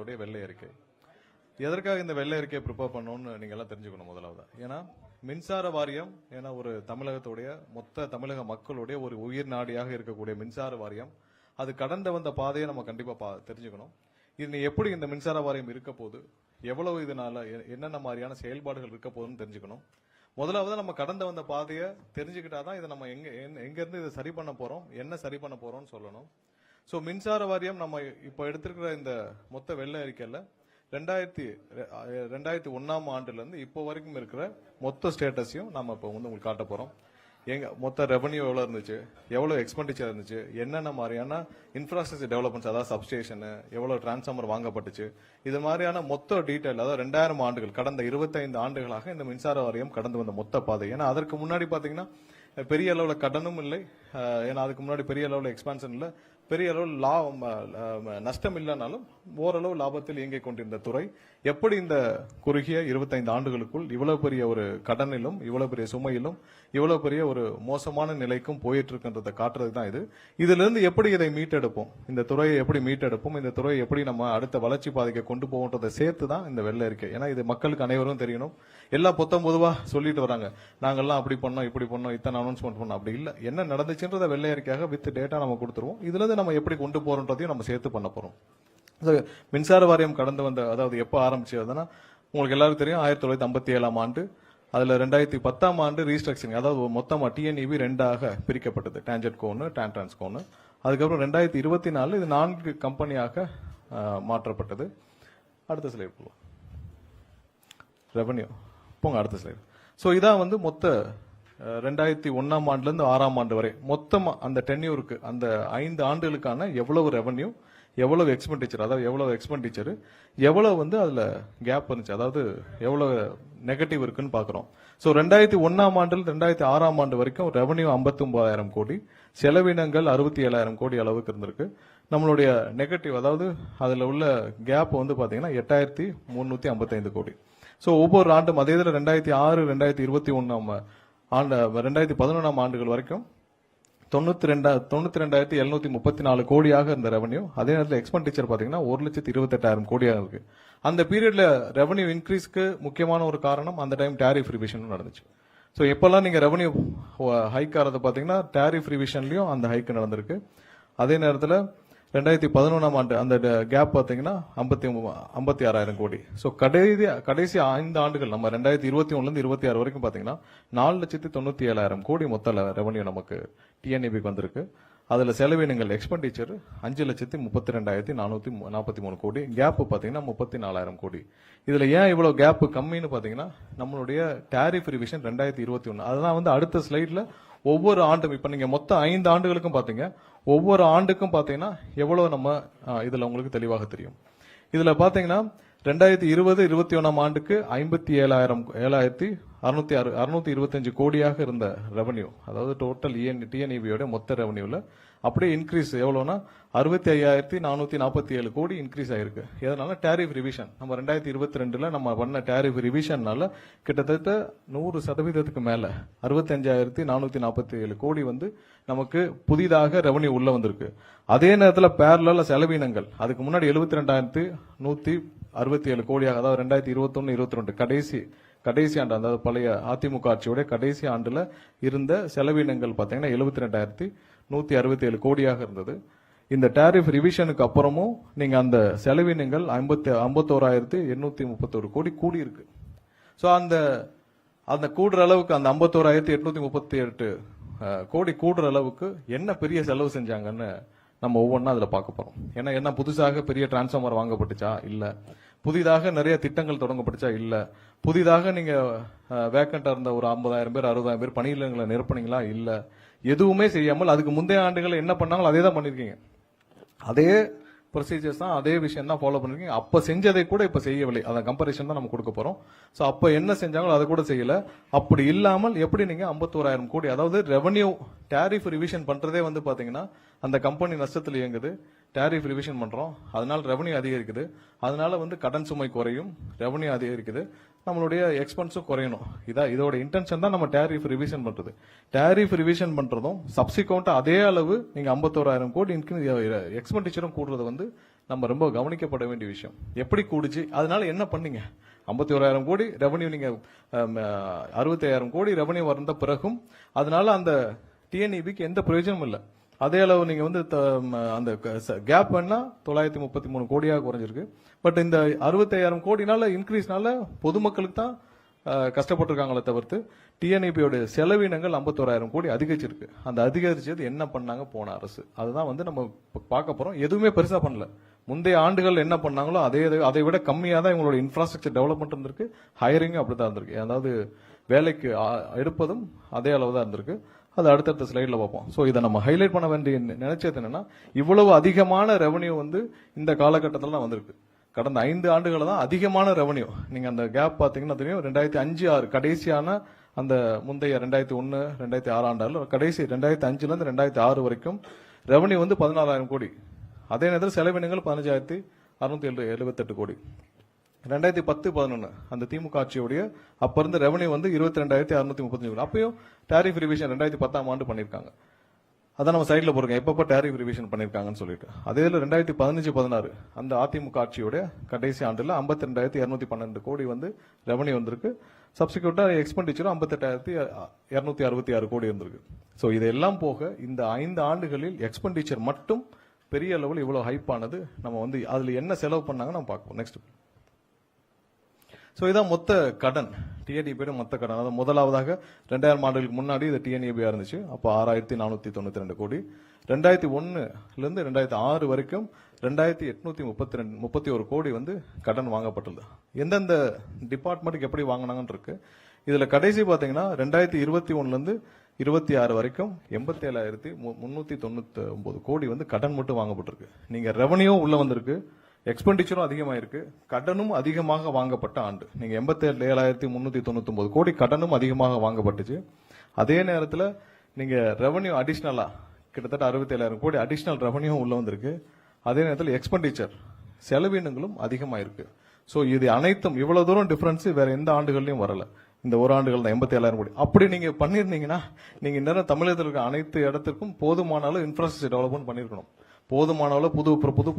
அரசுடைய வெள்ளை அறிக்கை. எதற்காக இந்த வெள்ளை அறிக்கையை ப்ரிப்பேர் பண்ணணும்னு நீங்க எல்லாம் தெரிஞ்சுக்கணும் முதலாவது. ஏன்னா மின்சார வாரியம், ஏன்னா ஒரு தமிழகத்துடைய மொத்த தமிழக மக்களுடைய ஒரு உயிர் நாடியாக இருக்கக்கூடிய மின்சார வாரியம், அது கடந்து வந்த பாதையை நம்ம கண்டிப்பா தெரிஞ்சுக்கணும். இது எப்படி இந்த மின்சார வாரியம் இருக்க போகுது, எவ்வளவு இதனால என்னென்ன மாதிரியான செயல்பாடுகள் இருக்க போகுதுன்னு தெரிஞ்சுக்கணும். முதலாவது நம்ம கடந்து வந்த பாதையை தெரிஞ்சுக்கிட்டாதான் இதை நம்ம எங்க இருந்து இதை சரி பண்ண போறோம், என்ன சரி பண்ண போறோம்னு சொல்லணும். சோ மின்சார வாரியம் நம்ம இப்ப எடுத்திருக்கிற இந்த மொத்த வெள்ளை அறிக்கையில 2001 ஆண்டுல இருந்து இப்போ வரைக்கும் இருக்கிற மொத்த ஸ்டேட்டஸையும் நம்ம இப்போ வந்து உங்களுக்கு காட்ட போறோம். எங்க மொத்த ரெவன்யூ எவ்வளவு இருந்துச்சு, எவ்வளவு எக்ஸ்பெண்டிச்சர் இருந்துச்சு, என்னென்ன மாதிரியான இன்ஃப்ராஸ்ட்ரக்சர் டெவலப்மெண்ட்ஸ், அதாவது சப்ஸ்டேஷன், எவ்வளவு டிரான்ஸ்ஃபார்மர் வாங்கப்பட்டுச்சு, இது மாதிரியான மொத்த டீடைல், அதாவது 2000 ஆண்டுகள், கடந்த 25 ஆண்டுகளாக இந்த மின்சார வாரியம் கடந்து வந்த மொத்த பாதை. ஏன்னா அதற்கு முன்னாடி பாத்தீங்கன்னா பெரிய அளவுல கடனும் இல்லை, ஏன்னா அதுக்கு முன்னாடி பெரிய அளவுல எக்ஸ்பான்ஷன் இல்லை, பெரிய அளவு நஷ்டம் இல்லைனாலும் ஓரளவு லாபத்தில் இயங்கிக் கொண்டிருந்த துறை எப்படி இந்த குறுகிய 25 ஆண்டுகளுக்குள் இவ்வளவு பெரிய ஒரு கடனிலும், இவ்வளவு பெரிய சுமையிலும், இவ்வளவு பெரிய ஒரு மோசமான நிலைக்கும் போயிட்டு இருக்குன்றதை காட்டுறது தான் இது. இதுல இருந்து எப்படி இதை மீட்டெடுப்போம், இந்த துறையை எப்படி மீட்டெடுப்போம், இந்த துறையை எப்படி நம்ம அடுத்த வளர்ச்சி பாதைக்கு கொண்டு போவோன்றதை சேர்த்து தான் இந்த வெள்ளை அறிக்கை. ஏன்னா இது மக்களுக்கு அனைவரும் தெரியணும். எல்லாம் பொதுவா சொல்லிட்டு வராங்க, நாங்கெல்லாம் அப்படி பண்ணோம், இப்படி பண்ணோம், இத்தனை அனௌன்ஸ்மெண்ட் பண்ணோம், அப்படி இல்ல. என்ன நடந்துச்சுன்றத வெள்ளை அறிக்கையாக வித் டேட்டா நம்ம கொடுத்துருவோம். இதுல இருந்து நம்ம எப்படி கொண்டு போறோன்றதையும் நம்ம சேர்த்து பண்ண போறோம். மின்சார வாரியம் கடந்து வந்த, அதாவது எப்ப ஆரம்பிச்சதுன்னா உங்களுக்கு எல்லாரும் தெரியும், 1957 ஆண்டு. அதுல 2010 ஆண்டு ரீஸ்ட்ரக்சரிங், அதாவது மொத்தமா டிஎன்இபி 2ஆக பிரிக்கப்பட்டது, டான்ஜெட் கோன்னு, டான்ட்ரான்ஸ்கோன்னு. அதுக்கப்புறம் 2024 இது 4 கம்பெனியாக மாற்றப்பட்டது. அடுத்த ஸ்லைட் போலாம், ரெவன்யூ போங்க, அடுத்த ஸ்லைட். சோ இதான் வந்து மொத்த 2001 ஆண்டுல இருந்து 6ஆம் ஆண்டு வரை மொத்தமா அந்த டென்யூருக்கு, அந்த 5 ஆண்டுகளுக்கான எவ்வளவு ரெவன்யூ, எவ்வளவு எக்ஸ்பெண்டிச்சர், அதாவது எவ்வளவு எக்ஸ்பெண்டிச்சர், எவ்வளவு வந்து அதுல கேப் இருந்துச்சு, அதாவது எவ்வளவு நெகட்டிவ் இருக்குன்னு பாக்குறோம். சோ 2001 ஆண்டுல 2006 ஆண்டு வரைக்கும் ரெவன்யூ 59,000 கோடி, செலவினங்கள் 67,000 கோடி அளவுக்கு இருந்திருக்கு. நம்மளுடைய நெகட்டிவ், அதாவது அதுல உள்ள கேப் வந்து பாத்தீங்கன்னா 8,355 கோடி. சோ ஒவ்வொரு ஆண்டும் அதே இதுல 2006, 2021 ஆண்டு, 2011 ஆண்டுகள் வரைக்கும் 92,734 கோடியாக இருந்த ரெவன்யூ. அதே நேரத்தில் எக்ஸ்பெண்டிச்சர் பாத்தீங்கன்னா 1,28,000 கோடியாக இருக்கு. அந்த பீரியட்ல ரெவன்யூ இன்க்ரீஸ்க்கு முக்கியமான ஒரு காரணம் அந்த டைம் டாரிஃப் ரிவிஷன் நடந்துச்சு. சோ எப்பெல்லாம் நீங்க ரெவன்யூ ஹைக் ஆறத பாத்தீங்கன்னா டாரிஃப் ரிவிஷன்லயும் அந்த ஹைக் நடந்திருக்கு. அதே நேரத்தில் 2011 ஆண்டு அந்த கேப் பாத்தீங்கன்னா 56,000 கோடி. சோ கடைசி 5 ஆண்டுகள், நம்ம 2021 இருந்து 26 வரைக்கும் பாத்தீங்கன்னா 4,97,000 கோடி மொத்த ரெவன்யூ நமக்கு டிஎன்இபிக்கு வந்திருக்கு. அதுல செலவினங்கள் எக்ஸ்பெண்டிச்சர் 5,32,443 கோடி, கேப் பாத்தீங்கன்னா 34,000 கோடி. இதுல ஏன் இவ்வளவு கேப் கம்மின்னு பாத்தீங்கன்னா நம்மளுடைய டாரிஃப் ரிவிஷன் 2021. அதுதான் வந்து அடுத்த ஸ்லைட்ல ஒவ்வொரு ஆண்டும், இப்ப நீங்க மொத்தம் 5 ஆண்டுகளுக்கும் பாத்தீங்க, ஒவ்வொரு ஆண்டுக்கும் பாத்தீங்கன்னா எவ்வளவு நம்ம இதுல உங்களுக்கு தெளிவாக தெரியும். இதுல பாத்தீங்கன்னா 2020-21 ஆண்டுக்கு 57,625 கோடியாக இருந்த ரெவன்யூ, அதாவது டோட்டல் டிஎன்இபியோட மொத்த ரெவன்யூல அப்படியே இன்க்ரீஸ் எவ்வளவுனா 65,447 கோடி இன்க்ரீஸ் ஆயிருக்கு. எதனால? Tariff revision. நம்ம 2022 நம்ம பண்ண டாரிஃப் ரிவிஷன்னால கிட்டத்தட்ட 100% மேல 65,447 கோடி வந்து நமக்கு புதிதாக ரெவன்யூ உள்ள வந்திருக்கு. அதே நேரத்தில் பேரலா செலவினங்கள் அதுக்கு முன்னாடி 72,167 கோடியாக, அதாவது 2021-22 கடைசி ஆண்டு, அதாவது பழைய அதிமுக ஆட்சியோட கடைசி ஆண்டுல இருந்த செலவினங்கள் பாத்தீங்கன்னா 72,167 கோடியாக இருந்தது. இந்த டாரிஃப் ரிவிஷனுக்கு அப்புறமும் நீங்க அந்த செலவினங்கள் 51,831 கோடி கூடி இருக்கு. சோ அந்த கூடுற அளவுக்கு, அந்த 51,838 கோடி கூடுற அளவுக்கு என்ன பெரிய செலவு செஞ்சாங்கன்னு நம்ம ஒவ்வொன்றா அதுல பார்க்க போறோம். ஏன்னா என்ன புதுசாக பெரிய டிரான்ஸ்ஃபார்மர் வாங்கப்பட்டுச்சா? இல்ல. புதிதாக நிறைய திட்டங்கள் தொடங்கப்பட்டுச்சா? இல்ல. புதிதாக நீங்க வேக்கண்டா இருந்த ஒரு 50,000 பேர் 60,000 பேர் பணியிடங்களை நிரப்புனீங்களா? இல்ல. எதுவுமே செய்யாமல் அதுக்கு முந்தைய ஆண்டுகள் என்ன பண்ணாங்களோ அதே தான் பண்ணிருக்கீங்க. அதே ப்ரொசீஜர்ஸ் தான், அதே விஷயம் தான் ஃபாலோ பண்ணிருக்கீங்க. அப்ப செஞ்சதை கூட இப்ப செய்யவில்லை. அத கம்பேரிஷன் தான் நம்ம கொடுக்க போறோம். சோ அப்ப என்ன செஞ்சாங்களோ அதை கூட செய்யல. அப்படி இல்லாமல் எப்படி நீங்க 51,000 கோடி, அதாவது ரெவன்யூ டாரிஃப் ரிவிஷன் பண்றதே வந்து பாத்தீங்கன்னா அந்த கம்பெனி நஷ்டத்தில் இயங்குது, டாரிஃப் ரிவிஷன் பண்றோம், அதனால ரெவன்யூ அதிகரிக்குது, அதனால வந்து கடன் சுமை குறையும், ரெவன்யூ அதிகரிக்குது, நம்மளுடைய எக்ஸ்பென்ஸும் குறையணும். இதோட இன்டென்ஷன் தான் நம்ம டாரிஃப் ரிவிஷன் பண்றது. டாரிஃப் ரிவிஷன் பண்றதும் சப்சிக்வெண்டா அதே அளவு நீங்க 51,000 கோடி எக்ஸ்பெண்டிச்சரும் கூடுறது வந்து நம்ம ரொம்ப கவனிக்கப்பட வேண்டிய விஷயம். எப்படி கூடுச்சு, அதனால என்ன பண்ணீங்க? 51,000 கோடி ரெவன்யூ, நீங்க 65,000 கோடி ரெவன்யூ வந்த பிறகும் அதனால அந்த டிஎன்இபிக்கு எந்த பிரயோஜனமும் இல்லை. அதே அளவு நீங்க வந்து அந்த கேப் வேணா 933 கோடியாக குறைஞ்சிருக்கு. பட் இந்த 65,000 கோடினால இன்க்ரீஸ்னால பொதுமக்களுக்கு தான் கஷ்டப்பட்டிருக்காங்களே தவிர்த்து டிஎன்இபியோட செலவினங்கள் 51,000 கோடி அதிகரிச்சிருக்கு. அந்த அதிகரிச்சது என்ன பண்ணாங்க போன அரசு, அதுதான் வந்து நம்ம பார்க்க போறோம். எதுவுமே பெருசா பண்ணல. முந்தைய ஆண்டுகள் என்ன பண்ணாங்களோ அதை விட கம்மியா தான் இவங்களோட இன்ஃப்ராஸ்ட்ரக்சர் டெவலப்மெண்ட் இருந்திருக்கு. ஹையரிங்கும் அப்படிதான் இருந்திருக்கு. அதாவது வேலைக்கு எடுப்பதும் அதே அளவு தான் இருந்திருக்கு. அது அடுத்தடுத்த ஸ்லைட்ல பார்ப்போம். சோ இதை நம்ம ஹைலைட் பண்ண வேண்டிய நினைச்சது என்னன்னா, இவ்வளவு அதிகமான ரெவன்யூ வந்து இந்த காலகட்டத்தில் தான் வந்திருக்கு. கடந்த 5 ஆண்டுகள தான் அதிகமான ரெவன்யூ. நீங்க அந்த கேப் பாத்தீங்கன்னா தெரியும். 2005-6 கடைசியான அந்த முந்தைய 2001 2006 ஆண்டுல கடைசி 2005ல இருந்து 2006 வரைக்கும் ரெவன்யூ வந்து 14,000 கோடி. அதே நேரத்தில் செலவினங்கள் 15,678 கோடி. 2010-11 அந்த திமுக ஆட்சியுடைய அப்ப இருந்த ரெவன்யூ வந்து 22,635 கோடி. அப்பயும் டாரிஃப் ரிவிஷன் 2010ஆம் ஆண்டு பண்ணிருக்காங்க. அதான் நம்ம சைட்ல போறோம் எப்பப்ப டாரிஃப் ரிவிஷன் பண்ணிருக்காங்கன்னு சொல்லிட்டு. அதே 2015-16 அந்த அதிமுக ஆட்சியோட கடைசி ஆண்டுல 52,212 கோடி வந்து ரெவன்யூ வந்திருக்கு. சப்சிக்வெண்டா எக்ஸ்பெண்டிச்சரும் 58,266 கோடி இருந்திருக்கு. சோ இதெல்லாம் போக இந்த 5 ஆண்டுகளில் எக்ஸ்பெண்டிச்சர் மட்டும் பெரிய லெவல் இவ்வளவு ஹைப் ஆனது. நம்ம வந்து அதுல என்ன செலவு பண்ணாங்க நம்ம பார்ப்போம். நெக்ஸ்ட். சோ இதான் மொத்த கடன், டிஎன்இபி மொத்த கடன். அதாவது முதலாவதாக 2000 ஆண்டுகளுக்கு முன்னாடி இது டிஎன்இபியா இருந்துச்சு. அப்போ 6,492 கோடி. 2001 இருந்து 2006 வரைக்கும் 2,831 கோடி வந்து கடன் வாங்கப்பட்டுள்ளது. எந்தெந்த டிபார்ட்மெண்ட்டுக்கு எப்படி வாங்கினாங்கன்னு இருக்கு. இதுல கடைசி பாத்தீங்கன்னா 2021 இருந்து 26 வரைக்கும் 87,399 கோடி வந்து கடன் மட்டும் வாங்கப்பட்டிருக்கு. நீங்க ரெவன்யூ உள்ள வந்திருக்கு, எக்ஸ்பெண்டிச்சரும் அதிகமாயிருக்கு, கடனும் அதிகமாக வாங்கப்பட்ட ஆண்டு. நீங்க 87,399 கோடி கடனும் அதிகமாக வாங்கப்பட்டுச்சு. அதே நேரத்தில் நீங்க ரெவன்யூ அடிஷனலா கிட்டத்தட்ட 67,000 கோடி அடிஷனல் ரெவன்யூ உள்ள வந்திருக்கு. அதே நேரத்தில் எக்ஸ்பெண்டிச்சர் செலவினங்களும் அதிகமாயிருக்கு. சோ இது அனைத்தும் இவ்வளவு தூரம் டிஃபரன்ஸ் வேற எந்த ஆண்டுகள்லயும் வரல. இந்த ஒரு ஆண்டுகள் தான் 87,000 கோடி. அப்படி நீங்க பண்ணிருந்தீங்கன்னா நீங்க இன்னும் தமிழகத்தில் இருக்க அனைத்து இடத்திற்கும் போதுமான அளவு இன்ஃப்ராஸ்ட்ரக்சர் டெவலப்மெண்ட் பண்ணிருக்கணும். போதுமான அளவு புது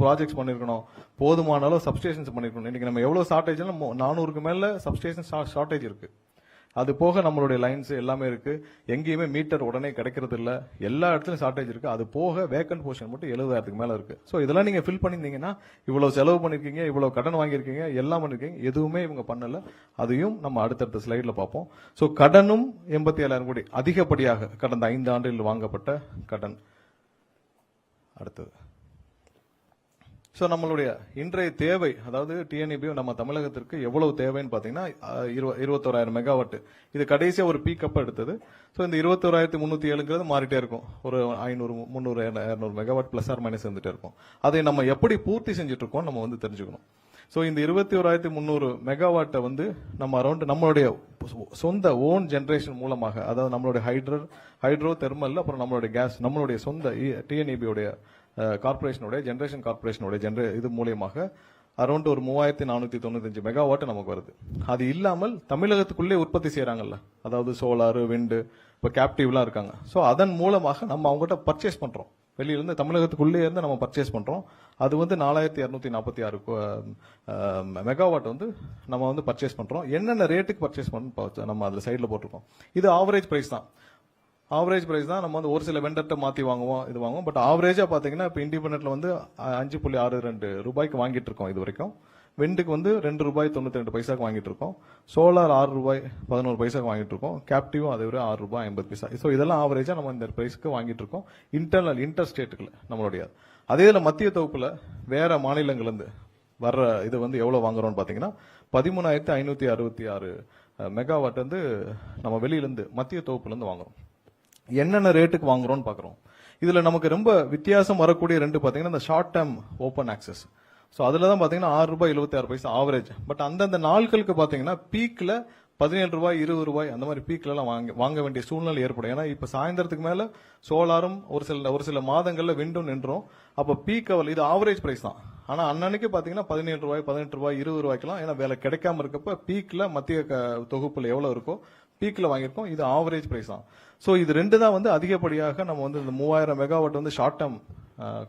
ப்ராஜெக்ட்ஸ் பண்ணிருக்கணும். போதுமான அளவு சப்ஸ்டேஷன்ஸ் பண்ணிருக்கணும். இன்னைக்கு நம்ம எவ்வளவு ஷார்டேஜ் 400க்கு மேல சப்ஸ்டேஷன் ஷார்டேஜ் இருக்கு. அது போக நம்மளுடைய லைன்ஸ் எல்லாமே இருக்கு. எங்கேயுமே மீட்டர் உடனே கிடைக்கிறது இல்ல. எல்லா இடத்துலயும் ஷார்டேஜ் இருக்கு. அது போக வேக்கன்ட் போர்ஷன் மட்டும் 70,000க்கு மேல இருக்கு. சோ இதெல்லாம் நீங்க ஃபில் பண்ணிருந்தீங்கன்னா இவ்வளவு செலவு பண்ணிருக்கீங்க, இவ்வளவு கடன் வாங்கியிருக்கீங்க, எல்லாம் பண்ணிருக்கீங்க. எதுவுமே இவங்க பண்ணல. அதையும் நம்ம அடுத்தடுத்த ஸ்லைட்ல பார்ப்போம். சோ கடனும் 87,000 கோடி அதிகப்படியாக கடந்த 5 ஆண்டுகளில் வாங்கப்பட்ட கடன். அடுத்தது. சோ நம்மளுடைய இன்றைய தேவை, அதாவது டிஎன்இபி நம்ம தமிழகத்திற்கு எவ்வளவு தேவைன்னு பாத்தீங்கன்னா 21,000 மெகாவாட். இது கடைசியா ஒரு பீக் அப் எடுத்தது. சோ இந்த 21,307 மாறிட்டே இருக்கும். ஒரு 500 300 200 மெகாவாட் பிளஸ் ஆர் மைனஸ் இருந்துட்டே இருக்கும். அதை நம்ம எப்படி பூர்த்தி செஞ்சுட்டு இருக்கோம் நம்ம வந்து தெரிஞ்சுக்கணும். சோ இந்த 21,300 மெகாவாட்டை வந்து நம்ம அரௌண்ட் நம்மளுடைய சொந்த ஓன் ஜெனரேஷன் மூலமாக, அதாவது நம்மளுடைய ஹைட்ரோ தெர்மல், அப்புறம் நம்மளுடைய கேஸ், நம்மளுடைய சொந்த டிஎன்இபியோடைய கார்பரேஷனுடைய ஜெனரேஷன் கார்பரேஷனுடைய இது மூலியமாக அரௌண்ட் ஒரு 3,495 மெகாவாட் நமக்கு வருது. அது இல்லாமல் தமிழகத்துக்குள்ளே உற்பத்தி செய்யறாங்கல்ல, அதாவது சோலார், விண்டு, இப்ப கேப்டிவ்லாம் இருக்காங்க. சோ அதன் மூலமாக நம்ம அவங்ககிட்ட பர்ச்சேஸ் பண்றோம். வெளியிலிருந்து தமிழகத்துக்குள்ளே இருந்து நம்ம பர்ச்சேஸ் பண்றோம். அது வந்து 4,246 மெகாவாட் வந்து நம்ம வந்து பர்ச்சேஸ் பண்றோம். என்னென்ன ரேட்டுக்கு பர்ச்சேஸ் பண்ண நம்ம அதுல சைட்ல போட்டிருக்கோம். இது ஆவரேஜ் பிரைஸ் தான். ஆவரேஜ் பிரைஸ் தான். நம்ம வந்து ஒரு சில வெண்டர்ட்ட மாத்தி வாங்குவோம். பட் ஆவரேஜா பாத்தீங்கன்னா இப்ப இண்டிபெண்டன்ட்ல வந்து 5.62 ரூபாய்க்கு வாங்கிட்டு இருக்கோம் இது வரைக்கும். விண்டுக்கு வந்து ₹2.92 வாங்கிட்டு இருக்கோம். சோலார் ₹6.11 வாங்கிட்டு இருக்கோம். கேப்டிவும் அதை விட ₹6.50. சோ இதெல்லாம் ஆவரேஜா நம்ம இந்த பிரைஸ்க்கு வாங்கிட்டு இருக்கோம். இன்டர் ஸ்டேட்டுக்குள்ள நம்மளுடைய. அதே இதுல மத்திய தொகுப்புல வேற மாநிலங்கள்ல இருந்து வர்ற இது வந்து எவ்வளவு வாங்குறோம்னு பாத்தீங்கன்னா 13,566 மெகாவாட் வந்து நம்ம வெளியில இருந்து மத்திய தொகுப்புல இருந்து வாங்குறோம். என்னென்ன ரேட்டுக்கு வாங்குறோம்னு பாக்குறோம். இதுல நமக்கு ரொம்ப வித்தியாசம் வரக்கூடிய ரெண்டு பாத்தீங்கன்னா இந்த short term open access. So அதுலதான் பாத்தீங்கன்னா ₹6.76 ஆவரேஜ். பட் அந்தந்த நாட்களுக்கு பாத்தீங்கன்னா பீக்ல ₹17 ₹20 அந்த மாதிரி பீக்ல எல்லாம் வாங்க வேண்டிய சூழ்நிலை ஏற்படும். ஏன்னா இப்ப சாயந்தரத்துக்கு மேல சோலாரும் ஒரு சில மாதங்கள்ல விண்டும் நின்றோம். அப்ப பீக் அவல் இது ஆவரேஜ் பிரைஸ் தான். ஆனா அன்னன்னைக்கு பாத்தீங்கன்னா ₹17 ₹18 ₹20 ஏன்னா வேலை கிடைக்காம இருக்கப்ப பீக்ல மத்திய தொகுப்புல எவ்வளவு இருக்கோ பீக்ல வாங்கியிருக்கோம். இது ஆவரேஜ் பிரைஸ் தான். சோ இது ரெண்டு தான் வந்து அதிகப்படியாக நம்ம வந்து இந்த 3,000 மெகாவாட் வந்து ஷார்ட் டேர்ம்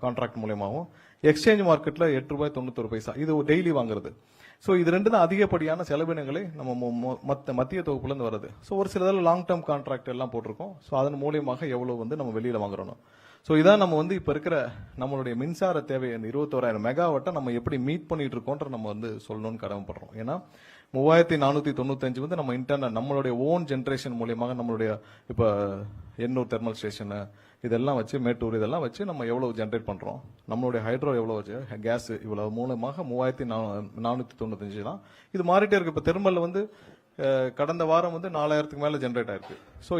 கான்ட்ராக்ட் மூலியமாகவும், எக்ஸ்சேஞ்ச் மார்க்கெட்ல 8 ரூபாய் 91 பைசா, இது டெய்லி வாங்குறது. ஸோ இது ரெண்டு தான் அதிகப்படியான செலவினங்களை நம்ம மத்திய தொகுப்புல இருந்து வருது. ஸோ ஒரு சிலதில் லாங் டேர்ம் கான்ட்ராக்ட் எல்லாம் போட்டிருக்கோம். ஸோ அதன் மூலியமாக எவ்வளவு வந்து நம்ம வெளியில வாங்குறோம். ஸோ இதான் நம்ம வந்து இப்ப இருக்கிற நம்மளுடைய மின்சார தேவை, இந்த 21,000 மெகாவாட்டை நம்ம எப்படி மீட் பண்ணிட்டு இருக்கோன்ற நம்ம வந்து சொல்லணும்னு கடமைப்படுறோம். ஏன்னா 3495 வந்து நம்ம இன்டர்னல் நம்மளுடைய ஓன் ஜென்ரேஷன் மூலியமாக நம்மளுடைய இப்ப எண்ணூர் தெர்மல் ஸ்டேஷன் இதெல்லாம் வச்சு, மேட்டூர் இதெல்லாம் வச்சு நம்ம எவ்வளவு ஜென்ரேட் பண்றோம், நம்மளுடைய ஹைட்ரோ எவ்வளவு வச்சு, கேஸ் இவ்வளவு மூலமாக 3495 தான். இது மாறிட்டே இருக்கு. இப்ப தெர்மல் வந்து கடந்த வாரம் வந்து 4000க்கு மேல ஜென்ரேட் ஆயிருக்கு. ஸோ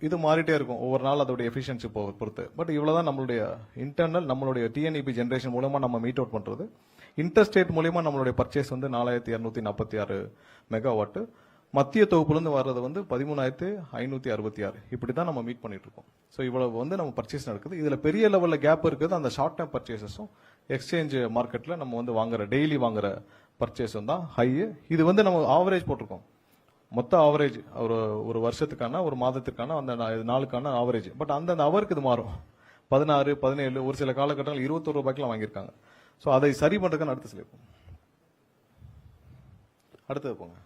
இது மாறிட்டே இருக்கும் ஒவ்வொரு நாள் அதோட எஃபிஷியன்சி பொறுத்து. பட் இவ்வளவுதான் நம்மளுடைய இன்டர்னல் நம்மளுடைய டிஎன்இபி ஜென்ரேஷன் மூலமா நம்ம மீட் அவுட் பண்றது. இன்டர்ஸ்டேட் மூலியமா நம்மளுடைய பர்ச்சேஸ் வந்து 4246 மெகாவாட். மத்திய தொகுப்புலேருந்து வர்றது வந்து 13,566. இப்படி தான் நம்ம மீட் பண்ணிட்டு இருக்கோம். ஸோ இவ்வளவு வந்து நம்ம பர்ச்சேஸ் நடக்குது. இதுல பெரிய லெவல்ல கேப் இருக்குது அந்த ஷார்ட் டேர்ம் பர்ச்சேசஸும் எக்ஸ்சேஞ்ச் மார்க்கெட்ல நம்ம வந்து வாங்குற டெய்லி வாங்குற பர்ச்சேஸும் தான் ஹை. இது வந்து நம்ம ஆவரேஜ் போட்டிருக்கோம். மொத்த ஆவரேஜ் ஒரு வருஷத்துக்கான, ஒரு மாதத்திற்கான, அந்த நாளுக்கான ஆவரேஜ். பட் அந்தந்த அவருக்கு இது மாறும். 16, 17, ஒரு சில காலகட்டங்கள் 21 ரூபாய்க்குலாம் வாங்கியிருக்காங்க. ஸோ அதை சரி பண்றதுக்கான அடுத்த ஸ்லைட். அடுத்தது போங்க.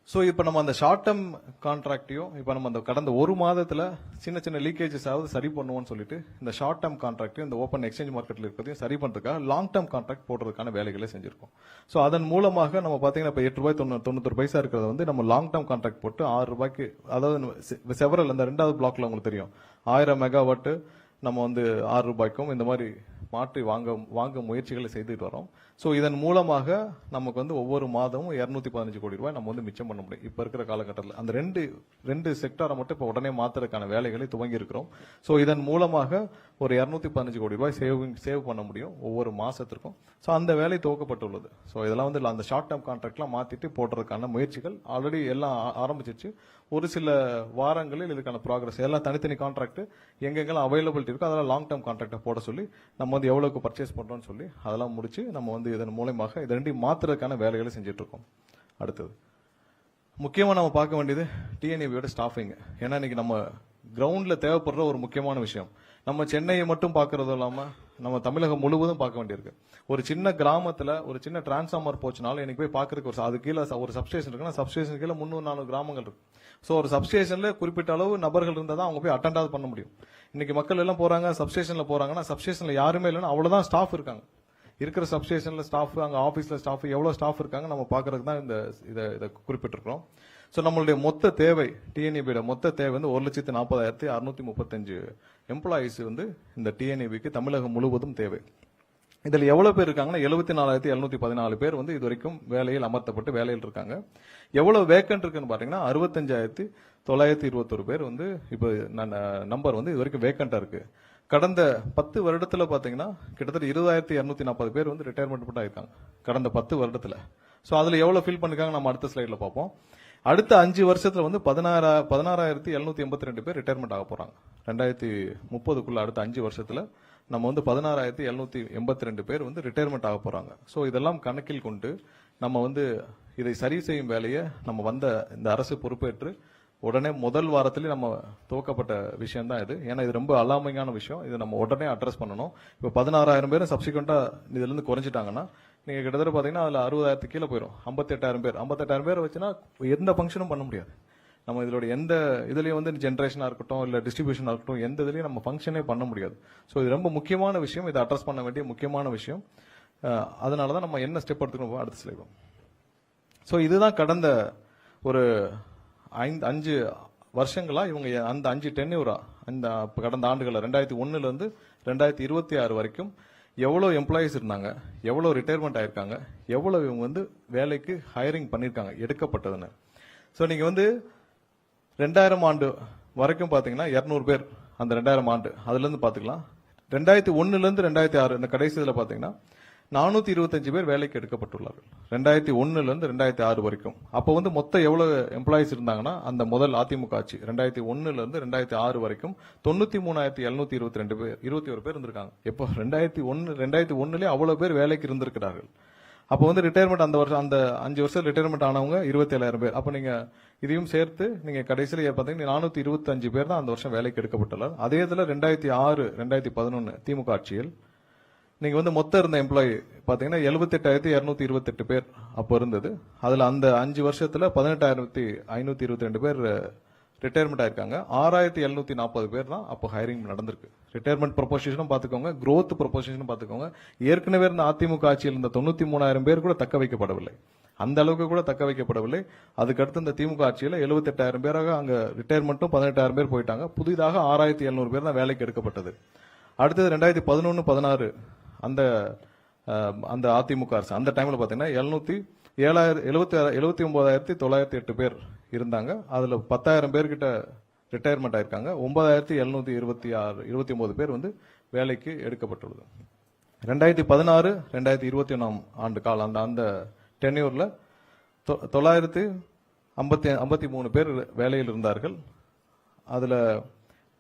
ஸோ இப்போ நம்ம அந்த ஷார்ட் டேர்ம் கான்ட்ராக்டையும் இப்போ நம்ம அந்த கடந்த ஒரு மாதத்தில் சின்ன சின்ன லீக்கேஜஸ் ஆகுது சரி பண்ணுவோம்னு சொல்லிட்டு இந்த ஷார்ட் டேர்ம் கான்ட்ராக்டையும் இந்த ஓப்பன் எக்ஸ்சேஞ்ச் மார்க்கெட்டில் இருக்கிறதையும் சரி பண்ணுறதுக்காக லாங் டேர்ம் கான்ட்ராக்ட் போடுறதுக்கான வேலைகளை செஞ்சிருக்கோம். ஸோ அதன் மூலமாக நம்ம பார்த்தீங்கன்னா இப்போ 8 ரூபாய் 91 பைசா இருக்கிறத வந்து நம்ம லாங் டேர்ம் கான்ட்ராக்ட் போட்டு 6 ரூபாய்க்கு, அதாவது செவரல் அந்த 2வது பிளாக்ல உங்களுக்கு தெரியும் 1000 மெகாவாட் நம்ம வந்து 6 ரூபாய்க்கும் இந்த மாதிரி மாற்றி வாங்க முயற்சிகளை செய்துட்டு வரோம். ஸோ இதன் மூலமாக நமக்கு வந்து ஒவ்வொரு மாதமும் 215 கோடி ரூபாய் நம்ம வந்து மிச்சம் பண்ண முடியும். இப்ப இருக்கிற காலகட்டத்தில் அந்த ரெண்டு செக்டாரை மட்டும் இப்ப உடனே மாத்துறதுக்கான வேலைகளை துவங்கி இருக்கிறோம். ஸோ இதன் மூலமாக ஒரு 215 கோடி ரூபாய் சேவ் பண்ண முடியும் ஒவ்வொரு மாசத்திற்கும். ஸோ அந்த வேலை துவக்கப்பட்டுள்ளது. ஸோ இதெல்லாம் வந்து அந்த ஷார்ட் டேர்ம் கான்ட்ராக்ட்லாம் மாத்திட்டு போடுறதுக்கான முயற்சிகள் ஆல்ரெடி எல்லாம் ஆரம்பிச்சிருச்சு. ஒரு சில வாரங்களில் இதுக்கான ப்ராக்ரஸ் எல்லாம் தனித்தனி கான்ட்ராக்ட் எங்கெங்கெல்லாம் அவைலபிலிட்டி இருக்கோ அதெல்லாம் லாங் டேர்ம் கான்ட்ராக்டை போட சொல்லி நம்ம வந்து எவ்வளவுக்கு பர்ச்சேஸ் பண்றோம்னு சொல்லி அதெல்லாம் முடிச்சு நம்ம வந்து இதன் மூலமாக இதை ரெண்டையும் மாத்துறதுக்கான வேலைகளை செஞ்சுட்டு இருக்கோம். அடுத்தது முக்கியமா நம்ம பார்க்க வேண்டியது டிஎன்ஏவியோட ஸ்டாஃபிங். ஏன்னா இன்னைக்கு நம்ம கிரவுண்ட்ல தேவைப்படுற ஒரு முக்கியமான விஷயம். நம்ம சென்னையை மட்டும் பார்க்கறதும் இல்லாம நம்ம தமிழகம் முழுவதும் பார்க்க வேண்டியிருக்கு. ஒரு சின்ன கிராமத்துல ஒரு சின்ன டிரான்ஸ்ஃபார்மர் போச்சுனாலும் எனக்கு போய் பார்க்கறதுக்கு அது கீழே ஒரு சப்ஸ்டேஷன் இருக்குன்னா சப்ஸ்டேஷன் கீழே 300-400 கிராமங்கள் இருக்கு. ஸோ ஒரு சப்ஸ்டேஷன்ல குறிப்பிட்ட அளவு நபர்கள் இருந்தால் தான் அவங்க போய் அட்டெண்டாவது பண்ண முடியும். இன்னைக்கு மக்கள் எல்லாம் போறாங்க சப்ஸ்டேஷன்ல போறாங்கன்னா சப்ஸ்டேஷன்ல யாருமே இல்லைன்னா அவ்வளவுதான் ஸ்டாஃப் இருக்காங்க. இருக்கிற சப்ஸ்டேஷன்ல ஸ்டாஃப், அங்க ஆபீஸ்ல ஸ்டாஃப், எவ்வளவு ஸ்டாஃப் இருக்காங்க நம்ம பாக்குறதுக்கு தான் இதை குறிப்பிட்டிருக்கிறோம். ஸோ நம்மளுடைய மொத்த தேவை டிஎன்இபியோட மொத்த தேவை வந்து 1,40,635 எம்ப்ளாயிஸ் வந்து இந்த டிஎன்இபிக்கு தமிழகம் முழுவதும் தேவை. இதில் எவ்வளவு பேர் இருக்காங்கன்னா 74,714 பேர் வந்து இது வரைக்கும் வேலையில் அமர்த்தப்பட்டு வேலையில் இருக்காங்க. எவ்வளவு வேக்கன்ட் இருக்குன்னு பாத்தீங்கன்னா 65,921 பேர் வந்து இப்போ நம்பர் வந்து இது வரைக்கும் வேக்கண்டா இருக்கு. கடந்த 10 வருடத்துல பாத்தீங்கன்னா கிட்டத்தட்ட 20,240 பேர் வந்து ரிட்டையர்மெண்ட் ஆயிருக்காங்க கடந்த 10 வருடத்துல. சோ அதுல எவ்வளவு ஃபில் பண்ணிருக்காங்க நம்ம அடுத்த ஸ்லைட்ல பார்ப்போம். அடுத்த 5 வருஷத்துல வந்து 16,782 பேர் ரிட்டையர்மெண்ட் ஆக போறாங்க. 2030க்குள்ள அடுத்த 5 வருஷத்துல நம்ம வந்து 16,782 பேர் வந்து ரிட்டையர்மெண்ட் ஆக போறாங்க. சோ இதெல்லாம் கணக்கில் கொண்டு நம்ம வந்து இதை சரி செய்யும் வேலையை நம்ம வந்த இந்த அரசு பொறுப்பேற்று உடனே முதல் வாரத்திலே நம்ம துவக்கப்பட்ட விஷயம் தான் இது. ஏன்னா இது ரொம்ப அலாமிங்கான விஷயம். இதை நம்ம உடனே அட்ரஸ் பண்ணணும். இப்போ 16,000 பேரும் சப்சிக்வெண்டா இதுல இருந்து குறைஞ்சிட்டாங்கன்னா நீங்க கிட்டத்தட்ட பாத்தீங்கன்னா அதுல 60,000 கீழே போயிடும். 58,000 பேர் வச்சுன்னா எந்த ஃபங்க்ஷனும் பண்ண முடியாது. நம்ம இதோட எந்த இதுலயும் வந்து ஜென்ரேஷனா இருக்கட்டும் இல்ல டிஸ்ட்ரிபியூஷனா இருக்கட்டும் எந்த இதுலயும் நம்ம ஃபங்க்ஷனே பண்ண முடியாது. ஸோ இது ரொம்ப முக்கியமான விஷயம். இதை அட்ரஸ் பண்ண வேண்டிய முக்கியமான விஷயம். அதனாலதான் நம்ம என்ன ஸ்டெப் எடுத்துக்கணும் அடுத்த ஸ்லைட். ஸோ இதுதான் கடந்த ஒரு 5 வருஷங்களா இவங்க அந்த 5 டென்யூரா இந்த கடந்த ஆண்டுகள் 2001 இருந்து 2026 வரைக்கும் எவ்வளவு எம்ப்ளாயிஸ் இருந்தாங்க, எவ்வளவு ரிட்டையர்மெண்ட் ஆயிருக்காங்க, எவ்வளவு இவங்க வந்து வேலைக்கு ஹையரிங் பண்ணிருக்காங்க எடுக்கப்பட்டதுன்னு. ஸோ நீங்க வந்து 2000 ஆண்டு வரைக்கும் பாத்தீங்கன்னா 200 பேர் அந்த 2000 ஆண்டு அதுல இருந்து பாத்துக்கலாம். 2001 இருந்து 2006 இந்த கடைசி இதுல பாத்தீங்கன்னா 425 பேர் வேலைக்கு எடுக்கப்பட்டுள்ளார்கள் 2001 இருந்து 2006 வரைக்கும். அப்போ வந்து மொத்தம் எவ்வளவு எம்ப்ளாயிஸ் இருந்தாங்கன்னா அந்த முதல் அதிமுக ஆட்சி 2001 இருந்து 2006 வரைக்கும் 93,722 பேர் 21 பேர் இருந்திருக்காங்க. எப்போ 2001 அவ்வளவு பேர் வேலைக்கு இருந்திருக்கிறார்கள். அப்போ வந்து ரிட்டையர்மெண்ட் அந்த வருஷம் அந்த 5 வருஷம் ரிட்டையர்மெண்ட் ஆனவங்க 27,000 பேர். அப்ப நீங்க இதையும் சேர்த்து நீங்க கடைசியில் பாத்தீங்கன்னா 425 பேர் தான் அந்த வருஷம் வேலைக்கு எடுக்கப்பட்டுள்ளார். அதே இதுல 2006 2011 திமுக ஆட்சியில் நீங்க வந்து மொத்தம் இருந்த எம்ப்ளாயி பாத்தீங்கன்னா 78,228 பேர் அப்போ இருந்தது. அதுல அந்த 5 வருஷத்துல 18,522 பேர் ரிட்டையர்மெண்ட் ஆயிருக்காங்க. 6,740 பேர் தான் அப்போ ஹைரிங் நடந்திருக்கு. ரிட்டையர்மெண்ட் ப்ரொபோசிஷனும் பாத்துக்கோங்க, growth ப்ரொபோசிஷனும் பாத்துக்கோங்க. ஏற்கனவே இருந்த அதிமுக ஆட்சியில் இருந்த 93,000 பேர் கூட தக்க வைக்கப்படவில்லை, அந்த அளவுக்கு கூட தக்க வைக்கப்படவில்லை. அதுக்கடுத்து இந்த திமுக ஆட்சியில் 78,000 பேராக அங்க ரிட்டையர்மெண்ட்டும் 18,000 பேர் போயிட்டாங்க. புதிதாக 6,700 பேர் தான் வேலைக்கு எடுக்கப்பட்டது. அடுத்தது 2011-16 அந்த அதிமுக அரசு அந்த டைம்ல பாத்தீங்கன்னா 79,908 பேர் இருந்தாங்க. அதுல 10,000 பேர்கிட்ட ரிட்டையர்மெண்ட் ஆயிருக்காங்க. 9,729 பேர் வந்து வேலைக்கு எடுக்கப்பட்டுள்ளது. 2016-2021 ஆண்டு கால அந்த டென்யூர்ல 953 பேர் வேலையில் இருந்தார்கள். அதுல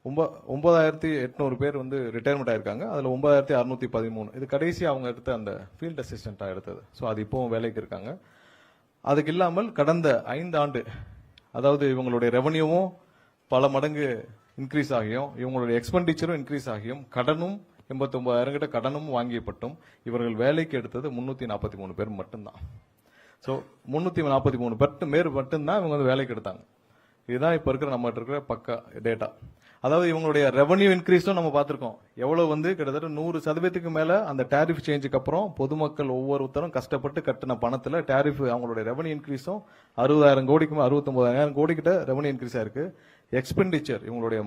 9,800 பேர் வந்து ரிட்டையர்மெண்ட் ஆயிருக்காங்க. அதுல 9,613 இது கடைசி அவங்க எடுத்த அந்த ஃபீல்ட் அசிஸ்டண்டா எடுத்தது. ஸோ அது இப்பவும் வேலைக்கு இருக்காங்க. அதுக்கு இல்லாமல் கடந்த 5 ஆண்டு, அதாவது இவங்களுடைய ரெவன்யூவும் பல மடங்கு இன்க்ரீஸ் ஆகியும் இவங்களுடைய எக்ஸ்பெண்டிச்சரும் இன்க்ரீஸ் ஆகியும் கடனும் 89,000 கிட்ட கடனும் வாங்கியப்பட்டும் இவர்கள் வேலைக்கு எடுத்தது 343 பேர் மட்டும்தான். ஸோ 343 பேர் மட்டும்தான் இவங்க வந்து வேலைக்கு எடுத்தாங்க. இதுதான் இப்ப இருக்கிற நம்ம இருக்கிற பக்கா டேட்டா. அதாவது இவங்களுடைய ரெவன்யூ இன்க்ரீஸும் நம்ம பார்த்திருக்கோம். எவ்வளவு வந்து கிட்டத்தட்ட 100% மேல அந்த டாரிஃப் சேஞ்சுக்கு அப்புறம் பொதுமக்கள் ஒவ்வொருத்தரும் கஷ்டப்பட்டு கட்டின பணத்துல டாரிஃப் அவங்களுடைய ரெவன்யூ இன்க்ரீஸும் 60,000 கோடிக்கு 69,000 கோடி கிட்ட ரெவன்யூ இன்க்ரீஸ் ஆயிருக்கு. எக்ஸ்பெண்டிச்சர் இவங்களுடைய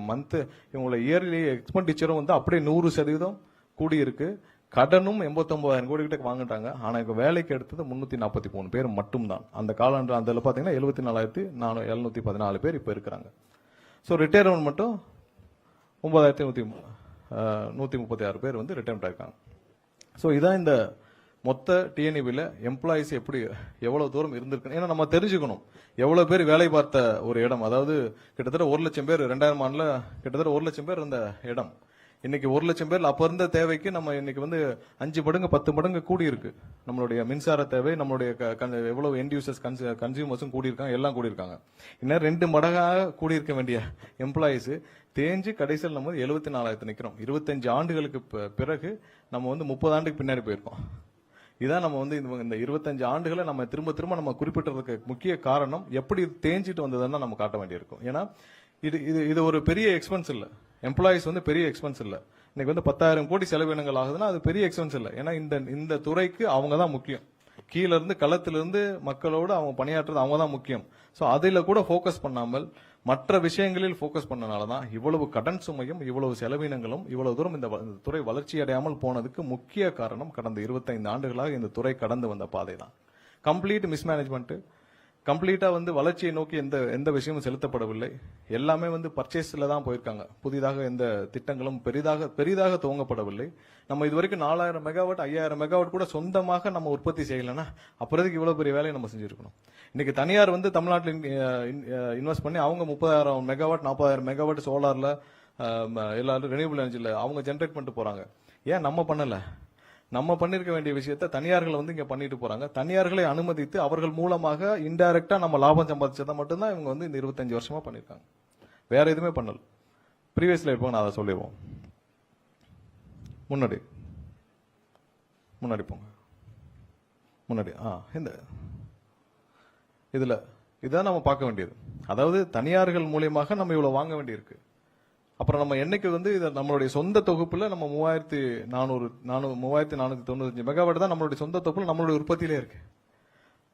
இவங்களுடைய இயர்லி எக்ஸ்பெண்டிச்சரும் வந்து அப்படியே 100% கூடி இருக்கு. கடனும் 89,000 கோடி கிட்ட வாங்கிட்டாங்க. ஆனா இப்ப வேலைக்கு எடுத்தது 343 பேர் மட்டும்தான். அந்த காலாண்டு அதுல பாத்தீங்கன்னா 74,714 பேர் இப்ப இருக்கிறாங்க. ஸோ ரிட்டையர்மெண்ட் மட்டும் 9,136 பேர் வந்து ரிட்டையர்மெண்ட் ஆயிருக்காங்க. ஸோ இதான் இந்த மொத்த டிஎன்இபியில் எம்ப்ளாயிஸ் எப்படி எவ்வளவு தூரம் இருந்திருக்கு. ஏன்னா நம்ம தெரிஞ்சுக்கணும் எவ்வளவு பேர் வேலை பார்த்த ஒரு இடம். அதாவது கிட்டத்தட்ட 1,00,000 பேர் 2000 ஆண்டுல கிட்டத்தட்ட 1,00,000 பேர் இருந்த இடம் இன்னைக்கு 1,00,000 பேர் அப்ப இருந்த தேவைக்கு நம்ம இன்னைக்கு வந்து 5 மடங்கு 10 மடங்கு கூடி இருக்கு. நம்மளுடைய மின்சார தேவை, நம்மளுடைய எவ்வளவு எண்ட் யூசர்ஸ் கன்சியூமர்ஸும் கூடி இருக்காங்க, எல்லாம் கூடி இருக்காங்க. இன்னும் 2 மடங்காக கூடி இருக்க வேண்டிய எம்ப்ளாயிஸ் தேஞ்சு கடைசியில் நம்ம 74,000 நிக்கிறோம். 25 ஆண்டுகளுக்கு பிறகு நம்ம வந்து 30 ஆண்டுக்கு பின்னாடி போயிருக்கோம். இதான் நம்ம வந்து இந்த 25 ஆண்டுகளை நம்ம திரும்ப திரும்ப நம்ம குறிப்பிட்டதுக்கு முக்கிய காரணம் எப்படி தேஞ்சிட்டு வந்ததுன்னு நம்ம காட்ட வேண்டியிருக்கும். ஏன்னா இது ஒரு பெரிய எக்ஸ்பென்ஸ் இல்ல. எம்ப்ளாயிஸ் வந்து பெரிய எக்ஸ்பென்ஸ் இல்ல. இன்னைக்கு வந்து 10,000 கோடி செலவினங்கள் ஆகுதுன்னா அது பெரிய எக்ஸ்பென்ஸ் இல்ல. ஏன்னா இந்த துறைக்கு அவங்க தான் முக்கியம். கீழ இருந்து களத்திலிருந்து மக்களோடு அவங்க பணியாற்றுறது அவங்க தான் முக்கியம். சோ அதுல கூட போக்கஸ் பண்ணாமல் மற்ற விஷயங்களில் போக்கஸ் பண்ணனாலதான் இவ்வளவு கடன் சுமையும் இவ்வளவு செலவினங்களும் இவ்வளவு தூரம் இந்த துறை வளர்ச்சி அடையாமல் போனதுக்கு முக்கிய காரணம் கடந்த 25 ஆண்டுகளாக இந்த துறை கடந்து வந்த பாதை தான். கம்ப்ளீட் மிஸ்மேனேஜ்மெண்ட், கம்ப்ளீட்டா வந்து வளர்ச்சியை நோக்கி எந்த விஷயமும் செலுத்தப்படவில்லை. எல்லாமே வந்து பர்ச்சேஸ்ல தான் போயிருக்காங்க. புதிதாக எந்த திட்டங்களும் பெரிதாக துவங்கப்படவில்லை. நம்ம இதுவரைக்கும் 4,000 மெகாவாட் 5,000 மெகாவாட் கூட சொந்தமாக நம்ம உற்பத்தி செய்யலன்னா அப்புறதுக்கு இவ்வளவு பெரிய வேலையை நம்ம செஞ்சிருக்கணும். இன்னைக்கு தனியார் வந்து தமிழ்நாட்டில் இன்வெஸ்ட் பண்ணி அவங்க 30,000 மெகாவாட் 40,000 மெகாவாட் சோலார்ல எல்லாரும் ரெனியூபிள் எனர்ஜில அவங்க ஜெனரேட் பண்ணிட்டு போறாங்க. ஏன் நம்ம பண்ணல? நம்ம பண்ணிருக்க வேண்டிய விஷயத்த தனியார்கள் வந்து இங்க பண்ணிட்டு போறாங்க. தனியார்களை அனுமதித்து அவர்கள் மூலமாக இன்டைரக்டா நம்ம லாபம் சம்பாதிச்சதை மட்டும்தான் இவங்க வந்து இந்த 25 வருஷமா பண்ணிருக்காங்க. வேற எதுவுமே பண்ணல. ப்ரீவியஸ்ல இருப்போம், நான் அதை சொல்லிடுவோம். முன்னாடி போங்க. முன்னாடி இந்த இதான் நம்ம பார்க்க வேண்டியது. அதாவது தனியார்கள் மூலியமாக நம்ம இவ்வளவு வாங்க வேண்டியிருக்கு. அப்புறம் நம்ம என்னைக்கு வந்து நம்மளுடைய சொந்த தொகுப்புல நம்ம 3,495 மெகாவாட் தான் நம்மளுடைய சொந்த தொகுப்புல நம்மளுடைய உற்பத்தியிலே இருக்கு.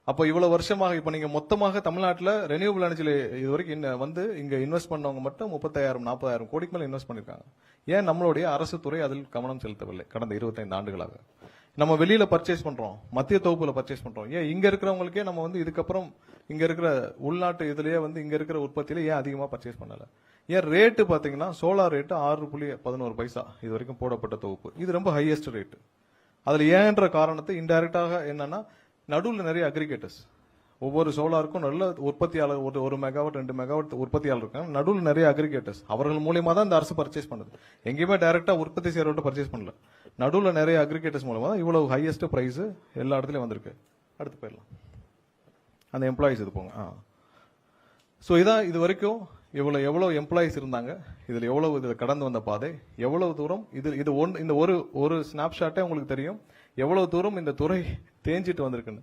அப்போ இவ்வளவு வருஷமாக இப்ப நீங்க மொத்தமாக தமிழ்நாட்டில் ரெனியூபிள் எனர்ஜில இதுவரைக்கும் வந்து இங்க இன்வெஸ்ட் பண்ணவங்க மட்டும் 30,000 40,000 கோடிக்கு மேல இன்வெஸ்ட் பண்ணிருக்காங்க. ஏன் நம்மளுடைய அரசு துறை அதில் கவனம் செலுத்தவில்லை? கடந்த 25 ஆண்டுகளாக நம்ம வெளியில பர்ச்சேஸ் பண்றோம், மத்திய தொகுப்புல பர்ச்சேஸ் பண்றோம். ஏன் இங்க இருக்கிறவங்களுக்கே நம்ம வந்து இதுக்கப்புறம் இங்க இருக்கிற உள்நாட்டு இதுலயே வந்து இங்க இருக்கிற உற்பத்தியில ஏன் அதிகமா பர்ச்சேஸ் பண்ணல? ஏன் ரேட்டு பாத்தீங்கன்னா சோலார் ரேட்டு 6.11 பைசா இது வரைக்கும் போடப்பட்ட தொகுப்பு, இது ரொம்ப ஹையஸ்ட் ரேட்டு. அதுல ஏன்ற காரணத்தை இன்டைரக்டாக என்னன்னா நடுவில் நிறைய அக்ரிகேட்டர்ஸ் ஒவ்வொரு சோலாருக்கும் நல்ல உற்பத்தியாளர், ஒரு மெகாவாட் 2 மெகாவாட் உற்பத்தியாளர் இருக்காங்க. நடுவில் நிறைய அக்ரிகேட்டர்ஸ், அவர்கள் மூலியமா தான் இந்த அரசு பர்ச்சேஸ் பண்ணுது. எங்கேயுமே டைரக்டா உற்பத்தி செய்யறவர்கிட்ட பர்ச்சேஸ் பண்ணல. நடுவில் நிறைய அக்ரிகேட்டர்ஸ் மூலமா தான் இவ்வளவு ஹையஸ்ட் பிரைஸ் எல்லா இடத்துலயும் வந்திருக்கு. அடுத்து போயிடலாம். அந்த எம்ப்ளாயிஸ் இது போங்க. ஸோ இதான் இது வரைக்கும் எவ்வளவு எம்ப்ளாயிஸ் இருந்தாங்க, இதுல எவ்வளவு இதுல கடந்து வந்த பாதை, எவ்வளவு தூரம் இந்த ஒரு ஸ்னாப்ஷாட்டே உங்களுக்கு தெரியும் எவ்வளவு தூரம் இந்த துறை தேஞ்சிட்டு வந்திருக்குன்னு.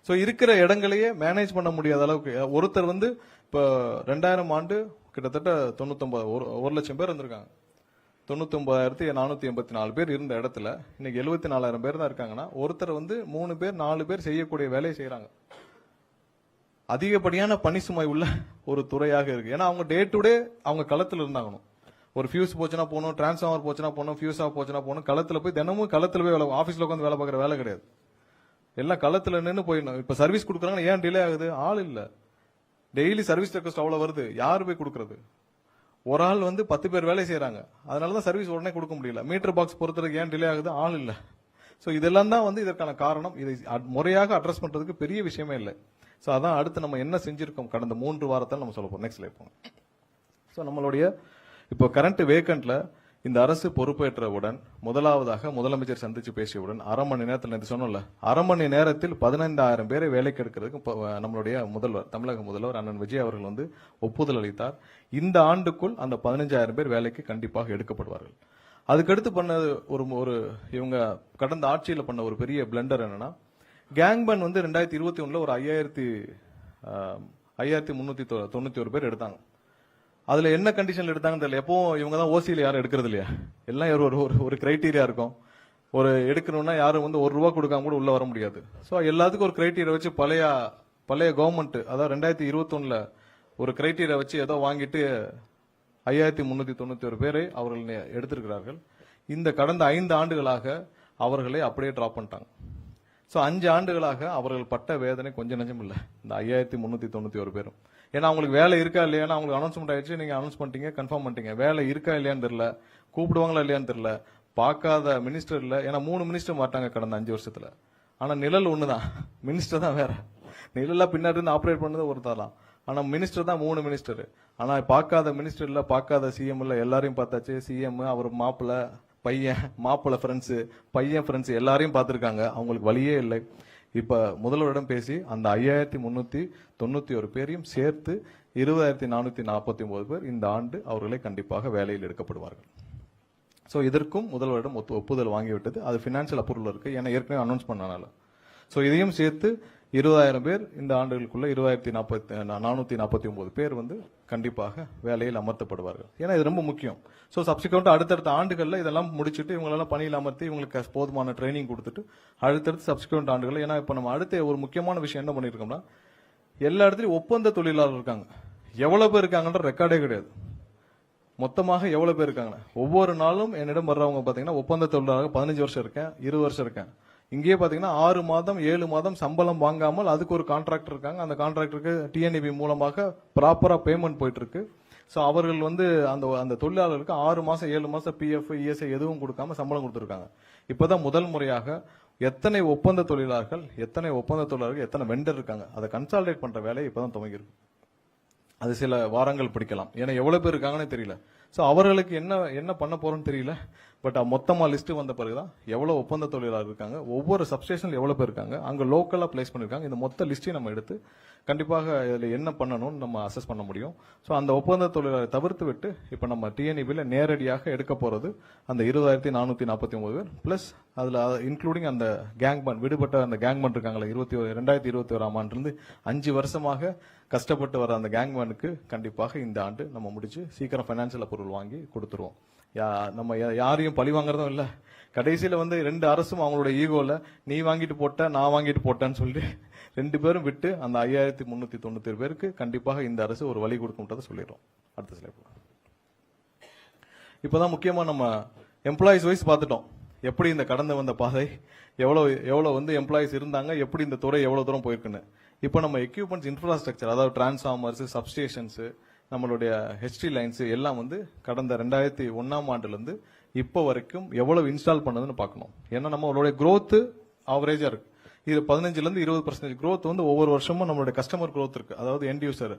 ஸோ இருக்கிற இடங்களையே மேனேஜ் பண்ண முடியாத அளவுக்கு ஒருத்தர் வந்து இப்போ 2000 ஆண்டு கிட்டத்தட்ட 1 லட்சம் பேர் இருந்திருக்காங்க. 99,484 பேர் இருந்த இடத்துல இன்னைக்கு 74,000 பேர் தான் இருக்காங்கன்னா, ஒருத்தர் வந்து 3 பேர் 4 பேர் செய்யக்கூடிய வேலையை செய்யறாங்க. அதிகப்படியான பணி சுமை உள்ள ஒரு துறையாக இருக்கு. ஏன்னா அவங்க டே டு டே அவங்க களத்தில் இருந்தாங்கணும். ஒரு ஃபியூஸ் போச்சுன்னா போகணும், டிரான்ஸ்ஃபார்மர் போச்சுன்னா போகணும், ஃபியூஸ் ஆஃப் போச்சுன்னா போகணும். களத்துல போய் தினமும் களத்துல போய் ஆஃபீஸ்ல உட்காந்து வேலை பார்க்குற வேலை கிடையாது. எல்லாம் களத்துல நின்று போயிடணும். இப்ப சர்வீஸ் கொடுக்குறாங்க, ஏன் டிலே ஆகுது? ஆள் இல்ல. டெய்லி சர்வீஸ் ரெக்வஸ்ட் அவ்வளவு வருது, யாரு போய் கொடுக்கறது? ஒரு ஆள் வந்து 10 பேர் வேலை செய்யறாங்க. அதனாலதான் சர்வீஸ் உடனே கொடுக்க முடியல. மீட்டர் பாக்ஸ் பொறுத்தவரைக்கும் ஏன் டிலே ஆகுது? ஆள் இல்ல. சோ இதெல்லாம் தான் வந்து இதற்கான காரணம். இதை முறையாக அட்ரஸ் பண்றதுக்கு பெரிய விஷயமே இல்லை. சோ அதான் அடுத்து நம்ம என்ன செஞ்சிருக்கோம் கடந்த 3 வாரத்தில் நம்ம சொல்ல போறோம். நெக்ஸ்ட் ஸ்லைட் போங்க. சோ நம்மளுடைய இப்போ கரண்ட் வேக்கன்ட்ல இந்த அரசு பொறுப்பேற்றவுடன் முதலாவதாக முதலமைச்சர் சந்திச்சு பேசியவுடன் அரை மணி நேரத்தில் நேற்று சொன்னோம்ல, அரை மணி நேரத்தில் 15,000 பேரை வேலைக்கு எடுக்கிறதுக்கு நம்மளுடைய முதல்வர், தமிழக முதல்வர் அண்ணன் விஜய் அவர்கள் வந்து ஒப்புதல் அளித்தார். இந்த ஆண்டுக்குள் அந்த 15,000 பேர் வேலைக்கு கண்டிப்பாக எடுக்கப்படுவார்கள். அதுக்கடுத்து பண்ண ஒரு இவங்க கடந்த ஆட்சியில் பண்ண ஒரு பெரிய பிளண்டர் என்னன்னா, கேங்பன் வந்து 2021 ஒரு 5,391 பேர் எடுத்தாங்க. அதுல என்ன கண்டிஷன்ல எடுத்தாங்கன்னு தெரியல. எப்போ இவங்க தான் ஓசியில யாரும் எடுக்கிறது இல்லையா? எல்லாம் ஒரு கிரைட்டீரியா இருக்கும். ஒரு எடுக்கணும்னா யாரும் வந்து ₹1 கொடுக்காம கூட உள்ள வர முடியாது. சோ எல்லாத்துக்கும் ஒரு கிரைட்டீரியா வச்சு பழைய கவர்மெண்ட், அதாவது 2021 ஒரு கிரைட்டீரியா வச்சு ஏதோ வாங்கிட்டு 5,391 பேரை அவர்கள் எடுத்திருக்கிறார்கள். இந்த கடந்த 5 ஆண்டுகளாக அவர்களை அப்படியே டிராப் பண்ணிட்டாங்க. சோ 5 ஆண்டுகளாக அவர்கள் பட்ட வேதனை கொஞ்சம் நெஞ்சம் இல்ல, இந்த 5,391 பேரும். ஏன்னா அவங்களுக்கு வேலை இருக்கா இல்லையான்னு அவங்களுக்கு அனௌன்ஸ்மெண்ட் ஆயிடுச்சு, நீங்க அனௌன்ஸ் பண்ணிட்டீங்க, கன்ஃபார்ம் பண்ணிட்டீங்க. வேலை இருக்கா இல்லையான்னு தெரியல, கூப்பிடுவாங்களா இல்லையான்னு தெரியல, பார்க்காத மினிஸ்டர் இல்ல. ஏன்னா 3 மினிஸ்டர் மாட்டாங்க கடந்த 5 வருஷத்துல. ஆனா நிழல் ஒண்ணுதான், மினிஸ்டர் தான் வேற. நிழலா பின்னாடி இருந்து ஆபரேட் பண்ணது ஒருத்தர் தான். ஆனா மினிஸ்டர் தான் 3 மினிஸ்டர். ஆனா பார்க்காத மினிஸ்டர் இல்ல, பார்க்காத சிஎம் இல்ல, எல்லாரையும் பார்த்தாச்சு. சிஎம், அவர் மாப்பிள்ள, பையன், மாப்பிள்ள ஃப்ரெண்ட்ஸ், பையன் ஃப்ரெண்ட்ஸ் எல்லாரையும் பார்த்திருக்காங்க. அவங்களுக்கு வழியே இல்லை. இப்ப முதல்வரிடம் பேசி அந்த 5,391 பேரையும் சேர்த்து 20,449 பேர் இந்த ஆண்டு அவர்களை கண்டிப்பாக வேலையில் எடுக்கப்படுவார்கள். சோ இதற்கும் முதல்வரிடம் ஒப்புதல் வாங்கிவிட்டது. அது பினான்சியல் அப்ரூவல் இருக்கு, ஏன்னா ஏற்கனவே அனௌன்ஸ் பண்ணனால. சோ இதையும் சேர்த்து 20,000 பேர் இந்த ஆண்டுகளுக்குள்ள 20,449 பேர் வந்து கண்டிப்பாக வேலையில் அமர்த்தப்படுவார்கள். ஏன்னா இது ரொம்ப முக்கியம். சோ சப்சிக்வெண்ட் அடுத்தடுத்த ஆண்டுகள்ல இதெல்லாம் முடிச்சுட்டு இவங்களெல்லாம் பணியில் அமர்த்தி இவங்களுக்கு போதுமான ட்ரைனிங் கொடுத்துட்டு அடுத்தடுத்து சப்சிக்வெண்ட் ஆண்டுகள். ஏன்னா இப்ப நம்ம அடுத்த ஒரு முக்கியமான விஷயம் என்ன பண்ணிருக்கோம்னா, எல்லா இடத்துலயும் ஒப்பந்த தொழிலாளர் இருக்காங்க. எவ்வளவு பேர் இருக்காங்கன்ற ரெக்கார்டே கிடையாது. மொத்தமாக எவ்வளவு பேர் இருக்காங்க? ஒவ்வொரு நாளும் என்னிடம் வர்றவங்க பாத்தீங்கன்னா ஒப்பந்த தொழிலாளர் 15 வருஷம் இருக்கேன், 20 வருஷம் இருக்கேன். இங்கே பாத்தீங்கன்னா 6 மாதம் 7 மாதம் சம்பளம் வாங்காமல் அதுக்கு ஒரு கான்ட்ராக்டர் இருக்காங்க. அந்த கான்ட்ராக்டருக்கு டிஎன்இபி மூலமாக ப்ராப்பரா பேமெண்ட் போயிட்டு இருக்கு. சோ அவர்கள் வந்து அந்த தொழிலாளருக்கு 6 மாசம் 7 மாசம் பிஎஃப், இஎஸ்ஐ எதுவும் கொடுக்காம சம்பளம் கொடுத்திருக்காங்க. இப்பதான் முதல் முறையாக எத்தனை ஒப்பந்த தொழிலாளர்கள், எத்தனை வெண்டர் இருக்காங்க, அதை கன்சாலிடேட் பண்ற வேலையை இப்பதான் துவங்கியிருக்கு. அது சில வாரங்கள் பிடிக்கலாம், ஏன்னா எவ்வளவு பேர் இருக்காங்கன்னு தெரியல. சோ அவர்களுக்கு என்ன பண்ண போறோம்னு தெரியல. பட் மொத்தமா லிஸ்ட் வந்த பிறகுதான் எவ்வளவு ஒப்பந்த தொழிலாளர் இருக்காங்க, ஒவ்வொரு சப்ஸ்டேஷன்ல எவ்வளவு பேர் இருக்காங்க, அங்க லோக்கலா பிளேஸ் பண்ணிருக்காங்க, இந்த மொத்த லிஸ்டையும் நம்ம எடுத்து கண்டிப்பாக இதுல என்ன பண்ணணும்னு நம்ம அசஸ் பண்ண முடியும். சோ அந்த ஒப்பந்த தொழிலாளரை தவிர்த்து விட்டு இப்ப நம்ம டிஎன்இபில நேரடியாக எடுக்க போறது அந்த 20,449 பேர் பிளஸ் அதுல இன்க்ளூடிங் அந்த கேங்மேன், விடுபட்ட அந்த கேங்மேன் இருக்காங்களா, 2021 ஆண்டிலிருந்து 5 வருஷமாக கஷ்டப்பட்டு வர அந்த கேங்மேனுக்கு கண்டிப்பாக இந்த ஆண்டு நம்ம முடிச்சு சீக்கிரம் பைனான்சியல் அப்ரூவல் வாங்கி கொடுத்துருவோம். நம்ம யாரையும் பழி வாங்குறதும் இல்ல. கடைசியில வந்து 2 அரசும் அவங்களோட ஈகோல நீ வாங்கிட்டு போட்ட, நான் வாங்கிட்டு போட்டேன்னு சொல்லி 2 பேரும் விட்டு அந்த 5,397 பேருக்கு கண்டிப்பாக இந்த அரசு ஒரு வழி கொடுக்கும்ன்றதை சொல்லிடுறோம். அடுத்த ஸ்லைட். இப்பதான் முக்கியமா நம்ம எம்ப்ளாயிஸ் வைஸ் பார்த்துட்டோம், எப்படி இந்த கடந்து வந்த பாதை, எவ்வளவு வந்து எம்ப்ளாயிஸ் இருந்தாங்க, எப்படி இந்த துறை எவ்வளவு தூரம் போயிருக்குன்னு. இப்போ நம்ம எக்யூப்மெண்ட்ஸ் இன்ஃப்ராஸ்ட்ரக்சர், அதாவது டிரான்ஸ்ஃபார்மர்ஸ், சப்ஸ்டேஷன்ஸ், நம்மளுடைய ஹெச்டி லைன்ஸ் எல்லாம் வந்து கடந்த 2001 ஆண்டுல இருந்து இப்போ வரைக்கும் எவ்வளவு இன்ஸ்டால் பண்ணதுன்னு பார்க்கணும். ஏன்னா நம்மளுடைய growth ஆவரேஜா இருக்கு. இது 15ல இருந்து 20% growth வந்து ஒவ்வொரு வருஷமும் நம்மளுடைய கஸ்டமர் growth இருக்கு, அதாவது எண்ட் யூசர்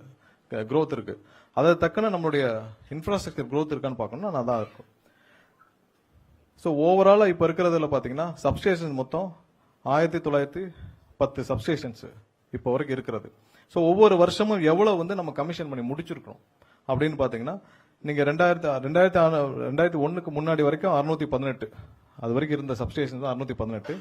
growth இருக்கு. அதை தக்கன நம்மளுடைய இன்ஃப்ராஸ்ட்ரக்சர் growth இருக்கான்னு பார்க்கணும்னா அதான் இருக்கும். ஸோ ஓவராலா இப்ப இருக்கிறதுல பாத்தீங்கன்னா சப்ஸ்டேஷன்ஸ் மொத்தம் 1910 சப்ஸ்டேஷன்ஸ் இப்போ வரைக்கும் இருக்கிறது. ஸோ ஒவ்வொரு வருஷமும் எவ்வளவு வந்து நம்ம கமிஷன் பண்ணி முடிச்சிருக்கோம் அப்படின்னு பாத்தீங்கன்னா, நீங்க 2001க்கு முன்னாடி வரைக்கும் 618, அது வரைக்கும் இருந்த சப்ஸ்டேஷன் 618.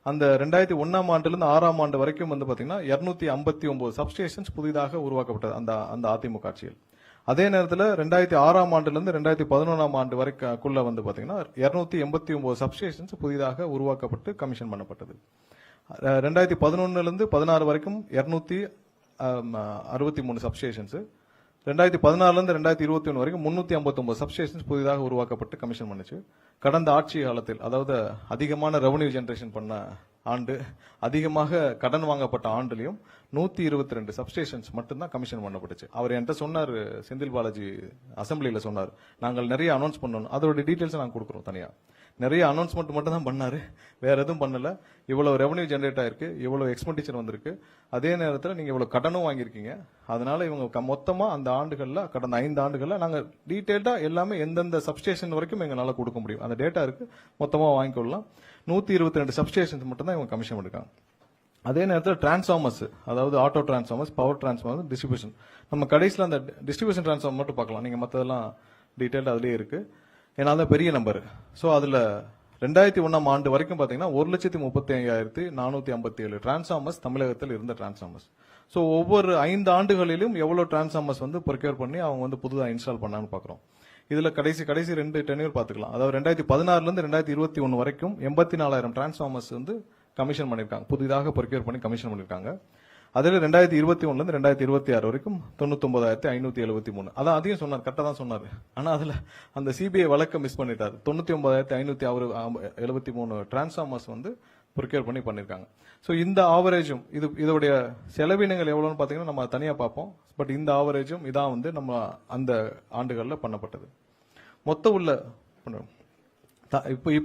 அந்த 2001ஆம் ஆண்டிலிருந்து 6ஆம் ஆண்டு வரைக்கும் வந்து பாத்தீங்கன்னா 259 சப்ஸ்டேஷன்ஸ் புதிதாக உருவாக்கப்பட்டது அந்த அதிமுக ஆட்சியில். அதே நேரத்தில் 2006ஆம் ஆண்டிலிருந்து 2011ஆம் ஆண்டு வரைக்குள்ள வந்து பாத்தீங்கன்னா 289 சப்ஸ்டேஷன்ஸ் புதிதாக உருவாக்கப்பட்டு கமிஷன் பண்ணப்பட்டது. 2011ல இருந்து 16 வரைக்கும் 263 சப்ஸ்டேஷன்ஸ், 2016ல இருந்து 2021 வரைக்கும் 359 சப்ஸ்டேஷன்ஸ் புதிதாக உருவாக்கப்பட்டு கமிஷன் பண்ணுச்சு. கடந்த ஆட்சி காலத்தில், அதாவது அதிகமான ரெவன்யூ ஜெனரேஷன் பண்ண ஆண்டு, அதிகமாக கடன் வாங்கப்பட்ட ஆண்டுலயும் 122 சப்ஸ்டேஷன்ஸ் மட்டும்தான் கமிஷன் பண்ணப்பட்டுச்சு. அவர் என்கிட்ட சொன்னார், செந்தில் பாலாஜி அசம்பிளியில சொன்னார், நாங்கள் நிறைய அனௌன்ஸ் பண்ணணும், அதோட டீடைல்ஸ் நாங்கள் கொடுக்குறோம் தனியா. நிறைய அனௌன்ஸ்மெண்ட் மட்டும் தான் பண்ணாரு, வேற எதுவும் பண்ணல. இவ்வளவு ரெவன்யூ ஜெனரேட் ஆயிருக்கு, இவ்வளவு எக்ஸ்பெண்டிச்சர் வந்திருக்கு, அதே நேரத்தில் நீங்க இவ்வளவு கடனும் வாங்கியிருக்கீங்க. அதனால இவங்க மொத்தமா அந்த ஆண்டுகள்ல, கடந்த 5 ஆண்டுகள்ல நாங்க டீடைல்டா எல்லாமே எந்தெந்த சப்ஸ்டேஷன் வரைக்கும் எங்களால கொடுக்க முடியும் அந்த டேட்டா இருக்கு, மொத்தமா வாங்கிக்கொள்ளலாம். 122 சப்ஸ்டேஷன்ஸ் மட்டும் தான் இவங்க கமிஷன் பண்ணிருக்காங்க. அதே நேரத்தில் டிரான்ஸ்ஃபார்மர்ஸ், அதாவது auto transformers, power transformer, distribution, நம்ம கடைசியில் அந்த டிஸ்ட்ரிபியூஷன் டிரான்ஸ்ஃபார்மர் மட்டும் பார்க்கலாம். நீங்க மற்றதெல்லாம் டீடைல்டு அதுலயே இருக்கு, ஏன்னா அது பெரிய நம்பர். ஸோ அதுல 2001ஆம் ஆண்டு வரைக்கும் பாத்தீங்கன்னா 1,35,457 டிரான்ஸ்ஃபார்மர்ஸ் தமிழகத்தில் இருந்த டிரான்ஸ்ஃபார்மர்ஸ். ஸோ ஒவ்வொரு 5 ஆண்டுகளிலும் எவ்வளவு டிரான்ஸ்ஃபார்மர்ஸ் வந்து ப்ரொக்யூர் பண்ணி அவங்க வந்து புதுதாக இன்ஸ்டால் பண்ணான்னு பாக்குறோம். இதுல கடைசி 2 டென்யூர் பாத்துக்கலாம். அதாவது 2016ல இருந்து 2021 வரைக்கும் 84,000 டிரான்ஸ்ஃபார்மர்ஸ் வந்து கமிஷன் பண்ணிருக்காங்க, புதிதாக ப்ரொக்யூர் பண்ணி கமிஷன் பண்ணிருக்காங்க. அதுல 2021ல இருந்து 2026 வரைக்கும் 99,573. அதான் அதையும் சொன்னார், கரெக்டா தான் சொன்னாரு. ஆனா அதுல அந்த சிபிஐ வழக்க மிஸ் பண்ணிட்டாரு. 99,573 டிரான்ஸ்ஃபார்மர்ஸ் வந்து ப்ரொக்யூர் பண்ணி பண்ணிருக்காங்க. சோ இந்த ஆவரேஜும் இதோடைய செலவினங்கள் எவ்வளவுன்னு பாத்தீங்கன்னா நம்ம தனியா பார்ப்போம். பட் இந்த ஆவரேஜும் இதான் வந்து நம்ம அந்த ஆண்டுகள்ல பண்ணப்பட்டது. மொத்த உள்ள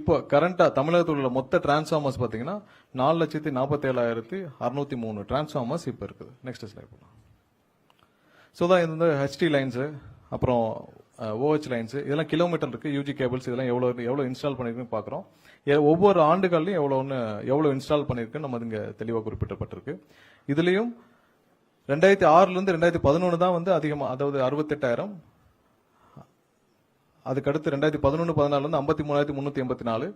இப்போ கரண்டா தமிழகத்தில் உள்ள மொத்த டிரான்ஸ்ஃபார்மர்ஸ் பாத்தீங்கன்னா 4,47,603 டிரான்ஸ்ஃபார்மர்ஸ் இப்ப இருக்குது. நெக்ஸ்ட் ஸ்லைட் போலாம். சோ தான் இந்த ஹெச்டி லைன்ஸ், அப்புறம் OH லைன்ஸ், இதெல்லாம் கிலோமீட்டர் இருக்கு. யூஜி கேபிள்ஸ் இதெல்லாம் எவ்வளவு இன்ஸ்டால் பண்ணிருக்குன்னு பாக்குறோம். ஒவ்வொரு ஆண்டுகள்லயும் எவ்வளவு இன்ஸ்டால் பண்ணிருக்கு நம்ம இங்க தெளிவாக குறிப்பிடப்பட்டிருக்கு. இதுலயும் 2006ல இருந்து 2011 தான் வந்து அதிகமா, அதாவது 68,000. அதுக்கு அடுத்து 2011-14 இருந்து 53,384,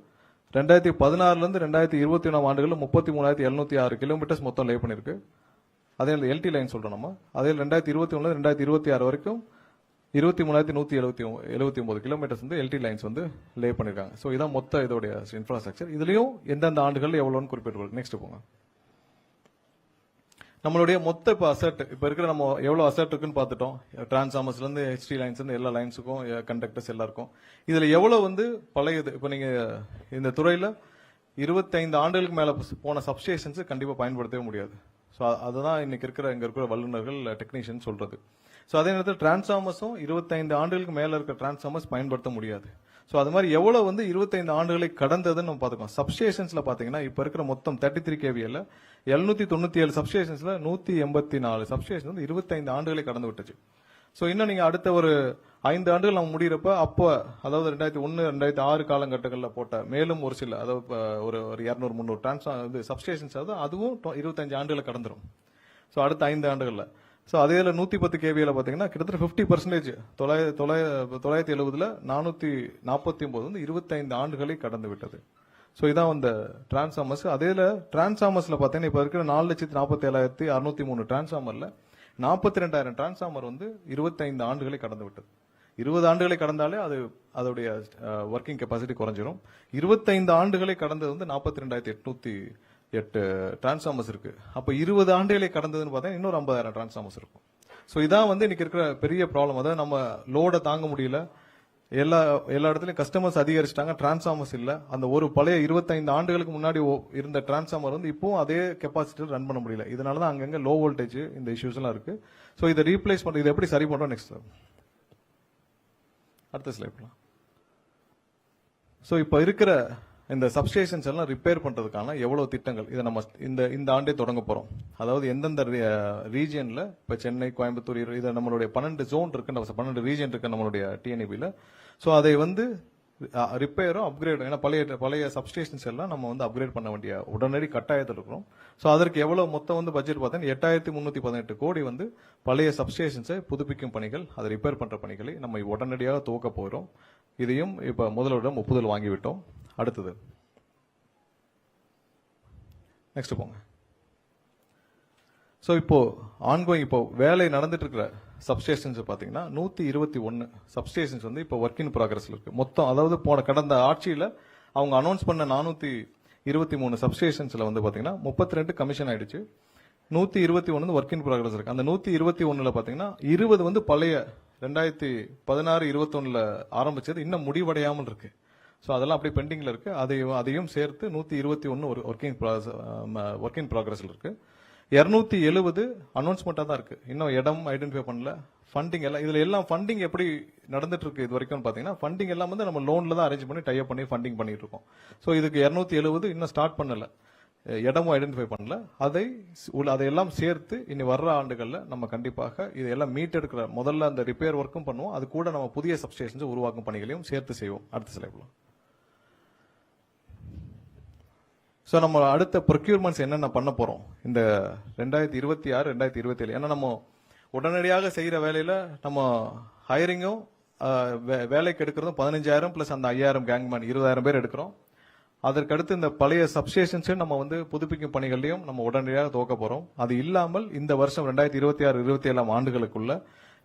2016ல இருந்து 2021 ஆண்டுகளில் 33,706 கிலோமீட்டர்ஸ் மொத்தம் லே பண்ணிருக்கு. அதே எல்டி லைன் சொல்றோம் நம்ம. அதே 2021 2026 வரைக்கும் 23,179 கிலோமீட்டர்ஸ் வந்து எல்டி லைன்ஸ் வந்து லே பண்ணிருக்காங்க. சோ இதான் மொத்த இதோடைய இன்ஃப்ராஸ்ட்ரக்சர். இதுலயும் எந்தெந்த ஆண்டுகள் எவ்வளவுன்னு குறிப்பிட்டு. நெக்ஸ்ட் போங்க. நம்மளுடைய மொத்த இப்ப அசெட், இப்ப இருக்கிற நம்ம எவ்வளவு அசெட் இருக்குன்னு பாத்துட்டோம். டிரான்ஸ்ஃபார்மர்ஸ்ல இருந்து ஹெச்டி லைன்ஸ் இருந்து எல்லா லைன்ஸுக்கும், கண்டக்டர்ஸ் எல்லாருக்கும். இதுல எவ்வளவு வந்து பழையது, இப்ப நீங்க இந்த துறையில 25 ஆண்டுகளுக்கு மேல போன சப்ஸ்டேஷன்ஸ் கண்டிப்பா பயன்படுத்தவே முடியாது. சோ அதுதான் இன்னைக்கு இங்க இருக்கிற வல்லுநர்கள், டெக்னீஷியன் சொல்றது. சோ அதே நேரத்தில் டிரான்ஸ்ஃபார்மர்ஸும் 25 ஆண்டுகளுக்கு மேல இருக்கிற டிரான்ஸ்ஃபார்மர்ஸ் பயன்படுத்த முடியாது. சோ அது மாதிரி எவ்வளவு வந்து 25 ஆண்டுகளை கடந்ததுன்னு நம்ம பாத்துக்கோம். சப்ஸ்டேஷன்ஸ்ல பாத்தீங்கன்னா இப்ப இருக்கிற மொத்தம் 33 kVல 797 சப்ஸ்டேஷன்ஸ்ல 184 சப்ஸ்டேஷன் வந்து 25 ஆண்டுகளை கடந்து விட்டுச்சு. சோ இன்னும் நீங்க அடுத்த ஒரு 5 ஆண்டுகள் நம்ம முடியறப்ப, அப்போ அதாவது 2001 2006 காலகட்டங்களில் போட்ட மேலும் ஒரு சில, அதாவது ஒரு 200-300 சப்ஸ்டேஷன்ஸ், அதுவும் 25 ஆண்டுகளை கடந்துரும். சோ அடுத்த 5 ஆண்டுகள்ல. சோ அதே 110 kVல பாத்தீங்கன்னா கிட்டத்தட்ட 50%, 970ல 449 வந்து 25 ஆண்டுகளை கடந்து விட்டது. சோ இதான் அந்த டிரான்ஸ்ஃபார்மர்ஸ். அதேல டிரான்ஸ்ஃபார்மர்ஸ்ல பாத்தீங்கன்னா இப்ப இருக்கிற 4,47,603 டிரான்ஸ்ஃபார்மர்ல 42,000 டிரான்ஸ்ஃபார்மர் வந்து 25 ஆண்டுகளை கடந்து விட்டது. 20 ஆண்டுகளை கடந்தாலே அதோடைய ஒர்க்கிங் கெப்பாசிட்டி குறைஞ்சிரும். 25 ஆண்டுகளை கடந்தது வந்து 42,808 டிரான்ஸ்ஃபார்மர்ஸ் இருக்கு. அப்ப 20 ஆண்டுகளை கடந்ததுன்னு பார்த்தா இன்னொரு 50,000 டிரான்ஸ்ஃபார்மர்ஸ் இருக்கும். சோ இதான் வந்து இன்னைக்கு இருக்கிற பெரிய ப்ராப்ளம். அதாவது நம்ம லோட தாங்க முடியல, எல்லா இடத்துலயும் கஸ்டமர்ஸ் அதிகரிச்சிட்டாங்க, டிரான்ஸ்ஃபார்மர்ஸ் இல்ல. அந்த ஒரு பழைய 25 ஆண்டுகளுக்கு முன்னாடி இருந்த டிரான்ஸ்ஃபார்மர் வந்து இப்போ அதே கெப்பாசிட்டியில் ரன் பண்ண முடியல. இதனாலதான் அங்கங்க லோ வோல்டேஜ் இந்த இஷ்யூஸ் எல்லாம் இருக்கு. சோ இதை ரீப்ளேஸ் பண்றது, இதை எப்படி சரி பண்றோம் நெக்ஸ்ட் அடுத்த ஸ்லைட். சோ இப்ப இருக்கிற இந்த சப்ஸ்டேஷன்ஸ் எல்லாம் ரிப்பேர் பண்றதுக்கான எவ்வளவு திட்டங்கள் இதை நம்ம இந்த ஆண்டே தொடங்க போறோம். அதாவது எந்தெந்த ரீஜியன்ல இப்ப சென்னை, கோயம்புத்தூர், இதை நம்மளுடைய 12 ஜோன் இருக்கு, 12 ரீஜியன் இருக்கு நம்மளுடைய டிஎன்இபில. ஸோ அதை வந்து ரிப்பேரும் அப்கிரேடும், ஏன்னா பழைய சப்ஸ்டேஷன்ஸ் எல்லாம் நம்ம வந்து அப்கிரேட் பண்ண வேண்டிய உடனடி கட்டாயத்தில் இருக்கிறோம். ஸோ அதற்கு எவ்வளவு மொத்தம் வந்து பட்ஜெட் பார்த்தீங்கன்னா 8318 கோடி வந்து பழைய சப்ஸ்டேஷன்ஸை புதுப்பிக்கும் பணிகள், அதை ரிப்பேர் பண்ற பணிகளை நம்ம உடனடியாக துவக்க போகிறோம். இதையும் இப்ப முதல்வரிடம் ஒப்புதல் வாங்கிவிட்டோம். அடுத்தது நெக்ஸ்ட் போங்க. ஸோ இப்போ ஆன்கோயிங் இப்போ வேலை நடந்துட்டு இருக்கிற சப்ஸ்டேஷன்ஸ் பாத்தீங்கன்னா 121 சப்ஸ்டேஷன்ஸ் வந்து இப்போ ஒர்க் இன் ப்ராக்ரஸ்ல இருக்கு மொத்தம். அதாவது கடந்த ஆட்சியில அவங்க அனௌன்ஸ் பண்ண 423 சப்ஸ்டேஷன்ஸ்ல வந்து பாத்தீங்கன்னா 32 கமிஷன் ஆயிடுச்சு. 121 ஒர்க் இன் ப்ராக்ரஸ் இருக்கு. அந்த 121ல பாத்தீங்கன்னா 20 வந்து பழைய 2016-21ல ஆரம்பிச்சது இன்னும் முடிவடையாமல் இருக்கு. ஸோ அதெல்லாம் அப்படியே பெண்டிங்ல இருக்கு. அதையும் சேர்த்து 121 ஒரு ஒர்க் இன் ப்ராக்ரஸ்ல இருக்கு. 270 அனௌன்ஸ்மெண்டா தான் இருக்கு. இன்னும் இடம் ஐடென்டிஃபை பண்ணல. ஃபண்டிங் எல்லாம் இதுல எல்லாம் ஃபண்டிங் எப்படி நடந்துட்டு இருக்கு இது வரைக்கும் பாத்தீங்கன்னா, ஃபண்டிங் எல்லாம் வந்து நம்ம லோன்ல தான் அரேஞ்ச் பண்ணி டைப் பண்ணி ஃபண்டிங் பண்ணிட்டு இருக்கோம். ஸோ இதுக்கு 270 இன்னும் ஸ்டார்ட் பண்ணல, இடமும் ஐடென்டிஃபை பண்ணல. அதையெல்லாம் சேர்த்து இனி வர்ற ஆண்டுகள்ல நம்ம கண்டிப்பாக இதெல்லாம் மீட் எடுக்கிற முதல்ல அந்த ரிப்பேர் ஒர்க்கும் பண்ணுவோம். அது கூட நம்ம புதிய சப்ஸ்டேஷன்ஸ் உருவாக்கும் பணிகளையும் சேர்த்து செய்வோம். அடுத்த ஸ்லைட்ல ஸோ நம்ம அடுத்த ப்ரொக்யூர்மெண்ட்ஸ் என்னென்ன பண்ண போறோம் இந்த 2026-2027. ஏன்னா நம்ம உடனடியாக செய்யற வேலையில நம்ம ஹையரிங்கும் வேலைக்கு எடுக்கிறதும் 15,000 பிளஸ் அந்த 5,000 கேங்மேன் 20,000 பேர் எடுக்கிறோம். அதற்கடுத்து இந்த பழைய சப்ஸ்டேஷன்ஸ் நம்ம வந்து புதுப்பிக்கும் பணிகளையும் நம்ம உடனடியாக துவக்க போறோம். அது இல்லாமல் இந்த வருஷம் 2026-27 ஆண்டுகளுக்குள்ள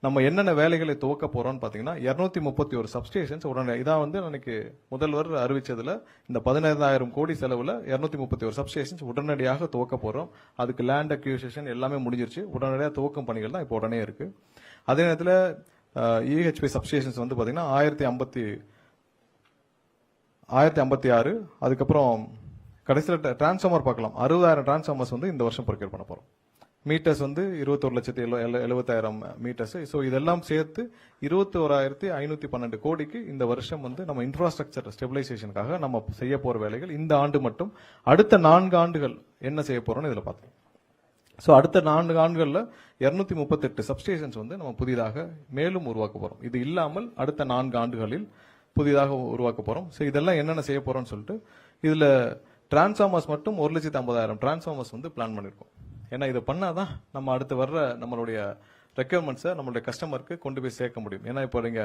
நம்ம என்னென்ன வேலைகளை துவக்க போறோம்னு பாத்தீங்கன்னா 231 சப்ஸ்டேஷன்ஸ் உடனடியாக. இதான் வந்து அன்னைக்கு முதல்வர் அறிவிச்சதுல இந்த 15,000 கோடி செலவுல 231 சப்ஸ்டேஷன்ஸ் உடனடியாக துவக்க போறோம். அதுக்கு லேண்ட் அக்யூசிஷன் எல்லாமே முடிஞ்சிருச்சு. உடனடியாக துவக்கும் பணிகள் தான் இப்போ உடனே இருக்கு. அதே நேரத்தில் இஹெச்பி சப்ஸ்டேஷன்ஸ் வந்து பாத்தீங்கன்னா 1056. அதுக்கப்புறம் கடைசியில் டிரான்ஸ்ஃபார்மர் பார்க்கலாம். 60,000 டிரான்ஸ்ஃபார்மர்ஸ் வந்து இந்த வருஷம் ப்ரொக்யூர் பண்ண போறோம். மீட்டர்ஸ் வந்து 21,70,000 மீட்டர்ஸ். ஸோ இதெல்லாம் சேர்த்து 21,512 கோடிக்கு இந்த வருஷம் வந்து நம்ம இன்ஃப்ராஸ்ட்ரக்சர் ஸ்டெபிலைசேஷனுக்காக நம்ம செய்ய போற வேலைகள் இந்த ஆண்டு மட்டும். அடுத்த 4 ஆண்டுகள் என்ன செய்ய போறோம்னு இதுல பார்த்தோம். ஸோ அடுத்த 4 ஆண்டுகள்ல 238 சப்ஸ்டேஷன்ஸ் வந்து நம்ம புதிதாக மேலும் உருவாக்க போறோம். இது இல்லாமல் அடுத்த 4 ஆண்டுகளில் புதிதாக உருவாக்க போறோம். ஸோ இதெல்லாம் என்னென்ன செய்ய போறோம்னு சொல்லிட்டு இதுல டிரான்ஸ்ஃபார்மர்ஸ் மட்டும் 1,50,000 டிரான்ஸ்ஃபார்மர்ஸ் வந்து பிளான் பண்ணிருக்கோம். ஏன்னா இதை பண்ணாதான் நம்ம அடுத்து வர்ற நம்மளுடைய ரெக்யர்மெண்ட்ஸை நம்மளுடைய கஸ்டமருக்கு கொண்டு போய் சேர்க்க முடியும். ஏன்னா இப்போ நீங்க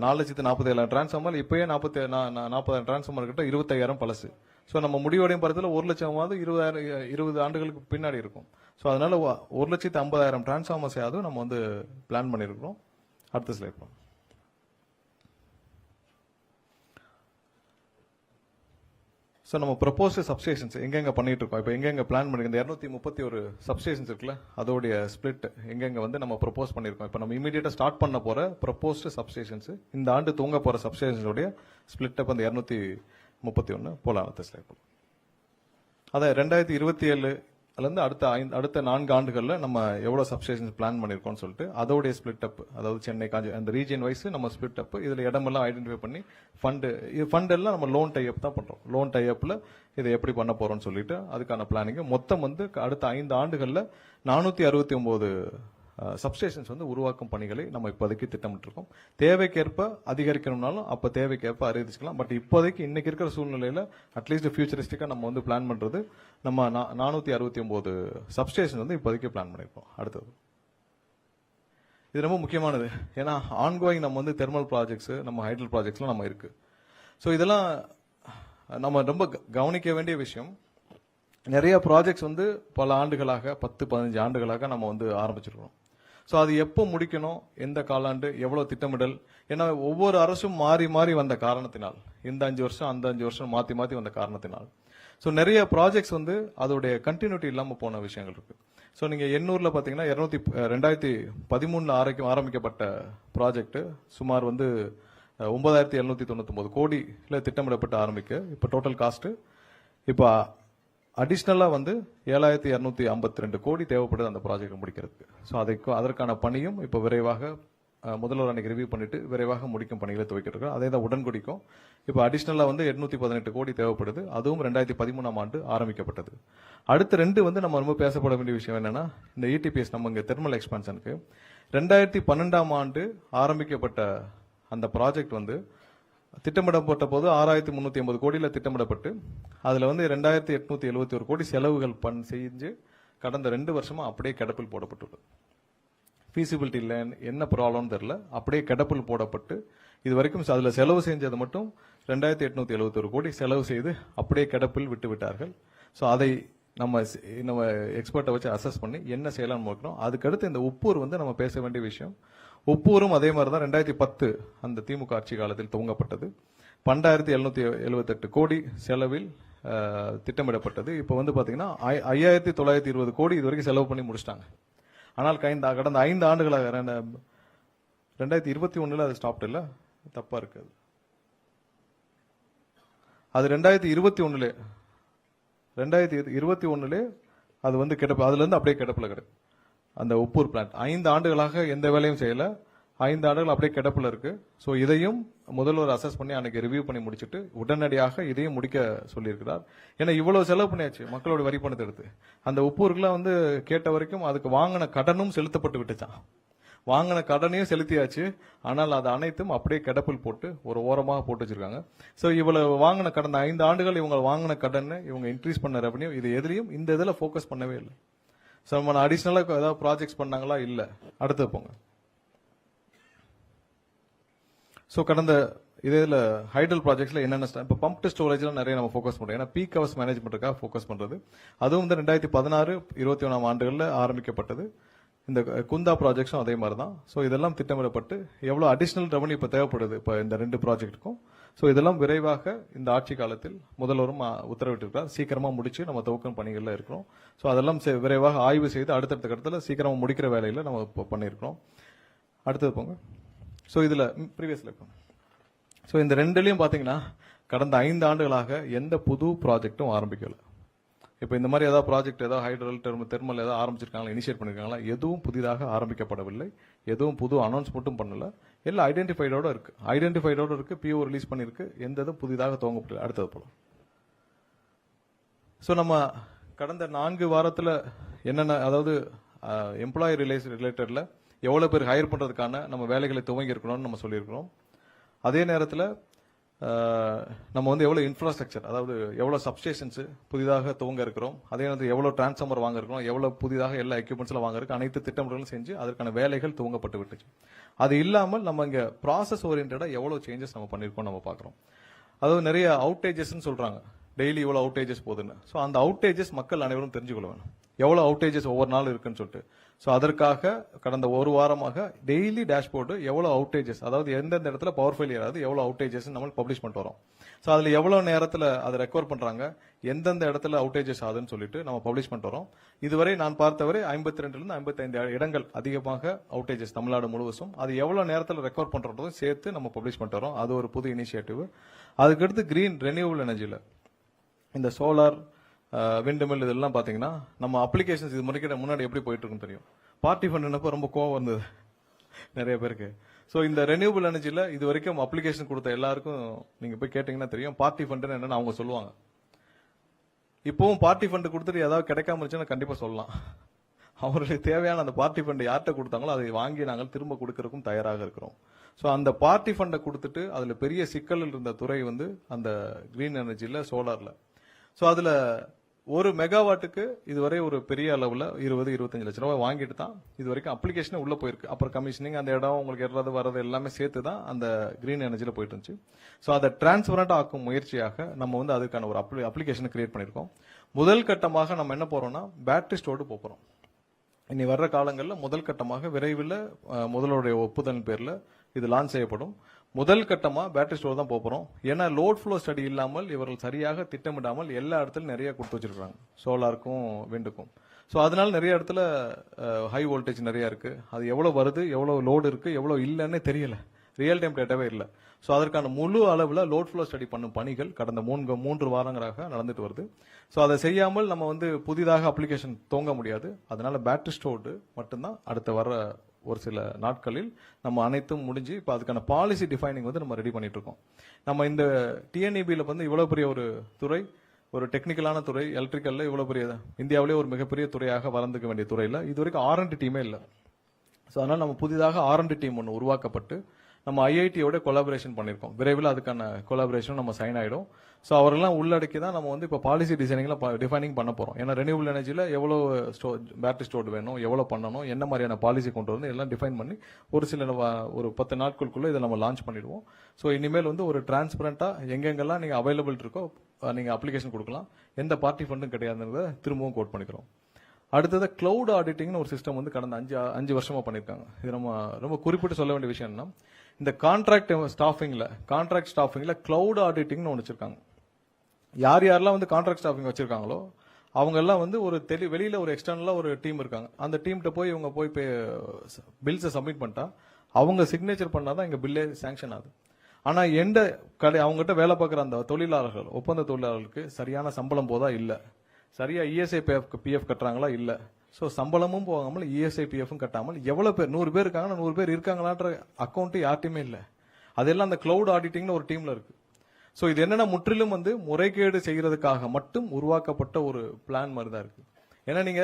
4,47,000 டிரான்ஸ்ஃபார்மர் இப்பயே 40,000 டிரான்ஸ்ஃபார்மர் கிட்ட 25,000 பழசு. ஸோ நம்ம முடிவடையும் படத்தில் 1,00,000 20 ஆண்டுகளுக்கு பின்னாடி இருக்கும். ஸோ அதனால 1,50,000 டிரான்ஸ்ஃபார்மர்ஸையாவது நம்ம வந்து பிளான் பண்ணிருக்கிறோம். அடுத்த ஸ்லைட். ஸோ நம்ம ப்ரொபோஸ்ட் சப்ஸ்டேஷன்ஸ் எங்கெங்க பண்ணிட்டு இருக்கோம், இப்போ எங்கெங்க பிளான் பண்ணிருக்கோம், இந்த 231 சப்ஸ்டேஷன்ஸ் இருக்குல்ல, அதோடைய ஸ்பிளிட் எங்கெங்க வந்து நம்ம ப்ரொபோஸ் பண்ணிருக்கோம். இப்போ நம்ம இமீடியட்டா ஸ்டார்ட் பண்ண போற ப்ரொபோஸ்ட் சப்ஸ்டேஷன்ஸ், இந்த ஆண்டு தூங்க போற சப்ஸ்டேஷன்ஸோடைய ஸ்பிளிட் அப்ப அந்த 231 போலாம். அடுத்த ஸ்லைட். அதான் 2027 இருந்து அடுத்த 4 ஆண்டுகள்ல நம்ம எவ்வளவு சப்ஸ்டேஷன்ஸ் பிளான் பண்ணிருக்கோம்னு சொல்லிட்டு அதோடைய ஸ்பிளிட் அப், அதாவது சென்னை, காஞ்சி அந்த ரீஜன் வைஸ் நம்ம ஸ்பிளிட் அப், இதுல இடமெல்லாம் ஐடென்டிஃபை பண்ணி ஃபண்ட் எல்லாம் நம்ம லோன் டைப் தான் பண்றோம். லோன் டைப்ல இதை எப்படி பண்ண போறோம்னு சொல்லிட்டு அதுக்கான பிளானிங் மொத்தம் வந்து அடுத்த 5 ஆண்டுகள்ல 469 சப்ஸ்டேஷன்ஸ் வந்து உருவாக்கும் பணிகளை நம்ம இப்போதைக்கு திட்டமிட்டிருக்கோம். தேவைக்கேற்ப அதிகரிக்கணும்னாலும் அப்ப தேவைக்கேற்ப அறிவிச்சுக்கலாம். பட் இப்போதைக்கு இன்னைக்கு இருக்கிற சூழ்நிலையில அட்லீஸ்ட் ஃபியூச்சரிஸ்டிக்கா நம்ம வந்து பிளான் பண்றது நம்ம 469 சப்ஸ்டேஷன் வந்து இப்போதைக்கு பிளான் பண்ணிருக்கோம். அடுத்தது இது ரொம்ப முக்கியமானது. ஏன்னா ஆன்கோயிங் நம்ம வந்து தெர்மல் ப்ராஜெக்ட்ஸ், நம்ம ஹைட்ரல் ப்ராஜெக்ட்ஸ்லாம் நம்ம இருக்கு. ஸோ இதெல்லாம் நம்ம ரொம்ப கவனிக்க வேண்டிய விஷயம். நிறைய ப்ராஜெக்ட்ஸ் வந்து பல ஆண்டுகளாக 10-15 ஆண்டுகளாக நம்ம வந்து ஆரம்பிச்சிருக்கோம். ஸோ அது எப்போ முடிக்கணும், எந்த காலாண்டு, எவ்வளவு திட்டமிடல், ஏன்னா ஒவ்வொரு அரசும் மாறி மாறி வந்த காரணத்தினால், இந்த 5 வருஷம் அந்த 5 வருஷம் மாத்தி மாத்தி வந்த காரணத்தினால் ஸோ நிறைய ப்ராஜெக்ட்ஸ் வந்து அதோடைய கண்டினியூட்டி இல்லாம போன விஷயங்கள் இருக்கு. ஸோ நீங்க எண்ணூர்ல பாத்தீங்கன்னா 2013 ஆரம்பிக்கப்பட்ட ப்ராஜெக்ட் சுமார் வந்து 9,799 கோடியில திட்டமிடப்பட்டு ஆரம்பிக்க இப்போ டோட்டல் காஸ்ட் இப்போ அடிஷ்னலா வந்து 7,252 கோடி தேவைப்படுது அந்த ப்ராஜெக்ட் முடிக்கிறதுக்கு. ஸோ அதற்கான பணியும் இப்போ விரைவாக முதல்வர் அன்னைக்கு ரிவ்யூ பண்ணிட்டு விரைவாக முடிக்கும் பணிகளை துவக்கிட்டு அதே தான் உடன்குடிக்கும் இப்போ அடிஷனலா வந்து 818 கோடி தேவைப்படுது. அதுவும் 2013ஆம் ஆண்டு ஆரம்பிக்கப்பட்டது. அடுத்த ரெண்டு வந்து நம்ம ரொம்ப பேசப்பட வேண்டிய விஷயம் என்னன்னா, இந்த இடிபிஎஸ் நம்ம இங்க தெர்மல் எக்ஸ்பான்ஷனுக்கு 2012ஆம் ஆண்டு ஆரம்பிக்கப்பட்ட அந்த ப்ராஜெக்ட் வந்து திட்டமிடப்பட்ட போது 6380 கோடியில் திட்டமிடப்பட்டு அதுல வந்து 2871 கோடி செலவுகள் செஞ்சு கடந்த 2 வருஷமா அப்படியே கிடப்பில் போடப்பட்டுள்ளது. ஃபீசிபிலிட்டி இல்லை, என்ன ப்ராப்ளம்னு தெரியல, அப்படியே கிடப்பில் போடப்பட்டு இது வரைக்கும் அதுல செலவு செஞ்சது மட்டும் 2871 கோடி செலவு செய்து அப்படியே கிடப்பில் விட்டு விட்டார்கள். ஸோ அதை நம்ம எக்ஸ்பர்ட்டை வச்சு அசஸ் பண்ணி என்ன செய்யலாம்னு பார்க்கணும். அதுக்கடுத்து இந்த உப்பூர் வந்து நம்ம பேச வேண்டிய விஷயம். உப்பூரும் அதே மாதிரி தான் 2010 அந்த திமுக ஆட்சி காலத்தில் துவங்கப்பட்டது. 12,778 கோடி செலவில் திட்டமிடப்பட்டது. இப்போ வந்து பாத்தீங்கன்னா 5,920 கோடி இது வரைக்கும் செலவு பண்ணி முடிச்சிட்டாங்க. ஆனால் கடந்த 5 ஆண்டுகளாக 2021 அது ஸ்டாப்ட் இல்ல, தப்பா இருக்கு. அது 2021 அது வந்து கிடப்பு, அதுல இருந்து அப்படியே கிடப்புல கிடக்கு அந்த உப்பூர் பிளான்ட். 5 ஆண்டுகளாக எந்த வேலையும் செய்யல, 5 ஆண்டுகள் அப்படியே கிடப்புல இருக்கு. ஸோ இதையும் முதல்வர் அசஸ் பண்ணி அன்னைக்கு ரிவ்யூ பண்ணி முடிச்சுட்டு உடனடியாக இதையும் முடிக்க சொல்லியிருக்கிறார். ஏன்னா இவ்வளவு செலவு பண்ணியாச்சு மக்களோட வரி பணத்தை எடுத்து. அந்த உப்பூருக்குலாம் வந்து கேட்ட வரைக்கும் அதுக்கு வாங்கின கடனும் செலுத்தப்பட்டு விட்டுச்சான். வாங்கின கடனையும் செலுத்தியாச்சு, ஆனால் அது அனைத்தும் அப்படியே கிடப்பில் போட்டு ஒரு ஓரமாக போட்டு வச்சிருக்காங்க. ஸோ இவ்வளவு வாங்கின கடந்த 5 ஆண்டுகள் இவங்க வாங்கின கடன், இவங்க இன்க்ரீஸ் பண்ண ரெவன்யூ, இது எதுலையும் இந்த இதில் ஃபோக்கஸ் பண்ணவே இல்லை. ஸோ நம்ம அடிஷனலா ஏதாவது ப்ராஜெக்ட்ஸ் பண்ணாங்களா? இல்லை. அடுத்து போங்க. ஸோ கடந்த இதில் ஹைடல் ப்ராஜெக்ட்ஸ்ல என்னென்ன இப்போ பம்ப் ஸ்டோரேஜ்ல நிறைய நம்ம ஃபோக்கஸ் பண்றோம். ஏன்னா பீக் ஹவர்ஸ் மேனேஜ்மெண்ட்டுக்காக ஃபோக்கஸ் பண்றது. அதுவும் வந்து 2016-21 ஆண்டுகளில் ஆரம்பிக்கப்பட்டது. இந்த குந்தா ப்ராஜெக்ட்ஸும் அதே மாதிரி தான். ஸோ இதெல்லாம் திட்டமிடப்பட்டு எவ்வளோ அடிஷனல் ரெவன்யூ இப்போ தேவைப்படுது இப்போ இந்த 2 ப்ராஜெக்ட்டுக்கும். ஸோ இதெல்லாம் விரைவாக இந்த ஆட்சி காலத்தில் முதல்வரும் உத்தரவிட்டிருக்கிறார். சீக்கிரமா முடிச்சு நம்ம துவக்கும் பணிகள்ல இருக்கிறோம். ஸோ அதெல்லாம் விரைவாக ஆய்வு செய்து அடுத்தடுத்த கட்டத்தில் சீக்கிரமா முடிக்கிற வேலையில நம்ம இப்போ பண்ணியிருக்கிறோம். அடுத்தது போங்க. ஸோ இதுல ப்ரீவியஸ்ல இருக்கும். ஸோ இந்த 2லயும் பாத்தீங்கன்னா கடந்த 5 ஆண்டுகளாக எந்த புது ப்ராஜெக்டும் ஆரம்பிக்கல. இப்போ இந்த மாதிரி ஏதாவது ப்ராஜெக்ட் ஏதாவது ஹைட்ரல் தெர்மல் ஏதாவது ஆரம்பிச்சிருக்காங்களா, இனிஷியேட் பண்ணிருக்காங்களா? எதுவும் புதிதாக ஆரம்பிக்கப்படவில்லை. எதுவும் புது அனௌன்ஸ்மெண்ட்டும் பண்ணல. எல்லாம் ஐடென்டிஃபைடோட இருக்கு. பிஓ ரிலீஸ் பண்ணிருக்கு. எந்த இதுவும் புதிதாக துவங்கப்படல. அடுத்தது போல. ஸோ நம்ம கடந்த 4 வாரத்துல என்னென்ன, அதாவது எம்ப்ளாயி ரிலேட்டட்ல எவ்வளவு பேர் ஹையர் பண்றதுக்கான நம்ம வேலைகளை துவங்கி இருக்கணும்னு நம்ம சொல்லியிருக்கிறோம். அதே நேரத்தில் நம்ம வந்து எவ்வளவு இன்ஃப்ராஸ்ட்ரக்சர், அதாவது எவ்வளவு சப்ஸ்டேஷன்ஸ் புதிதாக துவங்க இருக்கிறோம், அதே நேரத்தில் எவ்வளவு டிரான்ஸ்ஃபார்மர் வாங்க இருக்கிறோம், எவ்வளவு புதிதாக எல்லா எக்யூப்மெண்ட்ஸ்ல வாங்க இருக்கு, அனைத்து திட்டமிடலும் செஞ்சு அதற்கான வேலைகள் துவங்கப்பட்டு விட்டுச்சு. அது இல்லாமல் நம்ம இங்க ப்ராசஸ் ஓரியன்டா எவ்வளவு சேஞ்சஸ் நம்ம பண்ணிருக்கோம் நம்ம பாக்குறோம். அதாவது நிறைய அவுட்டேஜஸ் சொல்றாங்க, டெய்லி இவ்வளவு அவுட்டேஜஸ் போகுதுன்னு. ஸோ அந்த அவுட்டேஜஸ் மக்கள் அனைவரும் தெரிஞ்சுக்கொள்ள வேணும், எவ்வளவு அவுட்டேஜஸ் ஒவ்வொரு நாள் இருக்குன்னு சொல்லிட்டு. ஸோ அதற்காக கடந்த ஒரு வாரமாக டெய்லி டேஷ்போர்டு எவ்வளவு அவுட்டேஜஸ், அதாவது எந்தெந்த இடத்துல பவர் ஃபெயிலியர் ஆகுது, எவ்வளவு அவுட்டேஜஸ் நம்ம பப்ளிஷ் பண்ணிட்டு வரோம். ஸோ அதுல எவ்வளவு நேரத்தில் அதை ரெக்கவர் பண்றாங்க, எந்தெந்த இடத்துல அவுட்டேஜஸ் ஆகுதுன்னு சொல்லிட்டு நம்ம பப்ளிஷ் பண்ணிட்டு வரோம். இதுவரை நான் பார்த்தவரை 52 to 55 இடங்கள் அதிகமாக அவுட்டேஜஸ் தமிழ்நாடு முழுவதும். அது எவ்வளவு நேரத்தில் ரெக்கவர் பண்றதும் சேர்த்து நம்ம பப்ளிஷ் பண்ணிட்டு வரோம். அது ஒரு புது இனிஷியேட்டிவ். அதுக்கடுத்து கிரீன் ரெனியூவபிள் எனர்ஜில இந்த சோலார், விண்ட் மில் இதெல்லாம் பாத்தீங்கன்னா நம்ம அப்ளிகேஷன்ஸ் இது முன்னாடி எப்படி போயிட்டு இருக்குன்னு தெரியும். பார்ட்டி ஃபண்ட் ரொம்ப கோவம் வந்தது நிறைய பேருக்கு. ஸோ இந்த ரெனியூவபிள் எனர்ஜில இது வரைக்கும் அப்ளிகேஷன் கொடுத்த எல்லாருக்கும் நீங்க போய் கேட்டீங்கன்னா தெரியும் பார்ட்டி ஃபண்ட் என்னன்னு அவங்க சொல்லுவாங்க. இப்பவும் பார்ட்டி ஃபண்ட் கொடுத்துட்டு ஏதாவது கிடைக்காம இருந்துச்சுன்னா கண்டிப்பா சொல்லலாம். அவர்களுக்கு தேவையான அந்த பார்ட்டி ஃபண்ட் யார்கிட்ட கொடுத்தாங்களோ அதை வாங்கி நாங்கள் திரும்ப கொடுக்கறதுக்கும் தயாராக இருக்கிறோம். ஸோ அந்த பார்ட்டி ஃபண்டை கொடுத்துட்டு அதுல பெரிய சிக்கல் இருந்த துறை வந்து அந்த கிரீன் எனர்ஜில சோலார்ல. ஸோ அதுல ஒரு மெகாவாட்டுக்கு இதுவரை ஒரு பெரிய அளவுல 20-25 லட்சம் ரூபாய் வாங்கிட்டு தான் இது வரைக்கும் அப்ளிகேஷன் உள்ள போயிருக்கு. அப்புறம் கமிஷனிங், அந்த இடம் உங்களுக்கு ஏறது வர்றது எல்லாமே சேர்த்து தான் அந்த கிரீன் எனர்ஜில போயிட்டு இருந்துச்சு. ஸோ அதை டிரான்ஸ்பரண்டா ஆக்கும் முயற்சியாக நம்ம வந்து அதுக்கான ஒரு அப்ளிகேஷன் கிரியேட் பண்ணிருக்கோம். முதல் கட்டமாக நம்ம என்ன போறோம்னா பேட்டரி ஸ்டோர்டு போறோம். இனி வர்ற காலங்களில் முதல் கட்டமாக விரைவில் முதல்வருடைய ஒப்புதல் பேர்ல இது லான்ச் செய்யப்படும். முதல் கட்டமா பேட்டரி ஸ்டோர் தான் போறோம். ஏன்னா லோட் ஃப்ளோ ஸ்டடி இல்லாமல் இவர்கள் சரியாக திட்டமிடாமல் எல்லா இடத்துலயும் நிறைய கொடுத்து வச்சிருக்காங்க, சோலாருக்கும் விண்டுக்கும். ஸோ அதனால நிறைய இடத்துல ஹை வோல்டேஜ் நிறைய இருக்கு. அது எவ்வளவு வருது, எவ்வளவு லோடு இருக்கு, எவ்வளவு இல்லைன்னு தெரியல, ரியல் டைம் டேட்டாவே இல்லை. ஸோ அதற்கான முழு அளவில் லோட் ஃப்ளோ ஸ்டடி பண்ணும் பணிகள் கடந்த 3 வாரங்களாக நடந்துட்டு வருது. ஸோ அதை செய்யாமல் நம்ம வந்து புதிதாக அப்ளிகேஷன் துவங்க முடியாது. அதனால பேட்டரி ஸ்டோர்டு மட்டும்தான் அடுத்த வர ஒரு சில நாட்களில் நம்ம அனைத்தும் முடிஞ்சு இப்போ அதுக்கான பாலிசி டிஃபைனிங் வந்து நம்ம ரெடி பண்ணிட்டு இருக்கோம். நம்ம இந்த டிஎன்இபியில் வந்து இவ்வளவு பெரிய ஒரு துறை, ஒரு டெக்னிக்கலான துறை, எலக்ட்ரிக்கல்ல இவ்வளவு பெரிய இந்தியாவிலே ஒரு மிகப்பெரிய துறையாக வளர்ந்துக்க வேண்டிய துறையில இது வரைக்கும் R&D டீமே இல்லை. ஸோ அதனால் நம்ம புதிதாக R&D டீம் ஒன்று உருவாக்கப்பட்டு நம்ம ஐஐடியோட கொலாபரேஷன் பண்ணியிருக்கோம். விரைவில் அதுக்கான கொலாபரேஷன் நம்ம சைன் ஆகிடும். ஸோ அவரெல்லாம் உள்ளடக்கி தான் நம்ம வந்து இப்போ பாலிசி டிசைனிங்கில் டிஃபைனிங் பண்ண போகிறோம். ஏன்னா ரெனியூபிள் எனர்ஜியில் எவ்வளோ பேட்டரி ஸ்டோர் வேணும், எவ்வளோ பண்ணணும், என்ன மாதிரியான பாலிசி கொண்டு வந்து எல்லாம் டிஃபைன் பண்ணி ஒரு சில ஒரு 10 நாட்களுக்குள்ளே இதை நம்ம லான்ச் பண்ணிடுவோம். ஸோ இனிமேல் வந்து ஒரு டிரான்ஸ்பரண்டாக எங்கெங்கெல்லாம் நீங்கள் அவைலபிள் இருக்கோ நீங்கள் அப்ளிகேஷன் கொடுக்கலாம், எந்த பார்ட்டி ஃபண்டும் கிடையாதுன்றதை திரும்பவும் கோட் பண்ணிக்கிறோம். அடுத்தது கிளவுட் ஆடிட்டிங்னு ஒரு சிஸ்டம் வந்து கடந்த 5 வருஷமா பண்ணியிருக்காங்க. இது நம்ம ரொம்ப குறிப்பிட்டு சொல்ல வேண்டிய விஷயம் என்ன, இந்த கான்ட்ராக்ட் ஸ்டாஃபிங்ல கிளவுட் ஆடிட்டிங்னு ஒன்று வச்சிருக்காங்க. யார் யாரெல்லாம் வந்து கான்ட்ராக்ட் ஸ்டாஃபிங் வச்சிருக்காங்களோ அவங்க எல்லாம் வந்து ஒரு வெளியில ஒரு எக்ஸ்டர்னலா ஒரு டீம் இருக்காங்க. அந்த டீம்கிட்ட போய் இவங்க போய் பில்ஸை சப்மிட் பண்ணிட்டா அவங்க சிக்னேச்சர் பண்ணாதான் இங்க பில்லே சாங்ஷன் ஆகுது. ஆனா அவங்ககிட்ட வேலை பார்க்குற அந்த தொழிலாளர்கள், ஒப்பந்த தொழிலாளர்களுக்கு சரியான சம்பளம் போதா இல்ல, சரியா இஎஸ்ஐ பிஎஃப் கட்டுறாங்களா இல்ல. ஸோ சம்பளமும் போகாமல் இஎஸ்ஐ பிஎஃப்பும் கட்டாமல் எவ்வளவு பேர் 100 பேர் இருக்காங்கன்னா 100 பேர் இருக்காங்களான்ற அக்கௌண்ட் யார்ட்டையுமே இல்லை. அதெல்லாம் அந்த கிளவுட் ஆடிட்டிங்னு ஒரு டீம்ல இருக்கு. ஸோ இது என்னன்னா முற்றிலும் வந்து முறைகேடு செய்யறதுக்காக மட்டும் உருவாக்கப்பட்ட ஒரு பிளான் மாதிரி தான் இருக்கு. ஏன்னா நீங்க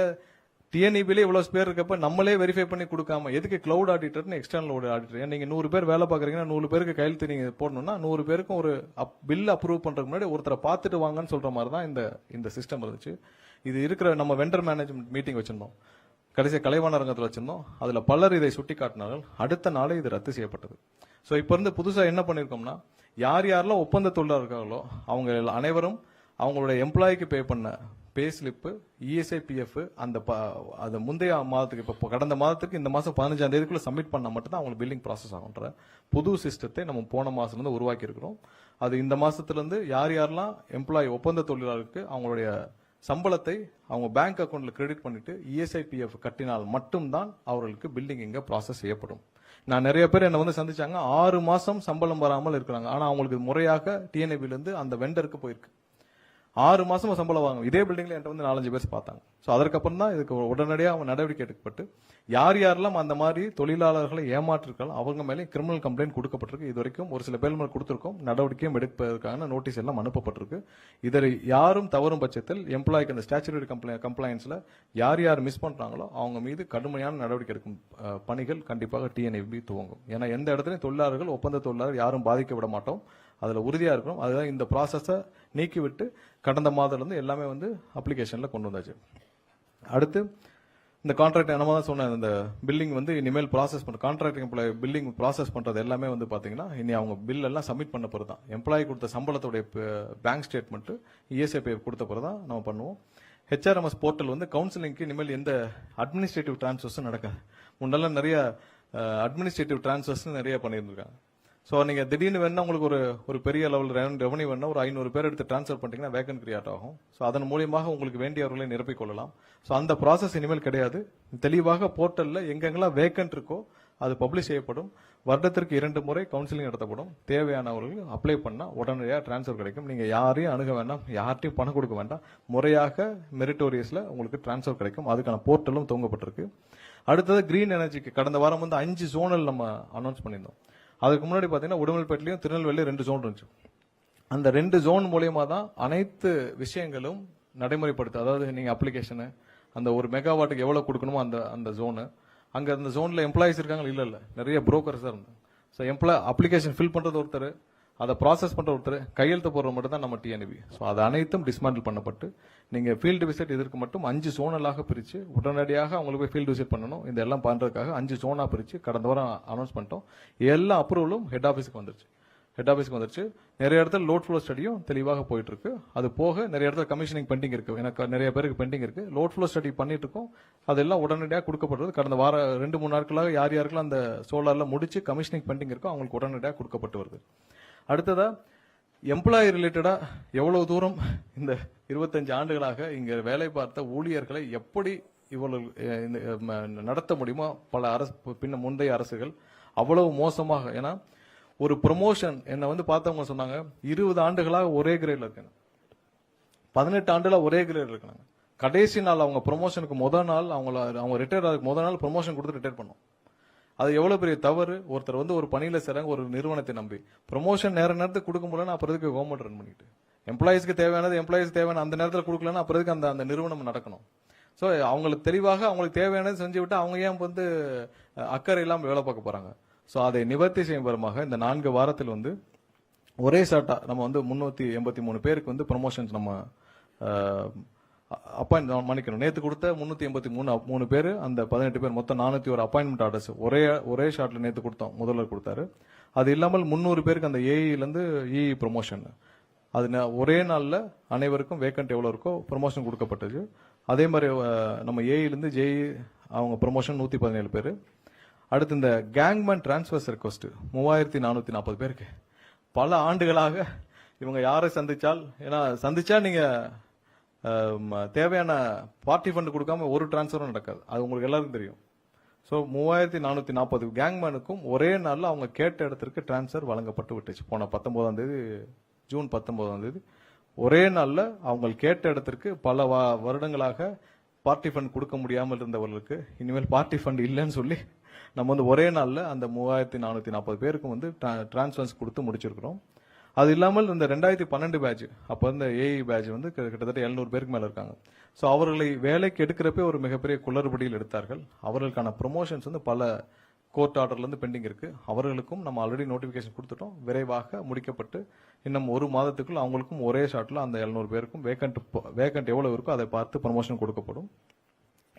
டிஎன்இபிலே இவ்வளவு பேர் இருக்கப்ப நம்மளே வெரிஃபை பண்ணி கொடுக்காம எதுக்கு கிளவுட் ஆடிட்டர்னு எக்ஸ்டர்னல் ஆடிட்டர்? ஏன்னா நீங்க 100 பேர் வேலை பாக்குறீங்கன்னா 100 பேருக்கு கையெழுத்து நீங்க போடணும்னா 100 பேருக்கும் ஒரு பில் அப்ரூவ் பண்றதுக்கு முன்னாடி ஒருத்தரை பார்த்துட்டு வாங்கன்னு சொல்ற மாதிரி தான் இந்த சிஸ்டம் இருந்துச்சு. இது இருக்கிற நம்ம வெண்டர் மேனேஜ்மெண்ட் மீட்டிங் வச்சிருந்தோம், கடைசியாக கலைவாணர் அரங்கத்தில் வச்சிருந்தோம். அதுல பலர் இதை சுட்டி காட்டினார்கள். அடுத்த நாளே இது ரத்து செய்யப்பட்டது. ஸோ இப்போ இருந்து புதுசா என்ன பண்ணிருக்கோம்னா, யார் யாரெல்லாம் ஒப்பந்த தொழிலாளர் இருக்காங்களோ அவங்க அனைவரும் அவங்களுடைய எம்ப்ளாய்க்கு பே பண்ண பே ஸ்லிப்பு, இஎஸ்ஐ பிஎஃப் அந்த முந்தைய மாதத்துக்கு இப்போ கடந்த மாதத்துக்கு இந்த மாதம் 15ஆம் தேதிக்குள்ள சப்மிட் பண்ணா மட்டும்தான் அவங்களுக்கு பில்லிங் ப்ராசஸ் ஆகுன்ற புது சிஸ்டத்தை நம்ம போன மாசத்துல இருந்து உருவாக்கி இருக்கிறோம். அது இந்த மாசத்துல இருந்து யார் யாரெல்லாம் எம்ப்ளாயி ஒப்பந்த தொழிலாளருக்கு அவங்களுடைய சம்பளத்தை அவங்க பேங்க் அக்கௌண்ட்ல கிரெடிட் பண்ணிட்டு இஎஸ்ஐ பிஎஃப் கட்டினால் மட்டும்தான் அவர்களுக்கு பில்லிங் இங்க ப்ராசஸ் செய்யப்படும். நான் நிறைய பேர் என்ன வந்து சந்திச்சாங்க, 6 மாசம் சம்பளம் வராமல் இருக்கிறாங்க. ஆனா அவங்களுக்கு முறையாக டிஎன்ஏபில இருந்து அந்த வெண்டருக்கு போயிருக்கு. 6 மாசமா சம்பளம் வாங்க. இதே பில்டிங்ல என்கிட்ட வந்து 4-5 பேர் பார்த்தாங்க. ஸோ அதற்கப்புறம் தான் இதுக்கு உடனடியாக நடவடிக்கை எடுக்கப்பட்டு யார் யாரெல்லாம் அந்த மாதிரி தொழிலாளர்களை ஏமாற்றிருக்காங்களோ அவங்க மேலே கிரிமினல் கம்ப்ளைண்ட் கொடுக்கப்பட்டிருக்கு. இது வரைக்கும் ஒரு சில பேர் மேலே கொடுத்திருக்கோம், நடவடிக்கையும் எடுப்பதற்கான நோட்டீஸ் எல்லாம் அனுப்பப்பட்டிருக்கு. இதை யாரும் தவறும் பட்சத்தில் எம்ப்ளாய்க்கு அந்த ஸ்டாச்சுரரி கம்ப்ளைன்ஸ்ல யார் யார் மிஸ் பண்றாங்களோ அவங்க மீது கடுமையான நடவடிக்கை எடுக்கும் பணிகள் கண்டிப்பாக டிஎன்ஏபி துவங்கும். ஏன்னா எந்த இடத்துலையும் தொழிலாளர்கள், ஒப்பந்த தொழிலாளர் யாரும் பாதிக்க விட மாட்டோம், அதுல உறுதியா இருக்கணும். அதுதான் இந்த ப்ராசஸை நீக்கிவிட்டு கடந்த மாதத்துல இருந்து எல்லாமே வந்து அப்ளிகேஷன்ல கொண்டு வந்தாச்சு. அடுத்து இந்த கான்ட்ராக்ட் நம்ம தான் சொன்ன இந்த பில்லிங் வந்து இனிமேல் ப்ராசஸ் பண்ண கான்ட்ராக்ட் எம்ப்ளாய் பில்லிங் ப்ராசஸ் பண்றது எல்லாமே வந்து பாத்தீங்கன்னா இனி அவங்க பில் எல்லாம் சப்மிட் பண்ண பிறகு தான் எம்ப்ளாயி கொடுத்த சம்பளத்துடைய பேங்க் ஸ்டேட்மெண்ட் இஎஸ்ஐ கொடுத்த பிறகு தான் நம்ம பண்ணுவோம். ஹெச்ஆர்எம்எஸ் போர்ட்டல் வந்து கவுன்சிலிங்க்கு இனிமேல் எந்த அட்மினிஸ்ட்ரேட்டிவ் டிரான்ஸ்ஃபர்ஸும் நடக்காது. முன்னெல்லாம் நிறைய அட்மினிஸ்ட்ரேட்டிவ் டிரான்ஸ்ஃபர்ஸ் நிறைய பண்ணியிருந்திருக்காங்க. ஸோ நீங்க திடீர்னு வேணா உங்களுக்கு ஒரு பெரிய லெவல் ரெவன்யூ வேணா ஒரு 500 பேர் எடுத்து டிரான்ஸ்ஃபர் பண்ணிட்டீங்கன்னா வேகன் கிரியேட் ஆகும். ஸோ அதன் மூலியமாக உங்களுக்கு வேண்டியவர்களை நிரப்பிக் கொள்ளலாம். ஸோ அந்த ப்ராசஸ் இனிமேல் கிடையாது. தெளிவாக போர்ட்டல்ல எங்கெங்கெல்லாம் வேகன்ட் இருக்கோ அது பப்ளிஷ் செய்யப்படும். வருடத்திற்கு 2 முறை கவுன்சிலிங் நடத்தப்படும். தேவையானவர்கள் அப்ளை பண்ணா உடனடியாக டிரான்ஸ்ஃபர் கிடைக்கும். நீங்க யாரையும் அணுக வேண்டாம், யார்ட்டையும் பணம் கொடுக்க வேண்டாம், முறையாக மெரிட்டோரியஸ்ல உங்களுக்கு டிரான்ஸ்ஃபர் கிடைக்கும். அதுக்கான போர்ட்டலும் துவங்கப்பட்டிருக்கு. அடுத்தது கிரீன் எனர்ஜிக்கு கடந்த வாரம் வந்து 5 ஜோனல் நம்ம அனௌன்ஸ் பண்ணியிருந்தோம். அதுக்கு முன்னாடி பாத்தீங்கன்னா உடுமல்பேட்டிலையும் திருநெல்வேலியும் 2 ஜோன் இருந்துச்சு. அந்த 2 ஜோன் மூலியமா தான் அனைத்து விஷயங்களும் நடைமுறைப்படுத்து. அதாவது நீங்க அப்ளிகேஷனு அந்த ஒரு மெகாவாட்டுக்கு எவ்வளவு கொடுக்கணுமோ அந்த ஜோனு, அங்க அந்த ஜோன்ல எம்ப்ளாயிஸ் இருக்காங்க இல்ல நிறைய புரோக்கர்ஸ் தான் இருந்தாங்க. ஸோ அப்ளிகேஷன் ஃபில் பண்றது ஒருத்தர், அதை ப்ராசஸ் பண்ற ஒருத்தர், கையெழுத்து போடுற மட்டும் தான் நம்ம டிஎன்இபி. ஸோ அது அனைத்தும் டிஸ்மேண்டில் பண்ணப்பட்டு நீங்க ஃபீல்டு விசிட் இதற்கு மட்டும் 5 ஜோனலாக பிரிச்சு உடனடியாக அவங்களுக்கு போய் ஃபீல்டு விசிட் பண்ணணும். இந்த எல்லாம் பண்றதுக்காக 5 ஜோனா பிரிச்சு கடந்த வாரம் அனௌன்ஸ் பண்ணிட்டோம். எல்லா அப்ரூவலும் ஹெட் ஆஃபீஸுக்கு வந்துருச்சு. நிறைய இடத்துல லோட் ஃப்ளோ ஸ்டடியும் தெளிவாக போயிட்டு இருக்கு. அது போக நிறைய இடத்துல கமிஷனிங் பெண்டிங் இருக்கு. எனக்கு நிறைய பேருக்கு பெண்டிங் இருக்கு. லோட் ஃப்ளோ ஸ்டடி பண்ணிட்டு இருக்கோம். அதெல்லாம் உடனடியாக கொடுக்கப்படுறது. கடந்த வாரம் 2-3 நாட்களாக யார் யாருக்கெல்லாம் அந்த சோலார்ல முடிச்சு கமிஷனிங் பெண்டிங் இருக்கோ அவங்களுக்கு உடனடியாக கொடுக்கப்பட்டு வருது. அடுத்ததா எம்ப்ளாயி ரிலேட்டடா எவ்வளவு தூரம் இந்த 25 ஆண்டுகளாக இங்க வேலை பார்த்த ஊழியர்களை எப்படி இவ்வளவு நடத்த முடியுமோ பல முந்தைய அரசுகள் அவ்வளவு மோசமாக. ஏன்னா ஒரு ப்ரொமோஷன் என்ன வந்து பார்த்தவங்க சொன்னாங்க 20 ஆண்டுகளாக ஒரே கிரேட்ல இருக்காங்க, 18 ஆண்டுல ஒரே கிரேட்ல இருக்காங்க. கடைசி நாள் அவங்க ப்ரொமோஷனுக்கு முதல் நாள் அவங்க ரிட்டையர் ஆகுது முதல் நாள் ப்ரொமோஷன் கொடுத்து ரிட்டையர் பண்ணோம். அது எவ்வளவு பெரிய தவறு. ஒருத்தர் வந்து ஒரு பணியில சேராங்க ஒரு நிறுவனத்தை நம்பி ப்ரொமோஷன் நேரத்துக்கு கொடுக்க முடியலன்னா அப்புறம் எதுக்கு கவர்மெண்ட் ரன் பண்ணிட்டு, எம்ப்ளாயிஸ்க்கு தேவையான அந்த நேரத்தில் கொடுக்கலன்னா அப்புறம் எதுக்கு அந்த நிறுவனம் நடக்கணும். ஸோ அவங்களுக்கு தெளிவாக அவங்களுக்கு தேவையானது செஞ்சு விட்டு அவங்க ஏன் வந்து அக்கறை இல்லாமல் வேலை பார்க்க போறாங்க. ஸோ அதை நிவர்த்தி செய்யும் விதமாக இந்த 4 வாரத்தில் வந்து ஒரே ஷார்ட்டா நம்ம வந்து 383 பேருக்கு வந்து ப்ரொமோஷன்ஸ் நம்ம அப்பாயின்ட் பண்ணிக்கணும். நேற்று கொடுத்த 383 பேர், அந்த 18 பேர், மொத்தம் 401 அப்பாயின்மெண்ட் ஆர்டர்ஸ் ஒரே ஷார்ட்ல நேற்று கொடுத்தோம். முதல்வர் கொடுத்தாரு. அது இல்லாமல் 300 பேருக்கு அந்த ஏஇலேருந்து இஇ ப்ரொமோஷன், அது ஒரே நாளில் அனைவருக்கும் வேக்கண்ட் எவ்வளோ இருக்கோ ப்ரொமோஷன் கொடுக்கப்பட்டது. அதே மாதிரி நம்ம ஏஇலேருந்து ஜேஇ அவங்க ப்ரொமோஷன் 117 பேர். அடுத்து இந்த கேங்மேன் டிரான்ஸ்ஃபர்ஸ் ரெக்வஸ்ட் 3440 பேருக்கு. பல ஆண்டுகளாக இவங்க யாரை சந்திச்சா நீங்க தேவையான பார்ட்டி ஃபண்ட் கொடுக்காம ஒரு டிரான்ஸ்ஃபரும் நடக்காது. அது உங்களுக்கு எல்லாருக்கும் தெரியும். ஸோ 3440 கேங்மேனுக்கும் ஒரே நாளில் அவங்க கேட்ட இடத்திற்கு டிரான்ஸ்ஃபர் வழங்கப்பட்டு விட்டுச்சு. போன 19ஆம் தேதி, ஜூன் 19ஆம் தேதி ஒரே நாளில் அவங்க கேட்ட இடத்திற்கு பல வருடங்களாக பார்ட்டி ஃபண்ட் கொடுக்க முடியாமல் இருந்தவர்களுக்கு இனிமேல் பார்ட்டி ஃபண்ட் இல்லைன்னு சொல்லி நம்ம வந்து ஒரே நாளில் அந்த 3440 பேருக்கும் வந்து டிரான்ஸ்ஃபர்ஸ் கொடுத்து முடிச்சிருக்கிறோம். அது இல்லாமல் இந்த 2012 பேட்ச், அப்போ இந்த ஏஇ பேட்ச் வந்து கிட்டத்தட்ட 700 பேருக்கு மேல இருக்காங்க. ஸோ அவர்களை வேலைக்கு எடுக்கிறப்பே ஒரு மிகப்பெரிய குளறுபடியில் எடுத்தார்கள். அவர்களுக்கான ப்ரொமோஷன்ஸ் வந்து பல கோர்ட் ஆர்டர்ல இருந்து பெண்டிங் இருக்கு. அவர்களுக்கும் நம்ம ஆல்ரெடி நோட்டிபிகேஷன் கொடுத்துட்டோம். விரைவாக முடிக்கப்பட்டு இன்னும் ஒரு மாதத்துக்குள் அவங்களுக்கும் ஒரே ஷாட்ல அந்த 700 பேருக்கும் வேக்கண்ட் எவ்வளவு இருக்கோ அதை பார்த்து ப்ரொமோஷன் கொடுக்கப்படும்.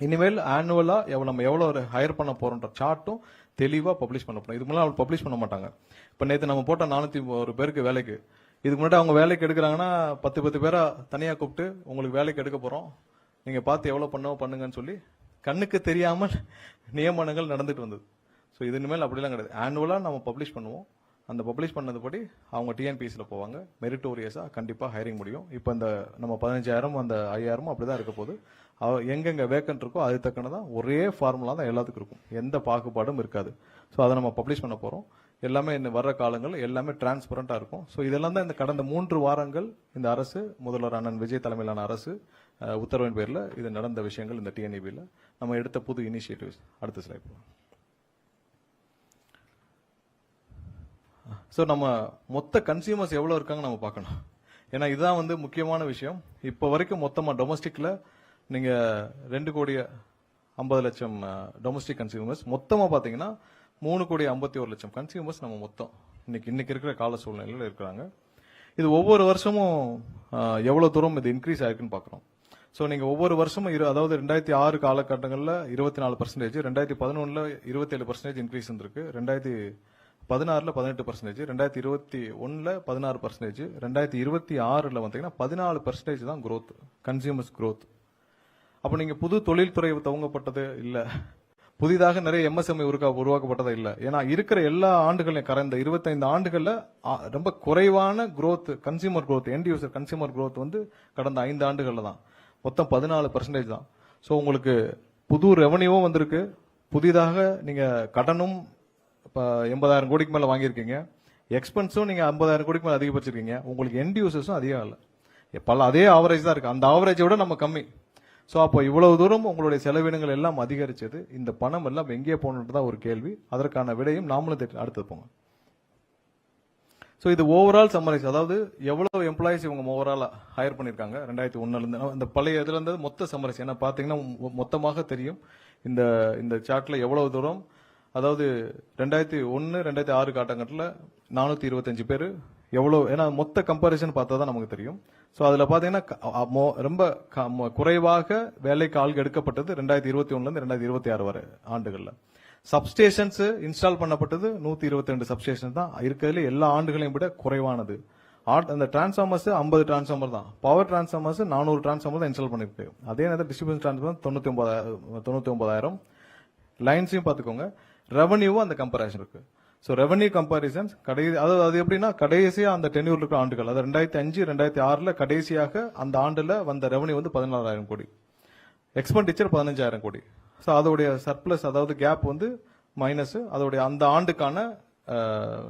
இனிமேல் ஆனுவலா நம்ம எவ்வளவு ஹையர் பண்ண போறோன்ற சார்ட்டும் தெளிவா பப்ளிஷ் பண்ணப்படும். இதுக்கு முன்னாடி அவங்க பப்ளிஷ் பண்ண மாட்டாங்க. இப்ப நேற்று நம்ம போட்ட 401 பேருக்கு வேலைக்கு, இதுக்கு முன்னாடி அவங்க வேலைக்கு எடுக்கிறாங்கன்னா 10 பேரா தனியா கூப்பிட்டு உங்களுக்கு வேலைக்கு எடுக்க போறோம், நீங்க பார்த்து எவ்வளவு பண்ணுங்கன்னு சொல்லி கண்ணுக்கு தெரியாமல் நியமனங்கள் நடந்துட்டு வந்தது. ஸோ இது இனிமேல் அப்படிலாம் கிடையாது. ஆனுவலா நம்ம பப்ளிஷ் பண்ணுவோம். அந்த பப்ளிஷ் பண்ணதுபடி அவங்க டிஎன்பிஎஸ்ல போவாங்க. மெரிட்டோரியஸா கண்டிப்பா ஹைரிங் முடியும். இப்போ இந்த நம்ம 15,000 அந்த 5,000 அப்படிதான் இருக்க போகுது. எங்கெங்க வேக்கன்ட் இருக்கோ அது தக்கனதான் ஒரே ஃபார்முலா தான் எல்லாத்துக்கும் இருக்கும். எந்த பாகுபாடும் இருக்காது. ஸோ அதை நம்ம பப்ளிஷ் பண்ண போறோம். எல்லாமே இந்த வர்ற காலங்கள் எல்லாமே டிரான்ஸ்பரண்டா இருக்கும். ஸோ இதெல்லாம் தான் இந்த கடந்த 3 வாரங்கள் இந்த அரசு, முதல்வர் அண்ணன் விஜய் தலைமையிலான அரசு உத்தரவின் பேர்ல இது நடந்த விஷயங்கள். இந்த டிஎன்இபியில் நம்ம எடுத்த புது இனிஷியேட்டிவ்ஸ். அடுத்த ஸ்லைட். ஸோ நம்ம மொத்த கன்சியூமர்ஸ் எவ்வளவு இருக்காங்க நம்ம பார்க்கணும். ஏன்னா இதுதான் வந்து முக்கியமான விஷயம். இப்போ வரைக்கும் மொத்தமா டொமஸ்டிக்ல நீங்க 2,50,00,000 டொமஸ்டிக் கன்சியூமர்ஸ், மொத்தமா பாத்தீங்கன்னா 3,51,00,000 கன்சியூமர்ஸ் நம்ம மொத்தம் இன்னைக்கு இருக்கிற கால சூழ்நிலையில இருக்கிறாங்க. இது ஒவ்வொரு வருஷமும் எவ்வளவு தூரம் இது இன்க்ரீஸ் ஆயிருக்குன்னு பாக்குறோம். ஸோ நீங்க ஒவ்வொரு வருஷமும் அதாவது 2006 காலகட்டங்களில் 24%, 2011 27% இன்க்ரீஸ் இருந்திருக்கு, 2016 18%, 2021 16%, 2026 பாத்தீங்கன்னா 14% தான் growth, கன்சியூமர்ஸ் growth. அப்ப நீங்க புது தொழில்துறை துவங்கப்பட்டது இல்ல, புதிதாக நிறைய எம்எஸ்எம்இ உருவாக்கப்பட்டதா இல்ல. ஏன்னா இருக்கிற எல்லா ஆண்டுகளையும் கடந்த 25 ஆண்டுகள்ல ரொம்ப குறைவான growth, consumer growth, end user consumer growth வந்து கடந்த 5 ஆண்டுகள்ல தான் மொத்தம் 14% தான். சோ உங்களுக்கு புது ரெவன்யூவும் வந்திருக்கு, புதிதாக நீங்க கடனும் 80,000 கோடிக்கு மேல வாங்கியிருக்கீங்க, எக்ஸ்பென்ஸும் நீங்க 50,000 கோடிக்கு மேல அதிகப்படுத்திருக்கீங்க, உங்களுக்கு எண்ட் யூசர்ஸும் அதிகம் இல்ல, அதே ஆவரேஜ் தான் இருக்கு. அந்த ஆவரேஜை விட நம்ம கம்மி. சோ அப்போ இவ்வளவு தூரம் உங்களுடைய செலவினங்கள் எல்லாம் அதிகரிச்சது, இந்த பணம் எல்லாம் எங்கே போனதுதான் ஒரு கேள்வி. அதற்கான விடையும் நாமளும் அடுத்தது போங்க. சோ இது ஓவரால் சம்மரைஸ், அதாவது எவ்வளவு எம்ப்ளாயிஸ் இவங்க ஓவரால் ஹையர் பண்ணிருக்காங்க 2001 இருந்து, இந்த பழைய இதுல இருந்து மொத்த சம்மரைஸ். ஏன்னா பாத்தீங்கன்னா மொத்தமாக தெரியும் இந்த சார்ட்ல எவ்வளவு தூரம், அதாவது 2001 2006 காலகட்டத்தில் 425 பேர் எவ்வளவு, ஏன்னா மொத்த கம்பாரிசன் பார்த்தா தான் நமக்கு தெரியும். சோ அதுல பாத்தீங்கன்னா ரொம்ப குறைவாக வேலைக்கு ஆள்கள் எடுக்கப்பட்டது 2021 இருந்து 2026 வரை ஆண்டுகள்ல. சப்ஸ்டேஷன்ஸ் இன்ஸ்டால் பண்ணப்பட்டது 122 சப்ஸ்டேஷன் தான் இருக்கிறதுல எல்லா ஆண்டுகளையும் விட குறைவானது. அந்த டிரான்ஸ்ஃபார்மர்ஸ் 50 டிரான்ஸ்ஃபார்மர் தான், பவர் டிரான்ஸ்ஃபார்மர்ஸ் 400 டிரான்ஸ்ஃபார்மர் தான் இன்ஸ்டால் பண்ணிருக்கு. அதே நேரத்தில் டிஸ்ட்ரிபியூஷன் டிரான்ஸ்ஃபார்மர் 99,000 லைன்ஸையும் பாத்துக்கோங்க. ரெவன்யூவும் அந்த கம்பேரிசன் இருக்கு. சோ ரெவன்யூ கம்பாரிசன்ஸ் அது எப்படின்னா கடைசியா அந்த டென்யூர் இருக்கிற ஆண்டுகள், அதாவது 2005 2006 கடைசியாக அந்த ஆண்டுல வந்த ரெவன்யூ வந்து 16,000 கோடி, எக்ஸ்பெண்டிச்சர் 15,000 கோடி. சோ அதோடைய சர்ப்ளஸ், அதாவது கேப் வந்து மைனஸ், அதோடைய அந்த ஆண்டுக்கான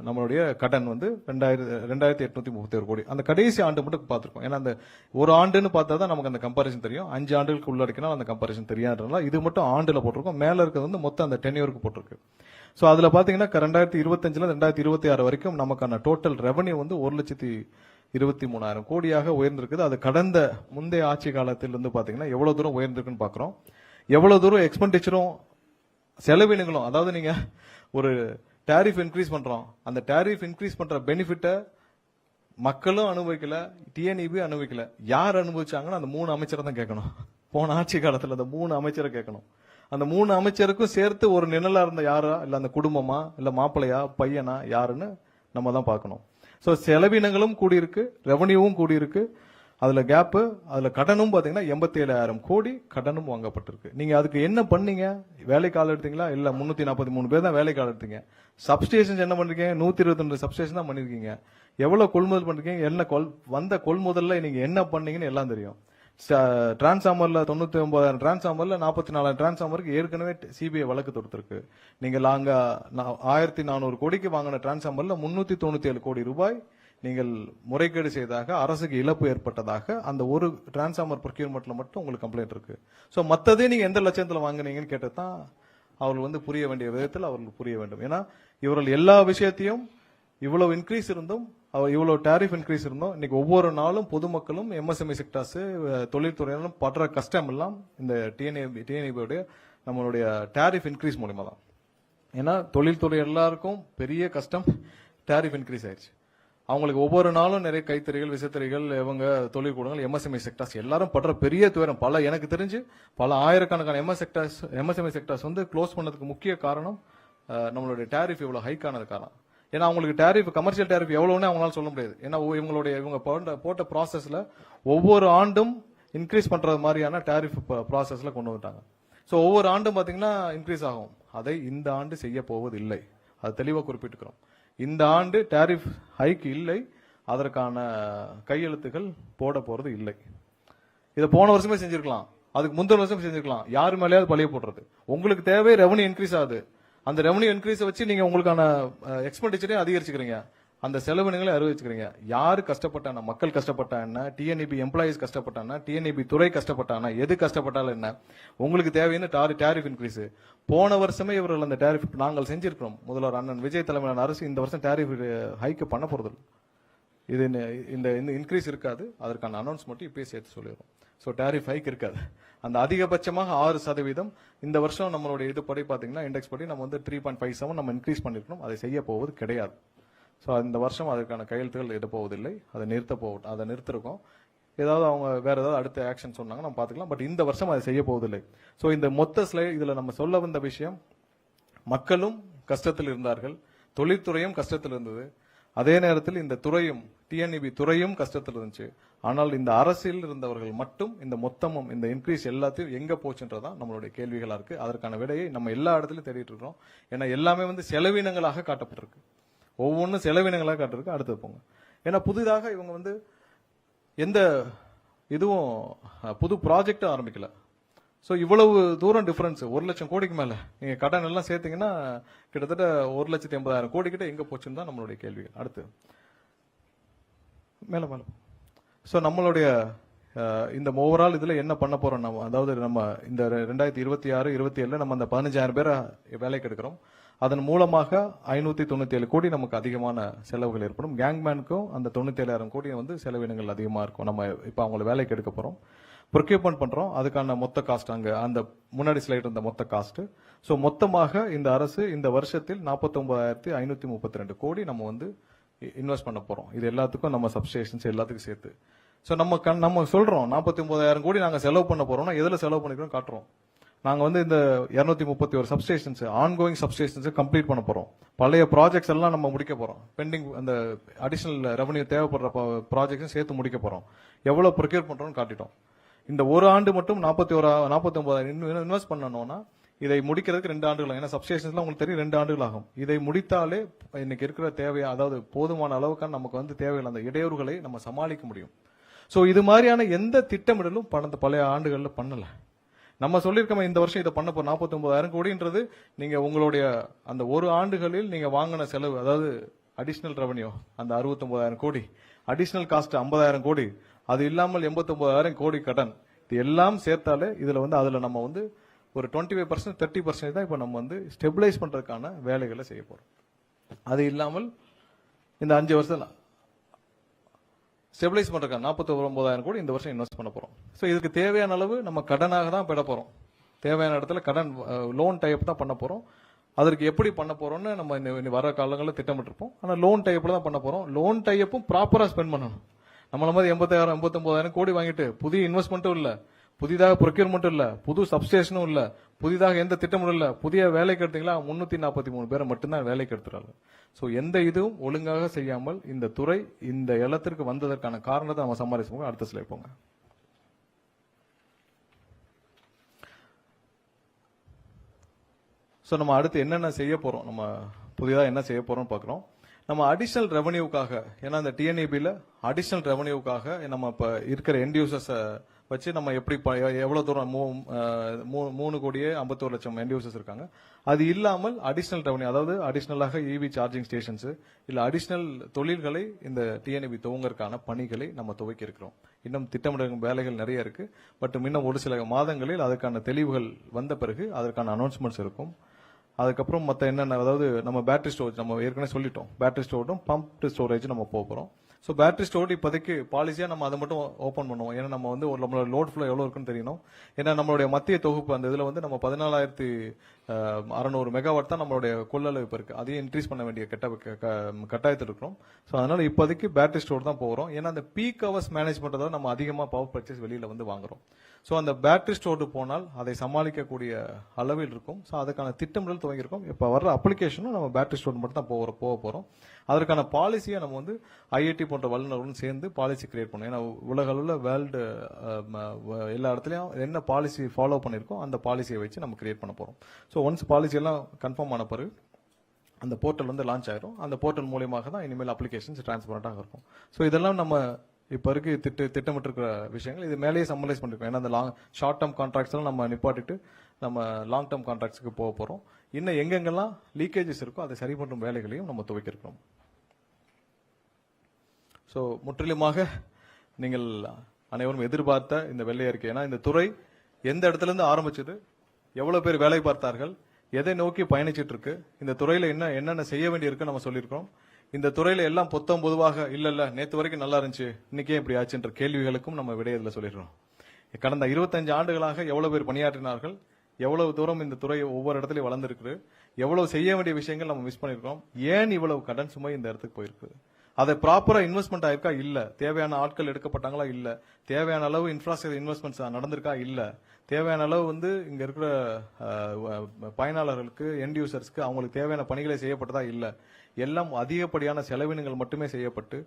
நம்மளுடைய கடன் வந்து 2831 கோடி. அந்த கடைசி ஆண்டு மட்டும் பார்த்திருக்கோம். ஏன்னா அந்த ஒரு ஆண்டுன்னு பார்த்தா தான் நமக்கு அந்த கம்பாரிசன் தெரியும். 5 ஆண்டுகளுக்கு உள்ளடக்கினா அந்த கம்பாரிசன் தெரியாதுனால இது மட்டும் ஆண்டுல போட்டிருக்கோம். மேல இருக்கிறது வந்து மொத்தம் அந்த டென்யூருக்கு போட்டிருக்கு. சோ அதுல பாத்தீங்கன்னா 2025ல 2026 வரைக்கும் நமக்கான டோட்டல் ரெவன்யூ வந்து 1,23,000 கோடியாக உயர்ந்திருக்குது. அது கடந்த முந்தைய ஆட்சி காலத்தில் இருந்து பாத்தீங்கன்னா எவ்வளவு தூரம் உயர்ந்திருக்குன்னு பாக்குறோம். எவ்வளவு தூரம் எக்ஸ்பெண்டிச்சரும் செலவினங்களும், அதாவது நீங்க ஒரு டாரிஃப் இன்க்ரீஸ் பண்றோம், அந்த டாரிஃப் இன்க்ரீஸ் பண்ற பெனிஃபிட்ட மக்களும் அனுபவிக்கல, டிஎன்இபி அனுபவிக்கல. யார் அனுபவிச்சாங்கன்னா அந்த 3 அமைச்சரை தான் கேட்கணும். போன ஆட்சி காலத்துல அந்த 3 அமைச்சரை கேட்கணும். அந்த 3 அமைச்சருக்கும் சேர்த்து ஒரு நிழலா இருந்த யாரா, இல்ல அந்த குடும்பமா, இல்ல மாப்பிள்ளையா, பையனா, யாருன்னு நம்ம தான் பார்க்கணும். சோ செலவினங்களும் கூடியிருக்கு, ரெவன்யூவும் கூடியிருக்கு. அதுல கேப், அதுல கடனும் பாத்தீங்கன்னா 87,000 கோடி கடனும் வாங்கப்பட்டிருக்கு. நீங்க அதுக்கு என்ன பண்ணீங்க? வேலைக்கு ஆள் எடுத்தீங்களா? இல்ல 343 பேர் தான் வேலைக்கு ஆள் எடுத்தீங்க. சப்ஸ்டேஷன் என்ன பண்ணிருக்கீங்க? 122 சப்ஸ்டேஷன் தான் பண்ணிருக்கீங்க. எவ்வளவு கொள்முதல் பண்ணிருக்கீங்க? என்ன வந்த கொள்முதல்ல நீங்க என்ன பண்ணீங்கன்னு எல்லாம் தெரியும். டிரான்ஸ்ஃபார்மர்ல 99,000 டிரான்ஸ்ஃபார்மர்ல 44,000 டிரான்ஸ்ஃபார்மருக்கு ஏற்கனவே சிபிஐ வழக்கு தொடுத்திருக்கு. நீங்க அங்க 1,400 கோடிக்கு வாங்கின டிரான்ஸ்ஃபார்மர்ல 397 கோடி ரூபாய் நீங்கள் முறைகேடு செய்ததாக, அரசுக்கு இழப்பு ஏற்பட்டதாக அந்த ஒரு டிரான்ஸ்ஃபார்மர் ப்ரொக்யூர்மெண்ட்ல மட்டும் உங்களுக்கு கம்ப்ளைண்ட் இருக்கு. சோ மத்ததே நீங்க எந்த லட்சத்துல வாங்குனீங்கன்னு கேட்டதான் அவர்கள் வந்து புரிய வேண்டிய விதத்தில் அவர்கள் புரிய வேண்டும். ஏன்னா இவர்கள் எல்லா விஷயத்தையும் இவ்வளவு இன்க்ரீஸ் இருந்தும், இவ்வளவு டாரிஃப் இன்க்ரீஸ் இருந்தும், இன்னைக்கு ஒவ்வொரு நாளும் பொதுமக்களும் எம்எஸ்எம்இ செக்டர்ஸ், தொழில்துறையினரும் படுற கஷ்டம் எல்லாம் இந்த டிஎன்இபியோடைய நம்மளுடைய டாரிஃப் இன்க்ரீஸ் மூலமா தான். ஏன்னா தொழில்துறை எல்லாருக்கும் பெரிய கஷ்டம் டாரிஃப் இன்க்ரீஸ் ஆயிடுச்சு. அவங்களுக்கு ஒவ்வொரு நாளும் நிறைய கைத்தறிகள், விசைத்தறிகள், இவங்க தொழிற்கூடங்கள், எம்எஸ்எம்இ செக்டர்ஸ் எல்லாரும் படுற பெரிய துயரம். எனக்கு தெரிஞ்சு பல ஆயிரக்கணக்கான எம்எஸ்எம்இ செக்டர்ஸ் வந்து க்ளோஸ் பண்ணதுக்கு முக்கிய காரணம் நம்மளுடைய டாரிஃப் இவ்வளவு ஹைக் ஆனது காரணம். ஏன்னா அவங்களுக்கு டாரிஃப், கமர்ஷியல் டாரிஃப் எவ்வளவுன்னு அவங்களால சொல்ல முடியாது. ஏன்னா இவங்க போட்ட ப்ராசஸ்ல ஒவ்வொரு ஆண்டும் இன்க்ரீஸ் பண்றது மாதிரியான டாரிஃப் ப்ராசஸ்ல கொண்டு வந்துட்டாங்க. சோ ஒவ்வொரு ஆண்டும் பாத்தீங்கன்னா இன்க்ரீஸ் ஆகும். அதை இந்த ஆண்டு செய்ய போவது இல்லை. அது தெளிவா குறிப்பிட்டுக்கிறோம். இந்த ஆண்டு டாரிஃப் ஹைக் இல்லை, அதற்கான கையெழுத்துகள் போட போறது இல்லை. இதை போன வருஷமே செஞ்சிருக்கலாம், அதுக்கு முந்தின வருஷம் செஞ்சிருக்கலாம். யாரு மேலேயாவது பழிய போடுறது. உங்களுக்கு தேவை ரெவன்யூ இன்க்ரீஸ் ஆகுது, அந்த ரெவன்யூ இன்க்ரீஸ் வச்சு நீங்க உங்களுக்கான எக்ஸ்பெண்டிச்சரையும் அதிகரிச்சுக்கிறீங்க, அந்த செலவினங்களை அறிவிச்சுக்கிறீங்க. யாரு கஷ்டப்பட்டான? மக்கள் கஷ்டப்பட்டா என்ன? TNEB employees கஷ்டப்பட்டானா? டிஎன்இபி துறை கஷ்டப்பட்டானா? எது கஷ்டப்பட்டாலும் என்ன? உங்களுக்கு தேவையான டாரிஃப் இன்க்ரீஸ். போன வருஷமே இவர்கள் அந்த டாரிஃப் நாங்கள் செஞ்சிருக்கிறோம். முதல்வர் அண்ணன் விஜய் தலைமையிலான அரசு இந்த வருஷம் டாரிஃப் ஹைக் பண்ண போறது. இது இந்த இன்க்ரீஸ் இருக்காது. அதற்கான அனௌன்ஸ்மெண்ட் இப்பயே சேர்த்து சொல்லிடுறோம். சோ டாரிஃப் ஹைக் இருக்காது. அந்த அதிகபட்சமாக 6% இந்த வருஷம் நம்மளுடைய இது படி பாத்தீங்கன்னா இண்டெக்ஸ் படி நம்ம வந்து 3.57 நம்ம இன்க்ரீஸ் பண்ணிருக்கணும். அதை செய்ய போவது கிடையாது. சோ இந்த வருஷம் அதற்கான கையெழுத்துகள் இட போவதில்லை. அதை நிறுத்திருக்கோம். ஏதாவது அவங்க வேற ஏதாவது அடுத்த ஆக்ஷன் சொன்னாங்க நம்ம பாத்துக்கலாம். பட் இந்த வருஷம் அதை செய்ய போவதில்லை. சோ இந்த மொத்த ஸ்லைட் இதுல நம்ம சொல்ல வந்த விஷயம், மக்களும் கஷ்டத்தில் இருந்தார்கள், தொழில்துறையும் கஷ்டத்தில் இருந்தது, அதே நேரத்தில் இந்த துறையும் டிஎன்இபி துறையும் கஷ்டத்தில் இருந்துச்சு. ஆனால் இந்த அரசியல் இருந்தவர்கள் மட்டும் இந்த மொத்தமும் இந்த இன்க்ரீஸ் எல்லாத்தையும் எங்க போச்சுன்றதான் நம்மளுடைய கேள்விகளா இருக்கு. அதற்கான விடையை நம்ம எல்லா இடத்துலயும் தேடிட்டு இருக்கோம். ஏன்னா எல்லாமே வந்து செலவினங்களாக காட்டப்பட்டிருக்கு. ஒவ்வொன்றும் செலவினங்களாக காட்டிருக்கு. அடுத்து போங்க. ஏன்னா புதிதாக இவங்க வந்து எந்த இதுவும் புது ப்ராஜெக்டும் ஆரம்பிக்கல. சோ இவ்வளவு தூரம் டிஃபரன்ஸ், 1,00,000 கோடிக்கு மேல நீங்க கடன் எல்லாம் சேர்த்தீங்கன்னா கிட்டத்தட்ட 1,80,000 கோடி கிட்ட எங்க போச்சுன்னு தான் நம்மளுடைய கேள்விகள். அடுத்து மேல சோ நம்மளுடைய இந்த ஓவரால் இதுல என்ன பண்ண போறோம் நம்ம, அதாவது நம்ம இந்த 2026-27 நம்ம அந்த 15,000 பேரை வேலைக்கு எடுக்கிறோம். அதன் மூலமாக 597 கோடி நமக்கு அதிகமான செலவுகள் ஏற்படும். கேங்மேனுக்கும் அந்த 97,000 கோடி வந்து செலவினங்கள் அதிகமா இருக்கும். நம்ம இப்ப அவங்களை வேலைக்கு எடுக்க போறோம், ப்ரொக்யூர்மெண்ட் பண்றோம். அதுக்கான மொத்த காஸ்ட் அங்க அந்த முன்னாடி ஸ்லைட் இருந்த மொத்த காஸ்ட். சோ மொத்தமாக இந்த அரசு இந்த வருஷத்தில் 49,532 கோடி நம்ம வந்து இன்வெஸ்ட் பண்ண போறோம். இது எல்லாத்துக்கும் நம்ம சப்ஸ்டேஷன்ஸ் எல்லாத்துக்கும் சேர்த்து. சோ நம்ம சொல்றோம் 49,000 கோடி நாங்க செலவு பண்ண போறோம்னா எதுல செலவு பண்ணிக்கிறோம் காட்டுறோம். நாங்க வந்து இந்த 231 சப்ஸ்டேஷன்ஸ் ஆன்கோயிங் சப்ஸ்டேஷன்ஸ் கம்ப்ளீட் பண்ண போறோம். பழைய ப்ராஜெக்ட்ஸ் எல்லாம் நம்ம முடிக்க போறோம். பெண்டிங் அந்த அடிஷனல் ரெவன்யூ தேவைப்படுற ப்ராஜெக்ட்ஸ் சேர்த்து முடிக்க போறோம். எவ்வளவு ப்ரொக்யூர் பண்றோம்னு காட்டிட்டோம். இந்த ஒரு ஆண்டு மட்டும் 49,000 இன்வெஸ்ட் பண்ணணும்னா இதை முடிக்கிறதுக்கு 2 ஆண்டுகள். ஏன்னா சப்ஸ்டேஷன்ஸ்லாம் உங்களுக்கு தெரியும் 2 ஆண்டுகள் ஆகும். இதை முடித்தாலே இன்னைக்கு இருக்கிற தேவையா, அதாவது போதுமான அளவுக்கான நமக்கு வந்து தேவையான அந்த இடையூறுகளை நம்ம சமாளிக்க முடியும். சோ இது மாதிரியான எந்த திட்டமிடலும் பழைய ஆண்டுகள்ல பண்ணல. நம்ம சொல்லியிருக்கோம் இந்த வருஷம் இதை பண்ண போறோம் 49,000 கோடின்றது நீங்க உங்களுடைய அந்த ஒரு ஆண்டுகளில் நீங்க வாங்கின செலவு, அதாவது அடிஷனல் ரெவன்யூ அந்த 69,000 கோடி, அடிஷனல் காஸ்ட் 50,000 கோடி, அது இல்லாமல் 89,000 கோடி கடன், இது எல்லாம் சேர்த்தாலே இதுல வந்து அதுல நம்ம வந்து ஒரு 25% 30% தான் இப்ப நம்ம வந்து ஸ்டெபிலைஸ் பண்றதுக்கான வேலைகளை செய்ய போறோம். அது இல்லாமல் இந்த 5 வருஷம் ஸ்டெபிலைஸ் பண்றதுக்கான 49,000 கோடி இந்த வருஷம் இன்வெஸ்ட் பண்ண போறோம். ஸோ இதுக்கு தேவையான அளவு நம்ம கடனாக தான் பெற போறோம். தேவையான இடத்துல கடன் லோன் டைப் தான் பண்ண போறோம். அதற்கு எப்படி பண்ண போறோம்னு நம்ம வர காலங்களில் திட்டமிட்டிருப்போம். ஆனால் லோன் டைப்ல தான் பண்ண போறோம். லோன் டைப்பும் ப்ராப்பரா ஸ்பெண்ட் பண்ணணும். நம்மள மாதிரி 80,000 89,000 கோடி வாங்கிட்டு புதிய இன்வெஸ்ட்மெண்ட்டும் இல்ல, புதிதாக ப்ரொக்யூர்மெண்ட்டும் இல்ல, புது சப்ஸ்டேஷனும் இல்ல, புதிதாக எந்த திட்டமும் இல்ல, புதிய வேலைக்கு எடுத்தீங்களா 343 பேரை மட்டும்தான் வேலைக்கு எடுத்துறாங்க. ஸோ எந்த இதுவும் ஒழுங்காக செய்யாமல் இந்த துறை இந்த இடத்திற்கு வந்ததற்கான காரணத்தை நம்ம சமாளிச்சுப்போங்க. அடுத்த ஸ்லைட் போங்க. ஸோ நம்ம அடுத்து என்னென்ன செய்ய போறோம், நம்ம புதிதாக என்ன செய்ய போறோம்னு பார்க்குறோம். நம்ம அடிஷனல் ரெவன்யூக்காக, ஏன்னா இந்த டிஎன்இபியில் அடிஷனல் ரெவன்யூக்காக நம்ம இப்போ இருக்கிற எண்ட் யூசர்ஸை வச்சு நம்ம எப்படி எவ்வளவு தூரம் 3,51,00,000 எண்ட் யூசர்ஸ் இருக்காங்க. அது இல்லாமல் அடிஷனல் ரெவன்யூ, அதாவது அடிஷனலாக இவி சார்ஜிங் ஸ்டேஷன்ஸ் இல்ல அடிஷனல் தொழில்களை இந்த டிஎன்இபி துவங்கறதுக்கான பணிகளை நம்ம துவக்கி இருக்கிறோம். இன்னும் திட்டமிடும் வேலைகள் நிறைய இருக்கு. பட் இன்னும் ஒரு சில மாதங்களில் அதுக்கான தெளிவுகள் வந்த பிறகு அதற்கான அனௌன்ஸ்மெண்ட்ஸ் இருக்கும். அதுக்கப்புறம் மற்ற என்னென்ன, அதாவது நம்ம பேட்டரி ஸ்டோரேஜ் நம்ம ஏற்கனவே சொல்லிட்டோம், பேட்டரி ஸ்டோரும் பம்ப் ஸ்டோரேஜ் நம்ம போறோம். ஸோ பேட்டரி ஸ்டோரேஜ் இப்போதைக்கு பாலிசியா நம்ம அதை மட்டும் ஓப்பன் பண்ணுவோம். ஏன்னா நம்ம வந்து நம்மளோட லோட் ஃப்ளோ எவ்வளவு இருக்குன்னு தெரியணும். ஏன்னா நம்மளுடைய மத்திய தொகுப்பு அந்த இதுல வந்து நம்ம 14,600 மெகாவாட் தான் நம்மளுடைய கொள்ளளவு இப்போ இருக்கு. அதையும் இன்க்ரீஸ் பண்ண வேண்டிய கட்டாயத்தில் இருக்கிறோம். ஸோ அதனால இப்போதைக்கு பேட்டரி ஸ்டோர் தான் போகிறோம். ஏன்னா அந்த பீக் ஹவர்ஸ் மேனேஜ் பண்றதால நம்ம அதிகமாக பவர் பர்ச்சேஸ் வெளியில வந்து வாங்குறோம். ஸோ அந்த பேட்டரி ஸ்டோர்டு போனால் அதை சமாளிக்கக்கூடிய அளவில் இருக்கும். ஸோ அதுக்கான திட்டமிடல் துவங்கியிருக்கோம். இப்போ வர்ற அப்ளிகேஷனும் நம்ம பேட்டரி ஸ்டோர் மட்டும் தான் போக போறோம். அதற்கான பாலிசியை நம்ம வந்து ஐஐடி போன்ற வல்லுநர்களும் சேர்ந்து பாலிசி கிரியேட் பண்ணோம். ஏன்னா உலக அளவில் வேர்ல்டு எல்லா இடத்துலையும் என்ன பாலிசி ஃபாலோ பண்ணியிருக்கோம் அந்த பாலிசியை வச்சு நம்ம கிரியேட் பண்ண போறோம். ஸோ ஒன்ஸ் பாலிசி எல்லாம் கன்ஃபார்ம் ஆன பிறகு அந்த போர்ட்டல் வந்து லான்ச் ஆயிரும். அந்த போர்ட்டல் மூலியமாக தான் இனிமேல் அப்ளிகேஷன்ஸ் டிரான்ஸ்பரண்டாக இருக்கும். ஸோ இதெல்லாம் நம்ம இப்போ இருக்கு திட்டமிட்டு இருக்கிற விஷயங்கள். இது மேலேயே சம்மரைஸ் பண்ணிருக்கோம். ஏன்னா அந்த ஷார்ட் டேர்ம் கான்ட்ராக்ட்ஸ் எல்லாம் நம்ம நிப்பாட்டிட்டு நம்ம லாங் டேர்ம் கான்ட்ராக்ட்ஸ்க்கு போக போறோம். இன்னும் எங்கெங்கெல்லாம் லீக்கேஜஸ் இருக்கோ அதை சரி பண்ணும் வேலைகளையும் நம்ம துவக்கிருக்கிறோம். ஸோ முற்றிலுமாக நீங்கள் அனைவரும் எதிர்பார்த்த இந்த வெள்ளை அறிக்கை. ஏன்னா இந்த துறை எந்த இடத்துல இருந்து ஆரம்பிச்சது, எவ்வளவு பேர் வேலை பார்த்தார்கள், எதை நோக்கி பயணிச்சிட்டு இருக்கு, இந்த துறையில என்னென்ன செய்ய வேண்டி இருக்கு நம்ம சொல்லியிருக்கோம். இந்த துறையில எல்லாம் பொதுவாக இல்ல நேத்து வரைக்கும் நல்லா இருந்துச்சு இன்னைக்கே இப்படி ஆச்சுன்ற கேள்விகளுக்கும் நம்ம விடையதில் சொல்லிடுறோம். கடந்த 25 ஆண்டுகளாக எவ்வளவு பேர் பணியாற்றினார்கள், எவ்வளவு தூரம் இந்த துறை ஒவ்வொரு இடத்துலயும் வளர்ந்துருக்கு, எவ்வளவு செய்ய வேண்டிய விஷயங்கள் நம்ம மிஸ் பண்ணிருக்கோம், ஏன் இவ்வளவு கடன் சுமை இந்த இடத்துக்கு போயிருக்கு, அதை ப்ராப்பரா இன்வெஸ்ட்மெண்ட் ஆயிருக்கா இல்ல, தேவையான ஆட்கள் எடுக்கப்பட்டாங்களா இல்ல, தேவையான அளவு இன்ஃப்ராஸ்ட்ரக்சர் இன்வெஸ்ட்மெண்ட்ஸ் நடந்திருக்கா இல்ல, தேவையான அளவு வந்து இங்க இருக்கிற பயனாளர்களுக்கு எண்ட் யூசர்ஸ்க்கு அவங்களுக்கு தேவையான பணிகளை செய்யப்பட்டதா இல்ல, எல்லாம் அதிகப்படியான செலவினங்கள் மட்டுமே செய்யப்பட்டு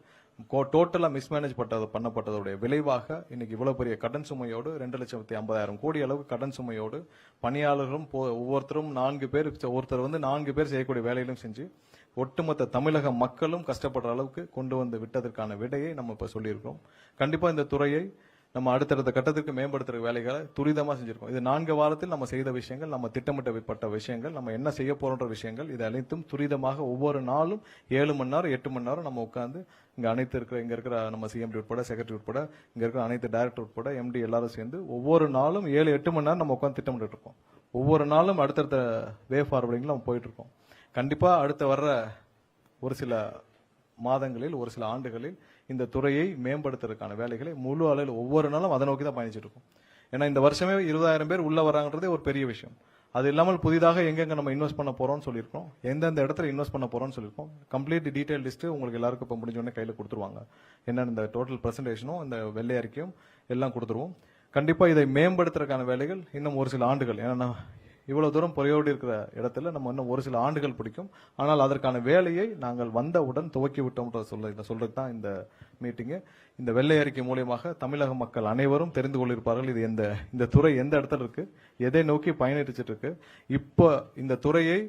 டோட்டலா மிஸ்மேனேஜ் பண்ணப்பட்டதோட விளைவாக இன்னைக்கு இவ்வளவு பெரிய கடன் சுமையோடு 2,50,000 கோடி அளவுக்கு கடன் சுமையோடு பணியாளர்களும் ஒவ்வொருத்தரும் 4 பேர், ஒருத்தர் வந்து 4 பேர் செய்யக்கூடிய வேலையிலும் செஞ்சு ஒட்டுமொத்த தமிழக மக்களும் கஷ்டப்படுற அளவுக்கு கொண்டு வந்து விட்டதற்கான விடையை நம்ம இப்ப சொல்லியிருக்கோம். கண்டிப்பா இந்த துறையை நம்ம அடுத்தடுத்த கட்டத்திற்கு மேம்படுத்துற வேலைகளை துரிதமா செஞ்சிருக்கோம். இது 4 வாரத்தில் நம்ம செய்த விஷயங்கள், நம்ம திட்டமிட்டப்பட்ட விஷயங்கள், நம்ம என்ன செய்ய போறோன்ற விஷயங்கள், இது அனைத்தும் துரிதமாக ஒவ்வொரு நாளும் 7 மணி நேரம் 8 மணி நேரம் நம்ம உட்கார்ந்து இங்க இங்க இருக்கிற நம்ம சிஎம்டி உட்பட செக்ரட்டரி உட்பட இங்க இருக்கிற அனைத்து டைரக்டர் உட்பட எம்டி எல்லாரும் சேர்ந்து ஒவ்வொரு நாளும் 7-8 மணி நேரம் நம்ம உட்காந்து திட்டமிட்டு இருக்கோம். ஒவ்வொரு நாளும் அடுத்தடுத்த வே ஃபார்வர்டிங்ல நம்ம போயிட்டு இருக்கோம். கண்டிப்பா அடுத்த வர்ற ஒரு சில மாதங்களில் ஒரு சில ஆண்டுகளில் இந்த துறையை மேம்படுத்துறதுக்கான வேலைகளை முழு அளவில் ஒவ்வொரு நாளும் அதை நோக்கி தான் பயணிச்சுட்டு இருக்கும். ஏன்னா இந்த வருஷமே 20,000 பேர் உள்ள வராங்கன்றதே ஒரு பெரிய விஷயம். அது இல்லாமல் புதிதாக எங்கெங்க நம்ம இன்வெஸ்ட் பண்ண போறோம்னு சொல்லியிருக்கோம், எந்தெந்த இடத்துல இன்வெஸ்ட் பண்ண போறோம்னு சொல்லியிருக்கோம். கம்ப்ளீட் டீடைல் லிஸ்ட் உங்களுக்கு எல்லாருக்கும் இப்போ முடிஞ்ச உடனே கையில கொடுத்துருவாங்க. என்னென்ன இந்த டோட்டல் பிரசன்டேஷனும் இந்த வெள்ளை அறிக்கையும் எல்லாம் கொடுத்துருவோம். கண்டிப்பா இதை மேம்படுத்துறதுக்கான வேலைகள் இன்னும் ஒரு சில ஆண்டுகள், ஏன்னா இவ்வளவு தூரம் பொறையோடு இருக்கிற இடத்துல நம்ம இன்னும் ஒரு சில ஆண்டுகள் பிடிக்கும். ஆனால் அதற்கான வேலையை நாங்கள் வந்தவுடன் துவக்கி விட்டோம் சொல்றது தான் இந்த மீட்டிங். இந்த வெள்ளை அறிக்கை மூலியமாக தமிழக மக்கள் அனைவரும் தெரிந்து கொள்ளிருப்பார்கள் இது இந்த துறை எந்த இடத்துல இருக்கு, எதை நோக்கி பயணிச்சுட்டு இருக்கு. இப்போ இந்த துறையை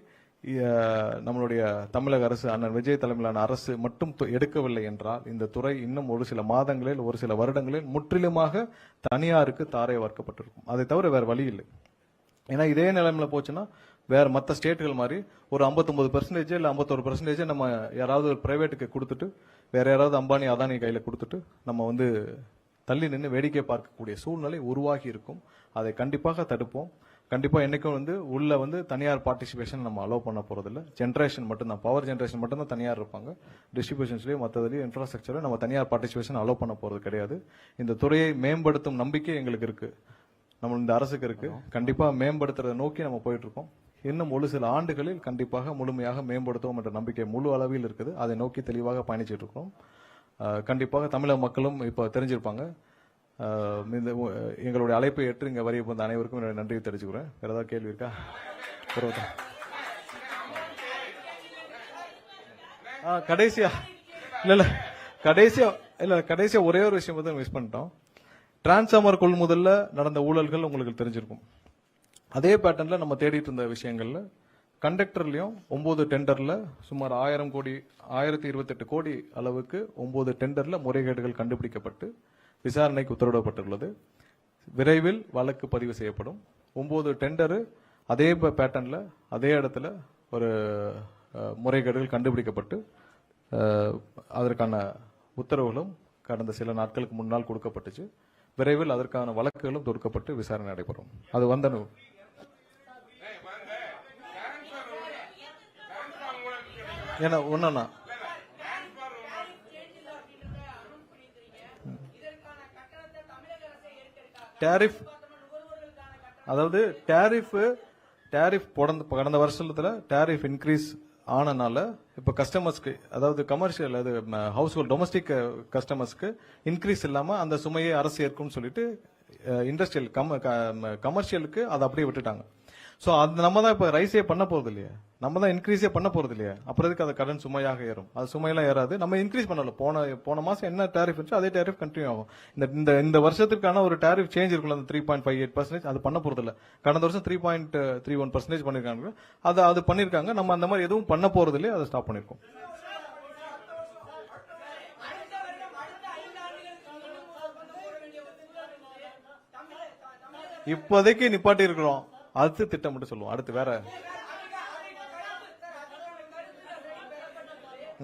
நம்மளுடைய தமிழக அரசு அண்ணன் விஜய் தலைமையிலான அரசு மட்டும் எடுக்கவில்லை என்றால் இந்த துறை இன்னும் ஒரு சில மாதங்களில் ஒரு சில வருடங்களில் முற்றிலுமாக தனியாருக்கு தாரை வார்க்கப்பட்டிருக்கும். அதை தவிர வேற வழி இல்லை. ஏன்னா இதே நிலைமையில போச்சுன்னா வேற மற்ற ஸ்டேட்டுகள் மாதிரி ஒரு 59% இல்ல 51% நம்ம யாராவது ஒரு பிரைவேட்டுக்கு கொடுத்துட்டு வேற யாராவது அம்பானி அதானி கையில கொடுத்துட்டு நம்ம வந்து தள்ளி நின்று வேடிக்கை பார்க்கக்கூடிய சூழ்நிலை உருவாகி இருக்கும். அதை கண்டிப்பாக தடுப்போம். கண்டிப்பா என்னைக்கும் வந்து உள்ள வந்து தனியார் பார்ட்டிசிபேஷன் நம்ம அலோவ் பண்ண போறதில்ல. ஜென்ரேஷன் மட்டும்தான், பவர் ஜென்ரேஷன் மட்டும்தான் தனியார் இருப்பாங்க. டிஸ்ட்ரிபியூஷன்ஸ்லயும் மற்றதுலயும் இன்ஃப்ராஸ்ட்ரக்சர்ல நம்ம தனியார் பார்ட்டிசிபேஷன் அலோவ் பண்ண போறது கிடையாது. இந்த துறையை மேம்படுத்தும் நம்பிக்கை எங்களுக்கு இருக்கு, நம்ம இந்த அரசுக்கு இருக்கு. கண்டிப்பா மேம்படுத்துறதை நோக்கி நம்ம போயிட்டு இருக்கோம். இன்னும் ஒரு சில ஆண்டுகளில் கண்டிப்பாக முழுமையாக மேம்படுத்துவோம் என்ற நம்பிக்கை முழு அளவில் இருக்குது. அதை நோக்கி தெளிவாக பயணிச்சிட்டு இருக்கோம். கண்டிப்பாக தமிழக மக்களும் இப்போ தெரிஞ்சிருப்பாங்க. எங்களுடைய அழைப்பை ஏற்று இங்க வரிய வந்த அனைவருக்கும் என்னுடைய நன்றியை தெரிவிச்சுக்கிறேன். வேற ஏதாவது கேள்வி இருக்கா? கடைசியா கடைசியா ஒரே ஒரு விஷயம் வந்து மிஸ் பண்ணிட்டோம். டிரான்ஸ்ஃபார்மர் கொள்முதல்ல நடந்த ஊழல்கள் உங்களுக்கு தெரிஞ்சிருக்கும். அதே பேட்டர்ன்ல நம்ம தேடிட்டு இருந்த விஷயங்கள்ல கண்டக்டர்லயும் 9 டெண்டர்ல சுமார் 1000 கோடி 1028 கோடி அளவுக்கு 9 டெண்டர்ல முறைகேடுகள் கண்டுபிடிக்கப்பட்டு விசாரணைக்கு உத்தரவிடப்பட்டுள்ளது. விரைவில் வழக்கு பதிவு செய்யப்படும். 9 டெண்டரு அதே பேட்டர்ன்ல அதே இடத்துல ஒரு முறைகேடுகள் கண்டுபிடிக்கப்பட்டு அதற்கான உத்தரவுகளும் கடந்த சில நாட்களுக்கு முன்னால் கொடுக்கப்பட்டுச்சு. விரைவில் அதற்கான வழக்குகளும் தொடுக்கப்பட்டு விசாரணை நடைபெறும். அது வந்த ஏன்னா ஒன்னா டேரிஃப், அதாவது டேரிஃப் கடந்த வருஷத்துல டேரிஃப் இன்க்ரீஸ் ஆனனால இப்ப கஸ்டமர்ஸ்க்கு, அதாவது கமர்ஷியல், அது ஹவுஸ் ஹோல்ட் டொமஸ்டிக் கஸ்டமர்ஸ்க்கு இன்க்ரீஸ் இல்லாம அந்த சுமையை அரசு ஏற்கும்னு சொல்லிட்டு இண்டஸ்ட்ரியல் கமர்ஷியலுக்கு அதை அப்படியே விட்டுட்டாங்க. சோ அது நம்ம தான் இப்ப ரைஸே பண்ண போறது இல்லையா, நம்ம தான் இன்க்ரீஸே பண்ண போறது இல்லையா, அப்புறம் எதுக்கு அது கடன் சுமையாக ஏறும்? அது சுமையெல்லாம் ஏறாது. நம்ம இன்க்ரீஸ் பண்ணல. போன மாசம் என்ன டேரிஃப் இருந்துச்சோ அதே டேரிஃப் கண்டினியூ ஆகும். இந்த வருஷத்துக்கான ஒரு டேரிஃப் சேஞ்ச் இருக்குல்ல, அந்த 3.58% அது பண்ண போறது இல்ல. கடந்த வருஷம் 3.31% பண்ணிருக்காங்க. அது பண்ணிருக்காங்க. நம்ம அந்த மாதிரி எதுவும் பண்ண போறது இல்லையா, அதை ஸ்டாப் பண்ணிருக்கோம். இப்போதைக்கு நிப்பாட்டி இருக்கிறோம். அடுத்து திட்டம் மட்டும் சொல்லுவோம். அடுத்து வேற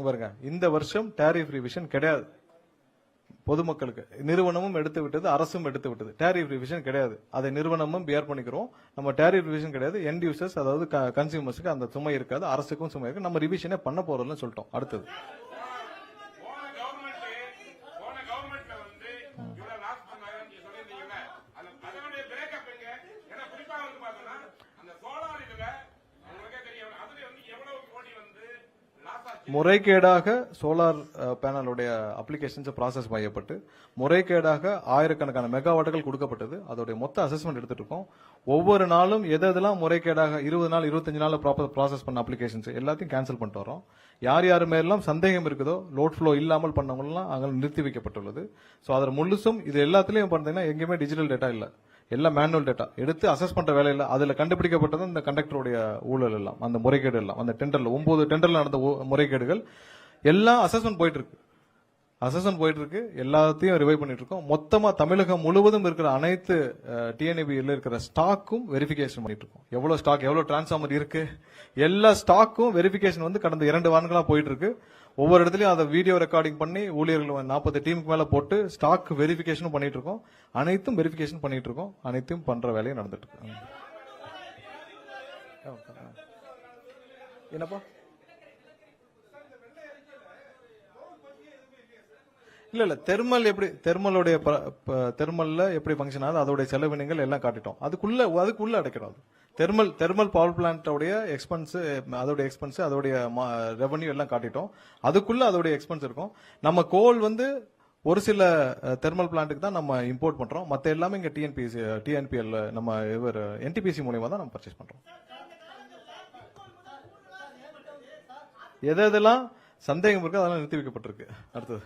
பாருங்க, இந்த வருஷம் டேரிஃப் ரிவிஷன் கிடையாது. பொதுமக்களுக்கு நிறுவனமும் எடுத்து விட்டது, அரசும் எடுத்து விட்டது. டேரிஃப் ரிவிஷன் கிடையாது. அதை நிறுவனமும் பியர் பண்ணிக்கிறோம். நம்ம டேரிஃப் ரிவிஷன் கிடையாது. எண்ட் யூசர்ஸ், அதாவது கன்சியூமர்ஸ்க்கு அந்த சுமை இருக்காது, அரசுக்கும் சுமை இருக்கு. நம்ம ரிவிஷனே பண்ண போறோம்னு சொல்லிட்டோம். அடுத்தது முறைகேடாக சோலார் பேனலுடைய அப்ளிகேஷன்ஸ் ப்ராசஸ் செய்யப்பட்டு முறைகேடாக ஆயிரக்கணக்கான மெகாவாட்டுகள் கொடுக்கப்பட்டது. அதோடைய மொத்த அசஸ்மெண்ட் எடுத்துட்டு இருக்கோம். ஒவ்வொரு நாளும் எதெல்லாம் முறைகேடாக 20 நாள் 25 நாள் ப்ராசஸ் பண்ண அப்ளிகேஷன்ஸ் எல்லாத்தையும் கேன்சல் பண்ணிட்டு வரோம். யார் யார் மேலாம் சந்தேகம் இருக்குதோ, லோட் ஃப்ளோ இல்லாமல் பண்ணவங்கலாம் அங்கே நிறுத்தி வைக்கப்பட்டுள்ளது. ஸோ அதில் முழுசும் இது எல்லாத்துலயும் பார்த்தீங்கன்னா எங்கேயுமே டிஜிட்டல் டேட்டா இல்லை, எல்லாம் மேனுவல் டேட்டா எடுத்து அசஸ் பண்ற வேலையில அதுல கண்டுபிடிக்கப்பட்டது இந்த கண்டக்டருடைய ஊழல் எல்லாம், அந்த முறைகேடு எல்லாம், அந்த டெண்டர்ல 9 டெண்டர்ல நடந்த முறைகேடுகள் எல்லாம் அசஸ்மெண்ட் போயிட்டு இருக்கு. எல்லாத்தையும் ரிவைவ் பண்ணிட்டு இருக்கோம். மொத்தமா தமிழகம் முழுவதும் இருக்கிற அனைத்து டிஎன்ஏபியில் இருக்கிற ஸ்டாக்கும் வெரிஃபிகேஷன் பண்ணிட்டு இருக்கோம். எவ்வளவு ஸ்டாக், எவ்வளவு டிரான்ஸ்ஃபார்மர் இருக்கு, எல்லா ஸ்டாக்கும் வெரிஃபிகேஷன் வந்து கடந்த 2 வாரங்களா போயிட்டு இருக்கு. ஒவ்வொரு இடத்துலயும் அதை வீடியோ ரெக்கார்டிங் பண்ணி ஊழியர்கள் 40 டீமுக்கு மேல போட்டு ஸ்டாக் வெரிஃபிகேஷனும் பண்ணிட்டு இருக்கோம். அனைத்தும் வெரிஃபிகேஷன் பண்ணிட்டு இருக்கோம். அனைத்தும் பண்ற வேலையும் நடந்துட்டு இருக்கு. என்னப்பா? இல்ல தெர்மல் எப்படி, தெர்மல்ல எப்படி ஃபங்க்ஷன் ஆகுது, அதோட செலவினங்கள் எல்லாம் காட்டிட்டோம். அதுக்குள்ள அடைக்கிறோம். தெர்மல் பவர் பிளான்டோடைய எக்ஸ்பென்ஸ், அதோடைய ரெவன்யூ எல்லாம் காட்டிட்டோம். அதுக்குள்ள அதோடைய எக்ஸ்பென்ஸ் இருக்கும். நம்ம கோல் வந்து ஒரு சில தெர்மல் பிளான்ட்டுக்கு தான் நம்ம இம்போர்ட் பண்றோம். மத்த எல்லாமே இங்க டிஎன்பிஎல் நம்ம என்டிபிசி மூலமா தான் நம்ம பர்ச்சேஸ் பண்றோம். எதெல்லாம் சந்தேகம் இருக்கு அதெல்லாம் நிறுத்தி வைக்கப்பட்டிருக்கு. அடுத்தது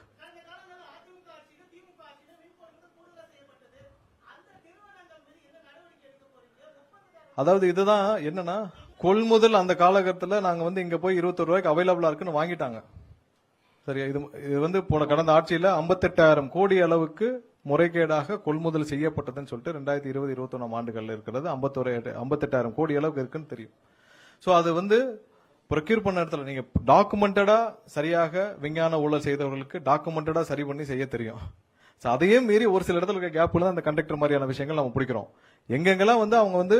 அதாவது இதுதான் என்னன்னா, கொள்முதல் அந்த காலகட்டத்தில் நாங்க வந்து இங்க போய் 21 ரூபாய்க்கு அவைலபிளா இருக்குன்னு வாங்கிட்டாங்க. சரியா? இது வந்து போன கடந்த ஆட்சியில 58,000 கோடி அளவுக்கு முறைகேடாக கொள்முதல் செய்யப்பட்டதுன்னு சொல்லிட்டு 2020-21 ஆண்டுகள்ல இருக்கிறது 58,000 கோடி அளவுக்கு இருக்குன்னு தெரியும். சோ அது வந்து ப்ரொக்யூர் பண்ண இடத்துல நீங்க டாக்குமெண்டடா சரியாக விஞ்ஞான ஊழல் செய்தவர்களுக்கு டாக்குமெண்டடா சரி பண்ணி செய்ய தெரியும். அதையும் மீறி ஒரு சில இடத்துல இருக்க கேப்ல தான் அந்த கண்டக்டர் மாதிரியான விஷயங்கள் நம்ம பிடிக்கிறோம். எங்கெங்கெல்லாம் வந்து அவங்க வந்து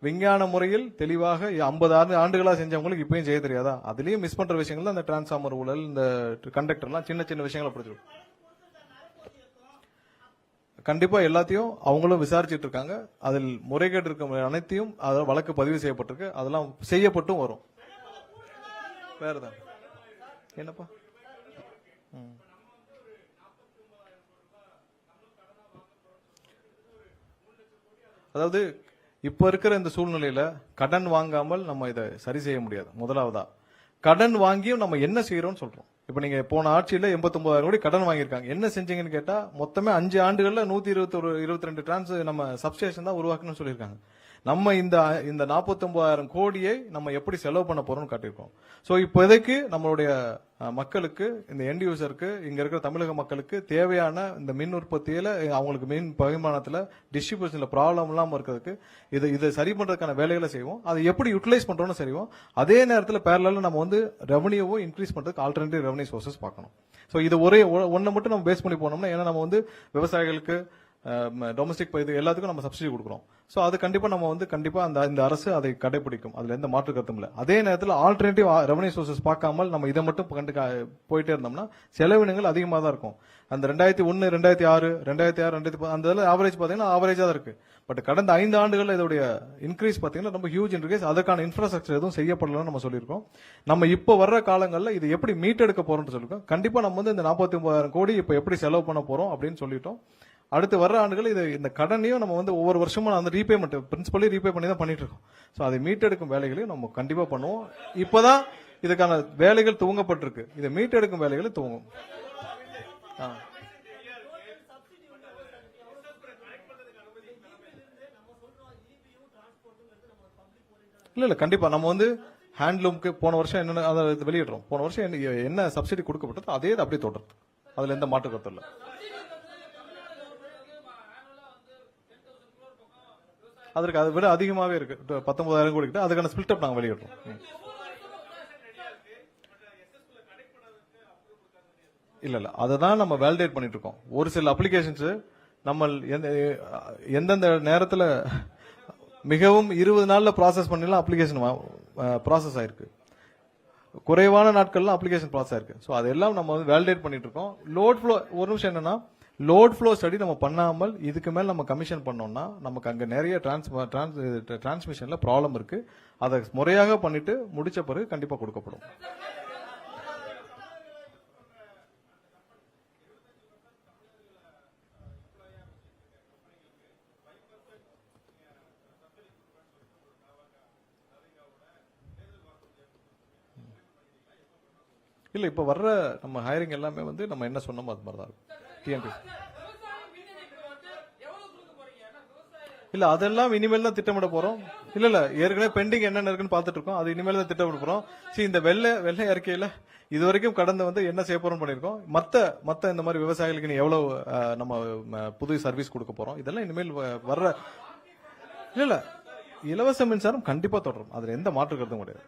விஞ்ஞான முறையில் தெளிவாக 50 ஆண்டுகளா செஞ்சவங்களுக்கு இப்பயும் செய்ய தெரியாதா? அதுலயும் மிஸ் பண்ற விஷயங்கள் அந்த டிரான்ஸ்ஃபார்மர் ஊழல், இந்த கண்டக்டர்லாம் சின்ன சின்ன விஷயங்களை பிடிச்சிடும். கண்டிப்பா எல்லாத்தையும் அவங்களும் விசாரிச்சுட்டு இருக்காங்க. அதில் முறைகேடு இருக்க அனைத்தையும் வழக்கு பதிவு செய்யப்பட்டிருக்கு. அதெல்லாம் செய்யப்பட்டும் வரும். வேறதான் என்னப்பா? அதாவது இப்ப இருக்கிற இந்த சூழ்நிலையில கடன் வாங்காமல் நம்ம இதை சரி செய்ய முடியாது. முதலாவதா கடன் வாங்கியும் நம்ம என்ன செய்யறோம்னு சொல்றோம். இப்ப நீங்க போன ஆட்சியில 89,000 கோடி கடன் வாங்கியிருக்காங்க. என்ன செஞ்சீங்கன்னு கேட்டா மொத்தமே 5 ஆண்டுகள்ல 122 டிரான்ஸ் நம்ம சப்ஸ்டேஷன் தான் உருவாக்கணும்னு சொல்லியிருக்காங்க. நம்ம இந்த 49,000 கோடியை நம்ம எப்படி செலவு பண்ண போறோம்னு காட்டியிருக்கோம். சோ இப்போதைக்கு நம்மளுடைய மக்களுக்கு, இந்த எண்ட் யூசருக்கு, இங்க இருக்கிற தமிழக மக்களுக்கு தேவையான இந்த மின் உற்பத்தியில அவங்களுக்கு மின் பகிர்மானத்துல டிஸ்ட்ரிபியூஷன்ல ப்ராப்ளம் இல்லாம இருக்கிறதுக்கு இதை சரி பண்றதுக்கான வேலைகளை செய்வோம். அதை எப்படி யூட்டிலைஸ் பண்றோம்னு செய்வோம். அதே நேரத்தில் பேரலால நம்ம வந்து ரெவன்யூவும் இன்க்ரீஸ் பண்றதுக்கு ஆல்டர்னேட்டிவ் ரெவன்யூ சோர்சஸ் பார்க்கணும். சோ இது ஒரே ஒன்னை மட்டும் நம்ம பேஸ் பண்ணி போனோம்னா, ஏன்னா நம்ம வந்து விவசாயிகளுக்கு டொமஸ்டிக் இது எல்லாத்துக்கும் நம்ம சப்சிடி கொடுக்குறோம். சோ அது கண்டிப்பா நம்ம வந்து கண்டிப்பா இந்த அரசு அதை கடைபிடிக்கும். அதுல எந்த மாற்று கருத்தும் இல்ல. அதே நேரத்தில் ஆல்டர்னேட்டிவ் ரெவன்யூ சோர்சஸ் பார்க்காமல் நம்ம இதை மட்டும் போயிட்டே இருந்தோம்னா செலவினங்கள் அதிகமாக தான் இருக்கும். அந்த 2001, 2006, 2006, அந்த ஆவரேஜ் பாத்தீங்கன்னா ஆவரேஜா தான் இருக்கு. பட் கடந்த 5 ஆண்டுகள் இதோடைய இன்க்ரீஸ் பாத்தீங்கன்னா ரொம்ப ஹியூஜ் இன்க்ரீஸ். அதற்கான இன்ஃப்ராஸ்ட்ரக்சர் எதுவும் செய்யப்படலன்னு நம்ம சொல்லியிருக்கோம். நம்ம இப்ப வர்ற காலங்களில் இது எப்படி மீட்டெடுக்க போறோம்னு சொல்லிருக்கோம். கண்டிப்பா நம்ம வந்து இந்த 49,000 கோடி இப்ப எப்படி செலவு பண்ண போறோம் அப்படின்னு சொல்லிட்டோம். அடுத்து வர்ற ஆண்டுகள் இந்த கடனையும் நம்ம வந்து ஒவ்வொரு வருஷமும் அந்த ரீபேமெண்ட் பிரின்சிபலி ரீபே பண்ணி தான் பண்ணிட்டு இருக்கோம். சோ அதை மீட்டெடுக்கும் வேலைகளையும் நம்ம கண்டிப்பா பண்ணுவோம். இப்பதான் இதுக்கான வேலைகள் துவங்கப்பட்டிருக்கு. இதை மீட்டெடுக்கும் வேலைகளை துவங்கும். இல்ல கண்டிப்பா நம்ம வந்து ஹேண்ட்லூம்க்கு போன வருஷம் என்ன அதை வெளியிடுறோம். போன வருஷம் என்ன சப்சிடி கொடுக்கப்பட்டது அதே அப்படியே தொடருது. அதுல எந்த மாற்று கருத்தும் இல்லை. அதற்கு அதை விட அதிகமாவே இருக்கு. 19,000 கோடி கிட்ட அதுக்கான ஸ்பிளிட் அப் நாங்க வெளியிடுறோம். இல்ல அததான் நம்ம வேலிடேட் பண்ணிட்டு இருக்கோம். ஒரு சில அப்ளிகேஷன்ஸ் நம்ம எந்தெந்த நேரத்துல மிகவும் 20 நாள்ல ப்ராசஸ் பண்ணலாம் அப்ளிகேஷன் ப்ராசஸ் ஆயிருக்கு. குறைவான நாட்கள்ல அப்ளிகேஷன் ப்ராசஸ் ஆயிருக்கு. சோ அதெல்லாம் நம்ம வந்து வேலிடேட் பண்ணிட்டு இருக்கோம். லோட் ஃப்ளோ ஒரு நிமிஷம் என்னன்னா, லோட் ஃப்ளோ ஸ்டடி நம்ம பண்ணாமல் இதுக்கு மேல நம்ம கமிஷன் பண்ணோம்னா நமக்கு அங்க நிறைய டிரான்ஸ்மிஷன்ல ப்ராப்ளம் இருக்கு. அதை முறையாக பண்ணிட்டு முடிச்ச பிறகு கண்டிப்பா கொடுக்கப்படும். இல்ல இப்ப வர்ற நம்ம ஹையரிங் எல்லாமே வந்து நம்ம என்ன சொன்னோமோ அது மாதிரி தான் இருக்கும். இல்ல அதெல்லாம் இனிமேல் தான் திட்டமிட போறோம். இல்ல ஏற்கனவே பெண்டிங் என்னென்ன இருக்குன்னு பாத்துட்டு இருக்கோம். அது இனிமேல் தான் திட்டமிட போறோம். இந்த வெள்ளை அறிக்கையில இது வரைக்கும் கடந்து வந்து என்ன செய்ய போறோம் பண்ணிருக்கோம். மத்த இந்த மாதிரி விவசாயிகளுக்கு நீ எவ்வளவு நம்ம புது சர்வீஸ் கொடுக்க போறோம். இதெல்லாம் இனிமேல் வர்ற இல்ல இலவச மின்சாரம் கண்டிப்பா தொடரும். அதுல எந்த மாற்று கருத்தும் கிடையாது.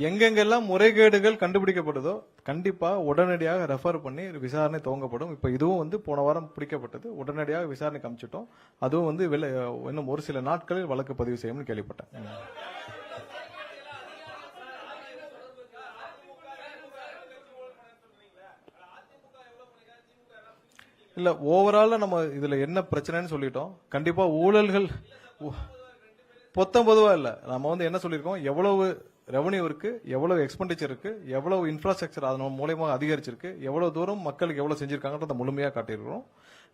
எங்கெங்கெல்லாம் முறைகேடுகள் கண்டுபிடிக்கப்படுதோ கண்டிப்பா உடனடியாக ரெஃபர் பண்ணி விசாரணை துவங்கப்படும். இப்ப இதுவும் வந்து போன வாரம் பிடிக்கப்பட்டது. உடனடியாக விசாரணை காமிச்சிட்டோம். அதுவும் வந்து இன்னும் ஒரு சில நாட்களில் வழக்கு பதிவு செய்யும்னு கேள்விப்பட்டேன். இல்ல ஓவரால நம்ம இதுல என்ன பிரச்சனைன்னு சொல்லிட்டோம். கண்டிப்பா ஊழல்கள் பொத்தம் பொதுவா இல்ல. நம்ம வந்து என்ன சொல்லிருக்கோம், எவ்வளவு ரெவன்யூ இருக்கு, எவ்வளவு எக்ஸ்பெண்டிச்சர் இருக்கு, எவ்வளவு இன்ஃப்ராஸ்ட்ரக்சர் அதன் மூலமா அதிகரிச்சிருக்கு, எவ்வளவு தூரம் மக்களுக்கு எவ்வளவு செஞ்சிருக்காங்கன்றத முழுமையா காட்டியிருக்கிறோம்.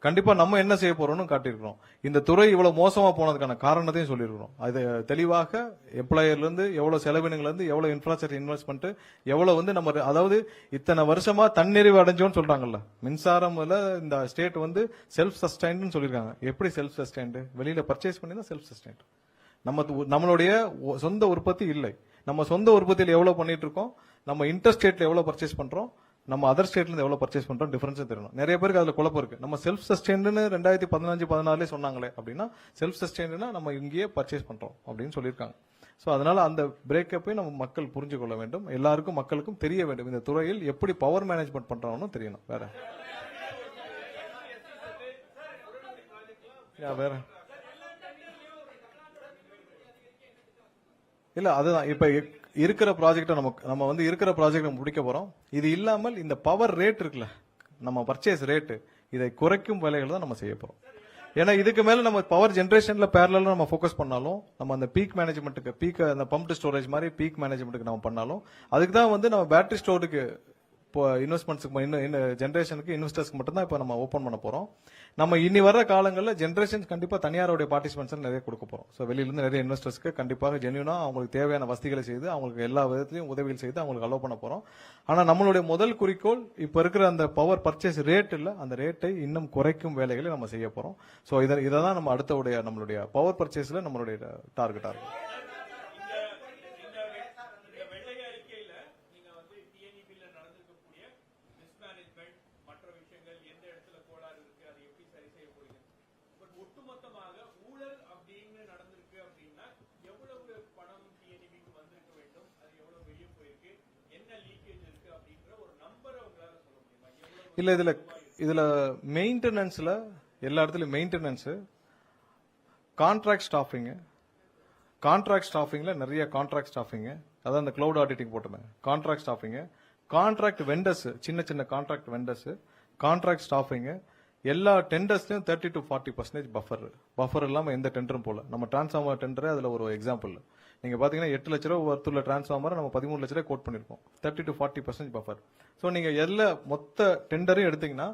கண்டிப்பா நம்ம என்ன செய்ய போறோம்னு காட்டியிருக்கிறோம். இந்த துறை இவ்வளவு மோசமா போனதுக்கான காரணத்தையும் சொல்லியிருக்கிறோம். அது தெளிவாக எம்ப்ளாயர்ல இருந்து எவ்வளவு செலவினங்கள்ல இருந்து எவ்வளவு இன்ஃப்ராஸ்ட்ரக்சர் இன்வெஸ்ட்மெண்ட் எவ்வளவு வந்து நம்ம அதாவது இத்தனை வருஷமா தன்னிறைவு அடைஞ்சோம்னு சொல்றாங்கல்ல, மின்சாரம்ல இந்த ஸ்டேட் வந்து செல்ஃப் சஸ்டைன்ட்னு சொல்லியிருக்காங்க. எப்படி செல்ஃப் சஸ்டைன்ட்? வெளியில பர்ச்சேஸ் பண்ணி தான் செல்ஃப் சஸ்டைன்ட். நம்மளுடைய சொந்த உற்பத்தி இல்லை. நம்ம சொந்த உற்பத்தியில் எவ்வளவு பண்ணிட்டு இருக்கோம், நம்ம இன்டர் ஸ்டேட்ல எவ்வளவு பர்ச்சேஸ் பண்றோம், நம்ம அதர் ஸ்டேட்ல இருந்து எவ்வளவு பர்ச்சேஸ் பண்றோம், டிஃபரன்ஸ் தெரியணும். நிறைய பேருக்கு அதுல குழப்பம் இருக்கு. நம்ம செல்ஃப் சஸ்டைன்ட்னு 2015-16 சொன்னாங்களே அப்படின்னா, செல்ஃப் சஸ்டைன்ட்னா நம்ம இங்கேயே பர்ச்சேஸ் பண்றோம் அப்படின்னு சொல்லியிருக்காங்க. சோ அதனால அந்த பிரேக்கப்பை நம்ம மக்கள் புரிஞ்சு கொள்ள வேண்டும். எல்லாருக்கும் மக்களுக்கும் தெரிய வேண்டும், இந்த துறையில் எப்படி பவர் மேனேஜ்மெண்ட் பண்றோம்னு தெரியணும். வேற வேற இல்ல, அதுதான் இப்ப இருக்கிற ப்ராஜெக்ட் நம்ம வந்து இருக்கிற ப்ராஜெக்ட் முடிக்க போறோம். இது இல்லாமல் இந்த பவர் ரேட் இருக்குல்ல, நம்ம பர்ச்சேஸ் ரேட், இதை குறைக்கும் வேலைகள் தான் நம்ம செய்ய போறோம். ஏன்னா இதுக்கு மேல நம்ம பவர் ஜெனரேஷன்ல பேரலா நம்ம ஃபோக்கஸ் பண்ணாலும், நம்ம அந்த பீக் மேனேஜ்மெண்ட்டுக்கு, பீக் அந்த பம்ப்டு ஸ்டோரேஜ் மாதிரி பீக் மேனேஜ்மெண்ட்டுக்கு நம்ம பண்ணாலும், அதுக்கு தான் வந்து நம்ம பேட்டரி ஸ்டோருக்கு இப்போ இன்வெஸ்ட்மெண்ட்ஸ்க்கு ஜெனரேஷனுக்கு இன்வெஸ்டர்ஸ்க்கு மட்டும் தான் இப்போ நம்ம ஓப்பன் பண்ண போறோம். நம்ம இனி வர காலங்களில் ஜெனரேஷன் கண்டிப்பா தனியாருடைய பார்ட்டிசிபென்ட்ஸ் நிறைய கொடுக்க போறோம். ஸோ வெளியிலிருந்து நிறைய இன்வெஸ்டர்ஸ்க்கு கண்டிப்பாக ஜென்யூனா அவங்களுக்கு தேவையான வசதிகளை செய்து, அவங்களுக்கு எல்லா விதத்திலையும் உதவிகள் செய்து அவங்களுக்கு அலோவ் பண்ண போறோம். ஆனா நம்மளுடைய முதல் குறிக்கோள் இப்ப இருக்கிற அந்த பவர் பர்ச்சேஸ் ரேட் இல்ல, அந்த ரேட்டை இன்னும் குறைக்கும் வேலைகளை நம்ம செய்ய போறோம். ஸோ இதை தான் நம்ம அடுத்த நம்மளுடைய பவர் பர்ச்சேஸ்ல நம்மளுடைய டார்கெட்டா இருக்கும். இல்ல இதுல மெயின்டெனன்ஸ்ல எல்லா இடத்துலயும் மெயின்டெனன்ஸ், கான்ட்ராக்ட் ஸ்டாஃபிங்ல நிறைய கான்ட்ராக்ட் ஸ்டாஃபிங், அதான் அந்த கிளவுட் ஆடிட்டிங் போட்டுமே கான்ட்ராக்ட் ஸ்டாஃபிங், கான்ட்ராக்ட் வெண்டர்ஸ், சின்ன கான்ட்ராக்ட் வெண்டர்ஸ், கான்ட்ராக்ட் ஸ்டாஃபிங், எல்லா டெண்டர்ஸ்லயும் 30 to 40% பஃபர் இல்லாம எந்த டெண்டரும் போல. நம்ம டிரான்ஸ்ஃபார்மர் டெண்டர் அதுல ஒரு எக்ஸாம்பிள். நீங்க பாத்தீங்கன்னா 8 லட்ச ரூபாய் ஒர்த்துள்ள டிரான்ஸ்ஃபார்மர் நம்ம 13 லட்ச ரூபாய் கோட் பண்ணிருக்கோம். 30 to 40% பஃபர். சோ நீங்க எல்லா மொத்த டெண்டரையும் எடுத்தீங்கன்னா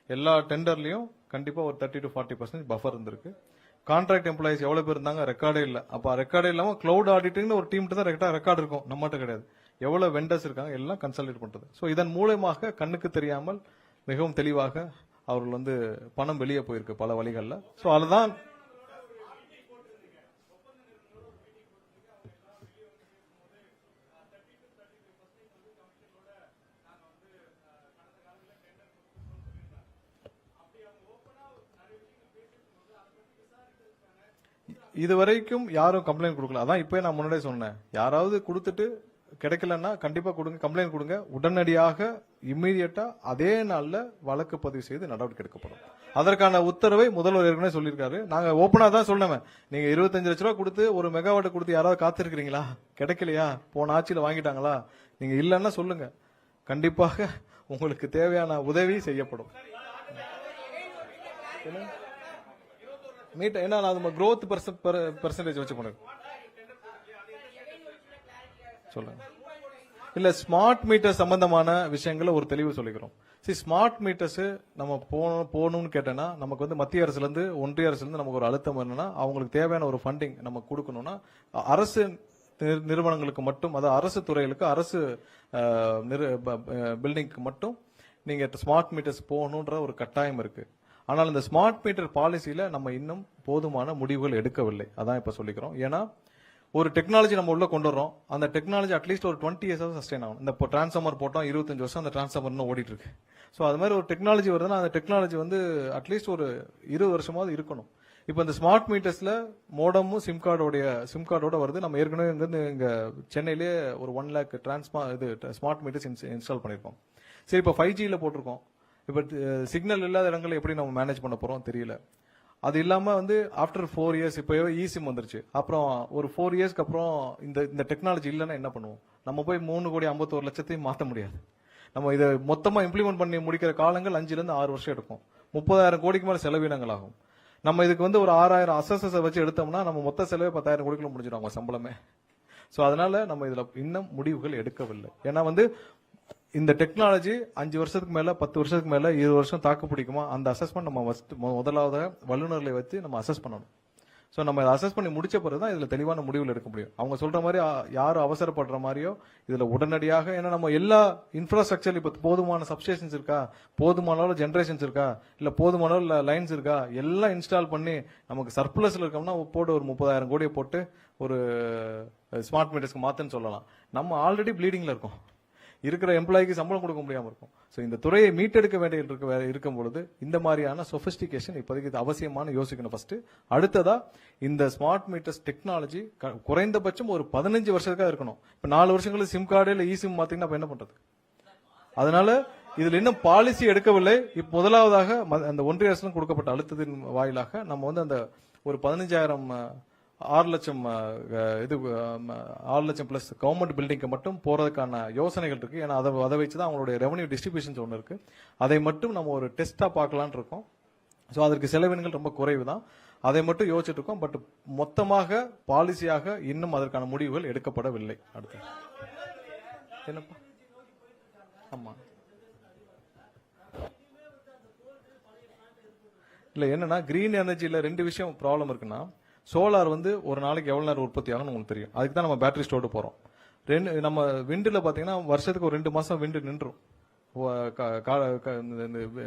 எல்லா டெண்டர்லயும் கண்டிப்பா ஒரு 30 to 40% பஃபர் இருந்திருக்கு. கான்ட்ராக்ட் எம்ப்ளாயிஸ் எவ்வளவு பேர் இருந்தாங்க, ரெக்கார்டே இல்ல. அப்ப ரெக்கார்டே இல்லாம கிளவுட் ஆடிட்டிங் ஒரு டீம் தான் ரெக்கார்டு இருக்கும், நம்மகிட்ட கிடையாது. எவ்வளவு வெண்டர்ஸ் இருக்காங்க எல்லாம் கன்சல்டேட் பண்றது. சோ இதன் மூலமாக கண்ணுக்கு தெரியாமல் மிகவும் தெளிவாக அவர்கள் வந்து பணம் வெளியே போயிருக்கு பல வழிகள்ல. சோ அதுதான் இதுவரைக்கும் யாரும் கம்ப்ளைண்ட் கொடுக்கல. அதான் இப்ப நான் முன்னாடியே சொன்னேன், யாராவது கொடுத்துட்டு கிடைக்கலன்னா கண்டிப்பா கொடுங்க, கம்ப்ளைண்ட் கொடுங்க. உடனடியாக இம்மீடியட்டா அதே நாள்ல வழக்கு பதிவு செய்து நடவடிக்கை எடுக்கப்படும். அதற்கான உத்தரவை முதல்வர் ஏற்கனவே சொல்லியிருக்காரு. நாங்க ஓப்பனா தான் சொன்னோம், நீங்க 25 லட்ச ரூபாய் கொடுத்து ஒரு மெகாவாட் கொடுத்து யாராவது காத்திருக்கிறீங்களா, கிடைக்கலையா, போன ஆட்சியில வாங்கிட்டாங்களா, நீங்க இல்லன்னா சொல்லுங்க, கண்டிப்பாக உங்களுக்கு தேவையான உதவி செய்யப்படும். மீட்டர் என்ன நம்ம growth percentage வச்சு பண்ணுங்க சொல்லுங்க. இல்ல ஸ்மார்ட் மீட்டர் சம்பந்தமான விஷயங்களை ஒரு தெளிவு சொல்லிக்கிறோம். ஸ்மார்ட் மீட்டர்ஸ் நம்ம போகணும்னு கேட்டேன்னா நமக்கு வந்து மத்திய அரசுல இருந்து ஒன்றிய அரசுல இருந்து நமக்கு ஒரு அழுத்தம் என்னன்னா, அவங்களுக்கு தேவையான ஒரு ஃபண்டிங் நம்ம கொடுக்கணும்னா அரசு நிறுவனங்களுக்கு மட்டும், அதாவது அரசு துறைகளுக்கு, அரசு பில்டிங்க்கு மட்டும் நீங்க ஸ்மார்ட் மீட்டர்ஸ் போகணுன்ற ஒரு கட்டாயம் இருக்கு. ஆனால் இந்த ஸ்மார்ட் மீட்டர் பாலிசியில நம்ம இன்னும் போதுமான முடிவுகள் எடுக்கவில்லை. அதான் இப்ப சொல்லிக்கிறோம். ஏன்னா ஒரு டெக்னாலஜி நம்ம உள்ள கொண்டு வரோம், அந்த டெக்னாலஜி அட்லீஸ்ட் ஒரு 20 years சஸ்டைன் ஆகும். இந்த டிரான்ஸ்ஃபார்மர் போட்டோம் 25 வருஷம் அந்த டிரான்ஸ்ஃபார்மர் இன்னும் ஓடிட்டு இருக்கு. சோ அது மாதிரி ஒரு டெக்னாலஜி வருதுன்னா அந்த டெக்னாலஜி வந்து அட்லீஸ்ட் ஒரு 20 வருஷமாவது இருக்கணும். இப்போ இந்த ஸ்மார்ட் மீட்டர்ஸ்ல மோடமும் சிம் கார்டோட வருது. நம்ம ஏற்கனவே இங்க சென்னையிலே ஒரு 1 lakh ஸ்மார்ட் மீட்டர்ஸ் இன்ஸ்டால் பண்ணிருக்கோம். சரி, இப்போ 5Gல போட்டிருக்கோம். இப்ப சிக்னல் இல்லாத இடங்களை எப்படி நம்ம மேனேஜ் பண்ண போறோம் தெரியல. அது இல்லாம வந்து ஆஃப்டர் 4 years இப்போ இசிம் வந்துருச்சு. அப்புறம் ஒரு 4 yearsக்கு அப்புறம் இந்த டெக்னாலஜி இல்லைன்னா என்ன பண்ணுவோம்? நம்ம போய் 3,51,00,000 மாற்ற முடியாது. நம்ம இதை மொத்தமா இம்ப்ளிமெண்ட் பண்ணி முடிக்கிற காலங்கள் 5 to 6 வருஷம் எடுக்கும். 30,000 கோடிக்கு மேல செலவினங்கள் ஆகும். நம்ம இதுக்கு வந்து ஒரு 6,000 அசஸஸ் வச்சு எடுத்தோம்னா நம்ம மொத்த செலவே 10,000 கோடிக்குள்ள முடிஞ்சிடும் அவங்க சம்பளமே. ஸோ அதனால நம்ம இதுல இன்னும் முடிவுகள் எடுக்கவில்லை. ஏன்னா வந்து இந்த டெக்னாலஜி 5 வருஷத்துக்கு மேல 10 வருஷத்துக்கு மேல 20 வருஷம் தாக்கு பிடிக்குமா, அந்த அசஸ்மெண்ட் நம்ம முதலாவது வல்லுநர்களை வச்சு நம்ம அசஸ் பண்ணணும். ஸோ நம்ம இதை அசஸ் பண்ணி முடிச்ச பிறகு தான் இதுல தெளிவான முடிவுகள் எடுக்க முடியும். அவங்க சொல்ற மாதிரி யாரும் அவசரப்படுற மாதிரியோ இதுல உடனடியாக, ஏன்னா நம்ம எல்லா இன்ஃப்ராஸ்ட்ரக்சர் இப்ப போதுமான சப்ஸ்டேஷன்ஸ் இருக்கா, போதுமான அளவு ஜென்ரேஷன்ஸ் இருக்கா, இல்ல போதுமான அளவு லைன்ஸ் இருக்கா, எல்லாம் இன்ஸ்டால் பண்ணி நமக்கு சர்ப்ளஸ்ல இருக்கோம்னா போட்டு ஒரு 30,000 கோடியை போட்டு ஒரு ஸ்மார்ட் மீட்டர்ஸ்க்கு மாத்துன்னு சொல்லலாம். நம்ம ஆல்ரெடி ப்ளீடிங்ல இருக்கோம், இருக்கிற எம்ப்ளாய்க்கு சம்பளம் கொடுக்க முடியாம இருக்கும். ஸோ இந்த துறையை மீட்டெடுக்க வேண்டிய இருக்கும் பொழுது இந்த மாதிரியான சொபிஸ்டிகேஷன் இப்போதைக்கு இது அவசியமான யோசிக்கணும் ஃபர்ஸ்ட். அடுத்ததா இந்த ஸ்மார்ட் மீட்டர்ஸ் டெக்னாலஜி குறைந்தபட்சம் ஒரு 15 வருஷத்துக்காக இருக்கணும். இப்ப 4 வருஷங்களுக்கு சிம் கார்டு இல்ல இ சிம் மாத்தீங்கன்னா அப்ப என்ன பண்றது? அதனால இதுல இன்னும் பாலிசி எடுக்கவில்லை. இப்ப முதலாவதாக அந்த ஒன்றிய அரசு கொடுக்கப்பட்ட அழுத்தத்தின் வாயிலாக நம்ம வந்து அந்த ஒரு 15,000 6 லட்சம் இது 6 லட்சம் பிளஸ் கவர்மெண்ட் பில்டிங்க்கு மட்டும் போறதுக்கான யோசனைகள் இருக்கு. ஏன்னா அதை வச்சுதான் அவங்களுடைய ரெவன்யூ டிஸ்ட்ரிபியூஷன்ஸ் ஒன்று இருக்கு. அதை மட்டும் நம்ம ஒரு டெஸ்டா பார்க்கலான்னு இருக்கோம். ஸோ அதற்கு செலவினங்கள் ரொம்ப குறைவு தான். அதை மட்டும் யோசிச்சுட்டு இருக்கோம். பட் மொத்தமாக பாலிசியாக இன்னும் அதற்கான முடிவுகள் எடுக்கப்படவில்லை. அடுத்து என்னப்பா? ஆமா இல்ல என்னன்னா கிரீன் எனர்ஜில 2 விஷயம் ப்ராப்ளம் இருக்குன்னா, சோலார் வந்து ஒரு நாளைக்கு எவ்வளவு நேரம் உற்பத்தி ஆகும்னு உங்களுக்கு தெரியும். அதுக்கு தான் நம்ம பேட்டரி ஸ்டோர்டு போறோம். நம்ம விண்டில் பாத்தீங்கன்னா வருஷத்துக்கு ஒரு 2 மாசம் விண்டு நின்றும்,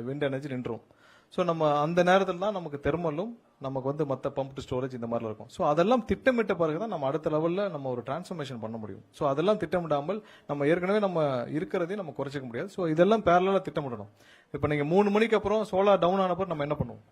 விண்ட் எனர்ஜி நின்றும். ஸோ நம்ம அந்த நேரத்தில் தான் நமக்கு தெர்மலும் நமக்கு வந்து மற்ற பம்ப் ஸ்டோரேஜ் இந்த மாதிரி இருக்கும். ஸோ அதெல்லாம் திட்டமிட்ட பிறகுதான் நம்ம அடுத்த லெவல்ல நம்ம ஒரு டிரான்ஸ்ஃபர்மேஷன் பண்ண முடியும். ஸோ அதெல்லாம் திட்டமிடாமல் நம்ம ஏற்கனவே நம்ம இருக்கிறதையும் நம்ம குறைச்சிக்க முடியாது. ஸோ இதெல்லாம் பேரலா திட்டமிடணும். இப்போ நீங்க 3 மணிக்கு அப்புறம் சோலார் டவுன் ஆனப்போ நம்ம என்ன பண்ணுவோம்?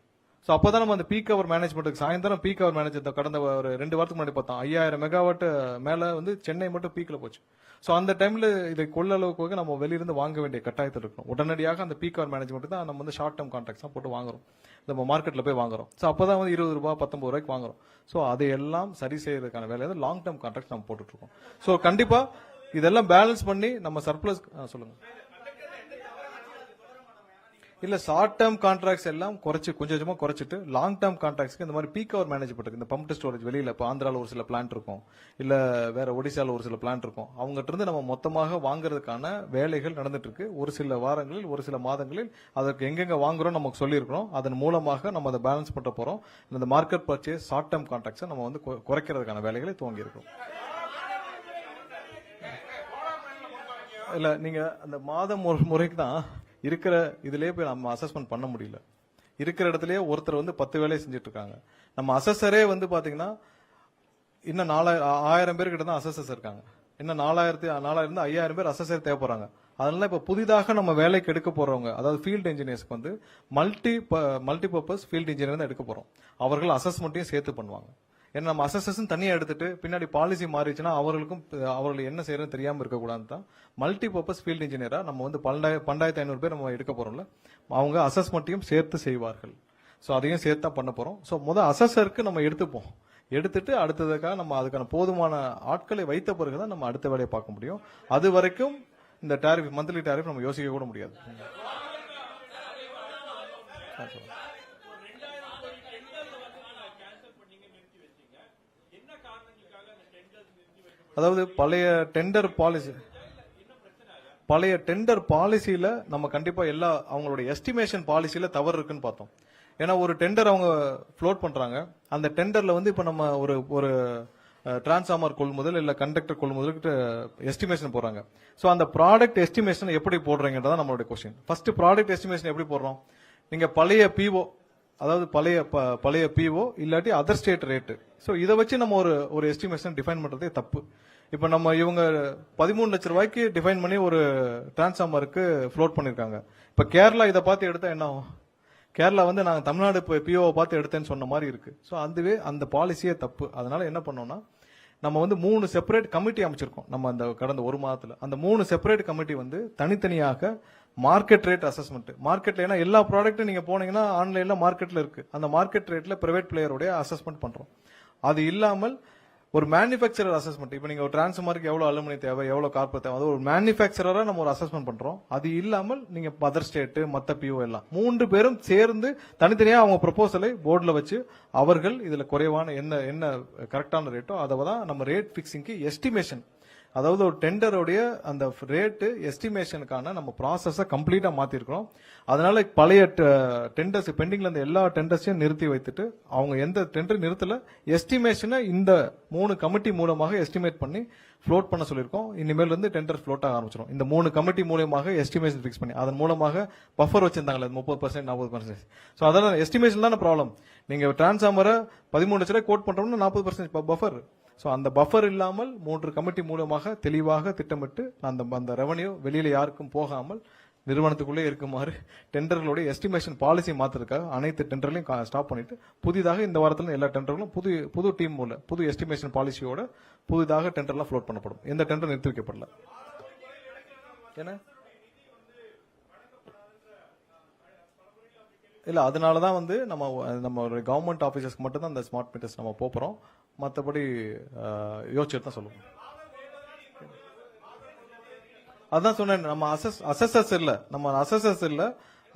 ஸோ அப்பதான் நம்ம அந்த பீக் அவர் மேனேஜ்மெண்ட்டுக்கு சாயந்தரம் பீக் அவர் மேனேஜ் கடந்த ஒரு 2 வாரத்துக்கு முன்னாடி பார்த்தோம் 5000 மெகாவாட் மேல வந்து சென்னை மட்டும் பீக்ல போச்சு. ஸோ அந்த டைம்ல இதை கொள்ளளவுக்கு நம்ம வெளியிருந்து வாங்க வேண்டிய கட்டாயத்தில் இருக்கணும். உடனடியாக அந்த பீக் அவர் மேனேஜ்மெண்ட் தான் நம்ம வந்து ஷார்ட் டேர்ம் கான்ட்ராக்ட்ஸ் தான் போட்டு வாங்குறோம், நம்ம மார்க்கெட்ல போய் வாங்குறோம். ஸோ அப்பதான் வந்து 20 ரூபாய் 19 ரூபாய்க்கு வாங்குறோம். ஸோ அதையெல்லாம் சரி செய்யறதுக்கான வேலையை லாங் டேர்ம் கான்ட்ராக்ட் நம்ம போட்டுட்டு இருக்கோம். ஸோ கண்டிப்பா இதெல்லாம் பேலன்ஸ் பண்ணி நம்ம சர்ப்ளஸ் சொல்லுங்க. இல்ல ஷார்ட் டேர்ம் கான்ட்ராக்ட்ஸ் எல்லாம் குறைச்சு கொஞ்சம் கொஞ்சமா குறைச்சிட்டு லாங் டேர்ம் கான்ட்ராக்ட்ஸ்க்கு இந்த மாதிரி பீக் அவர் மேனேஜ்மெண்ட் இந்த பம்ப் ஸ்டோரேஜ் வெளியில இப்போ ஆந்திரால ஒரு சில பிளான்ட் இருக்கும், இல்ல வேற ஒடிசால ஒரு சில பிளான்ட் இருக்கும், அவங்ககிட்ட இருந்து நம்ம மொத்தமாக வாங்குறதுக்கான வேலைகள் நடந்துட்டு இருக்கு. ஒரு சில வாரங்களில் ஒரு சில மாதங்களில் அதற்கு எங்கெங்க வாங்குறோம் நமக்கு சொல்லியிருக்கிறோம். அதன் மூலமாக நம்ம அதை பேலன்ஸ் பண்ண போறோம். இந்த மார்க்கெட் பர்ச்சேஸ் ஷார்ட் டேர்ம் கான்ட்ராக்ட்ஸை நம்ம வந்து குறைக்கிறதுக்கான வேலைகளை துவங்கி இருக்கோம். இல்ல நீங்க அந்த மாதம் ஒரு முறைக்கு தான் இருக்கிற இதுலயே போய் நம்ம அசஸ்மெண்ட் பண்ண முடியல. இருக்கிற இடத்துலயே ஒருத்தர் வந்து 10 வேலையை செஞ்சுட்டு இருக்காங்க. நம்ம அசஸரே வந்து பாத்தீங்கன்னா இன்னும் 4000 பேர்கிட்ட தான் அசஸர்ஸ் இருக்காங்க. இன்னும் 4000 5000 பேர் அசஸர் தேவைப்படுறாங்க. அதனால இப்ப புதிதாக நம்ம வேலைக்கு எடுக்க போறவங்க, அதாவது ஃபீல்ட் இன்ஜினியர்ஸ்க்கு வந்து மல்டி பர்பஸ் ஃபீல்ட் இன்ஜினியர் தான் எடுக்க போறோம். அவர்கள் அசஸ்மெண்ட்டையும் சேர்த்து பண்ணுவாங்க. ஏன்னா நம்ம அசஸர்ஸ் தனியா எடுத்துட்டு பின்னாடி பாலிசி மாறிச்சுன்னா அவர்கள் என்ன செய்யறதுன்னு தெரியாம இருக்கக்கூடாதுன்னு தான் மல்டி பர்பஸ் ஃபீல்ட் இன்ஜினியரா நம்ம வந்து 12,500 பேர் நம்ம எடுக்க போறோம்ல, அவங்க அசஸ்மெண்ட்டையும் சேர்த்து செய்வார்கள். ஸோ அதையும் சேர்த்து தான் பண்ண போறோம். ஸோ அசஸருக்கு நம்ம எடுத்துட்டு அடுத்ததுக்காக நம்ம அதுக்கான போதுமான ஆட்களை வைத்த பிறகுதான் நம்ம அடுத்த வேலையை பார்க்க முடியும். அது வரைக்கும் இந்த டாரிஃப் மந்த்லி டாரிஃப் நம்ம யோசிக்க கூட முடியாது. அதாவது பழைய டெண்டர் பாலிசியில நம்ம கண்டிப்பா அவங்களுடைய எஸ்டிமேஷன் பாலிசியில தவறு இருக்குன்னு பார்த்தோம். ஏன்னா ஒரு டெண்டர் அவங்க ஃப்ளோட் பண்றாங்க. அந்த டெண்டர்ல வந்து இப்ப நம்ம ஒரு டிரான்ஸ்ஃபார்மர் கொள்முதல் இல்ல கண்டக்டர் கொள்முதலுக்கு எஸ்டிமேஷன் போடுறாங்க. சோ அந்த ப்ராடக்ட் எஸ்டிமேஷன் எப்படி போடுறீங்கன்றதான் நம்மளுடைய கொஸ்டின். ஃபர்ஸ்ட் ப்ராடக்ட் எஸ்டிமேஷன் எப்படி போடுறோம்? நீங்க பழைய பிஓ, அதாவது பழைய பிஓ இல்லாட்டி அதர் ஸ்டேட் ரேட்டு. சோ இதை வச்சு நம்ம ஒரு எஸ்டிமேஷன் டிஃபைன் பண்றதே தப்பு. இப்ப நம்ம இவங்க 13 லட்சம் ரூபாய்க்கு டிஃபைன் பண்ணி ஒரு டிரான்ஸ்ஃபார்மருக்கு ஃப்ளோட் பண்ணிருக்காங்க. இப்ப கேரளா இதை பார்த்து எடுத்தா என்ன ஆகும்? கேரளா வந்து நாங்க தமிழ்நாடு பிஓவை பார்த்து எடுத்தேன்னு சொன்ன மாதிரி இருக்கு. சோ அதுவே அந்த பாலிசியே தப்பு. அதனால என்ன பண்ணோம்னா நம்ம வந்து 3 செப்பரேட் கமிட்டி அமைச்சிருக்கோம். நம்ம அந்த கடந்த ஒரு மாதத்துல அந்த 3 செப்பரேட் கமிட்டி வந்து தனித்தனியாக மார்க்கெட் ரேட் அசஸ்மெண்ட், மார்க்கெட்ல ஏன்னா எல்லா ப்ராடக்ட்டும் நீங்க போனீங்கன்னா ஆன்லைன்ல மார்க்கெட்ல இருக்கு. அந்த மார்க்கெட் ரேட்ல பிரைவேட் பிளேயருடைய அசஸ்மெண்ட் பண்றோம். அது இல்லாமல் ஒரு மேனுஃபேக்சரர் அசஸ்மெண்ட். இப்போ நீங்க ஒரு டிரான்ஸ்ஃபார்மருக்கு எவ்வளவு அலுமினியம் தேவை, எவ்வளவு கார்பர் தேவை, அது ஒரு மேனுஃபேக்சரரா நம்ம ஒரு அசஸ்மெண்ட் பண்றோம். அது இல்லாமல் நீங்க மதர் ஸ்டேட், மத்த பிஓ எல்லாம் 3 பேரும் சேர்ந்து தனித்தனியா அவங்க ப்ரொபோசலை போர்டுல வச்சு அவர்கள் இதுல குறைவான என்ன கரெக்டான ரேட்டோ அதை தான் நம்ம ரேட் பிக்சிங்க்கு எஸ்டிமேஷன், அதாவது ஒரு டெண்டருடைய அந்த ரேட்டு எஸ்டிமேஷனுக்கான நம்ம ப்ராசஸை கம்ப்ளீட்டா மாத்திருக்கிறோம். அதனால பழைய டெண்டர்ஸ் பெண்டிங்ல இருந்த எல்லா டெண்டர்ஸையும் நிறுத்தி வைத்துட்டு அவங்க எந்த டெண்டர் நிறுத்தல எஸ்டிமேஷனை இந்த 3 கமிட்டி மூலமாக எஸ்டிமேட் பண்ணி ஃப்ளோட் பண்ண சொல்லியிருக்கோம். இனிமேல் இருந்து டெண்டர் ஃப்ளோட் ஆக ஆரம்பிச்சிடும். இந்த 3 கமிட்டி மூலமாக எஸ்டிமேஷன் ஃபிக்ஸ் பண்ணி அதன் மூலமாக பஃபர் வச்சிருந்தாங்களே 30% 40%. ஸோ அதெல்லாம் எஸ்டிமேஷன் தான ப்ராப்ளம். நீங்க டிரான்ஸ்ஃபார்மரை 13 லட்ச ரூபாய் கோட் பண்றோம்னா 40% பஃபர். ஸோ அந்த பஃபர் இல்லாமல் 3 கமிட்டி மூலமாக தெளிவாக திட்டமிட்டு அந்த ரெவன்யூ வெளியில யாருக்கும் போகாமல் நிறுவனத்துக்குள்ளே இருக்குமாறு டெண்டர்களுடைய எஸ்டிமேஷன் பாலிசி மாத்திருக்காக அனைத்து டெண்டர்களையும் ஸ்டாப் பண்ணிட்டு புதிதாக இந்த வாரத்தில் எல்லா டெண்டர்களும் புது டீம் மூலம் புது எஸ்டிமேஷன் பாலிசியோட புதிதாக டெண்டர்லாம் ஃப்ளோட் பண்ணப்படும். எந்த டெண்டர் நிறுத்தி வைக்கப்படல. என்ன இல்ல அதனாலதான் நம்ம ஒரு கவர்மெண்ட் ஆபீசர்ஸ்க்கு மட்டும் தான் அந்த ஸ்மார்ட் மீட்டர்ஸ் நம்ம போறோம். மற்றபடி யோசிச்சுட்டு தான் சொல்லுவோம். அதான் சொன்னேன், நம்ம அசஸர்ஸ் இல்ல,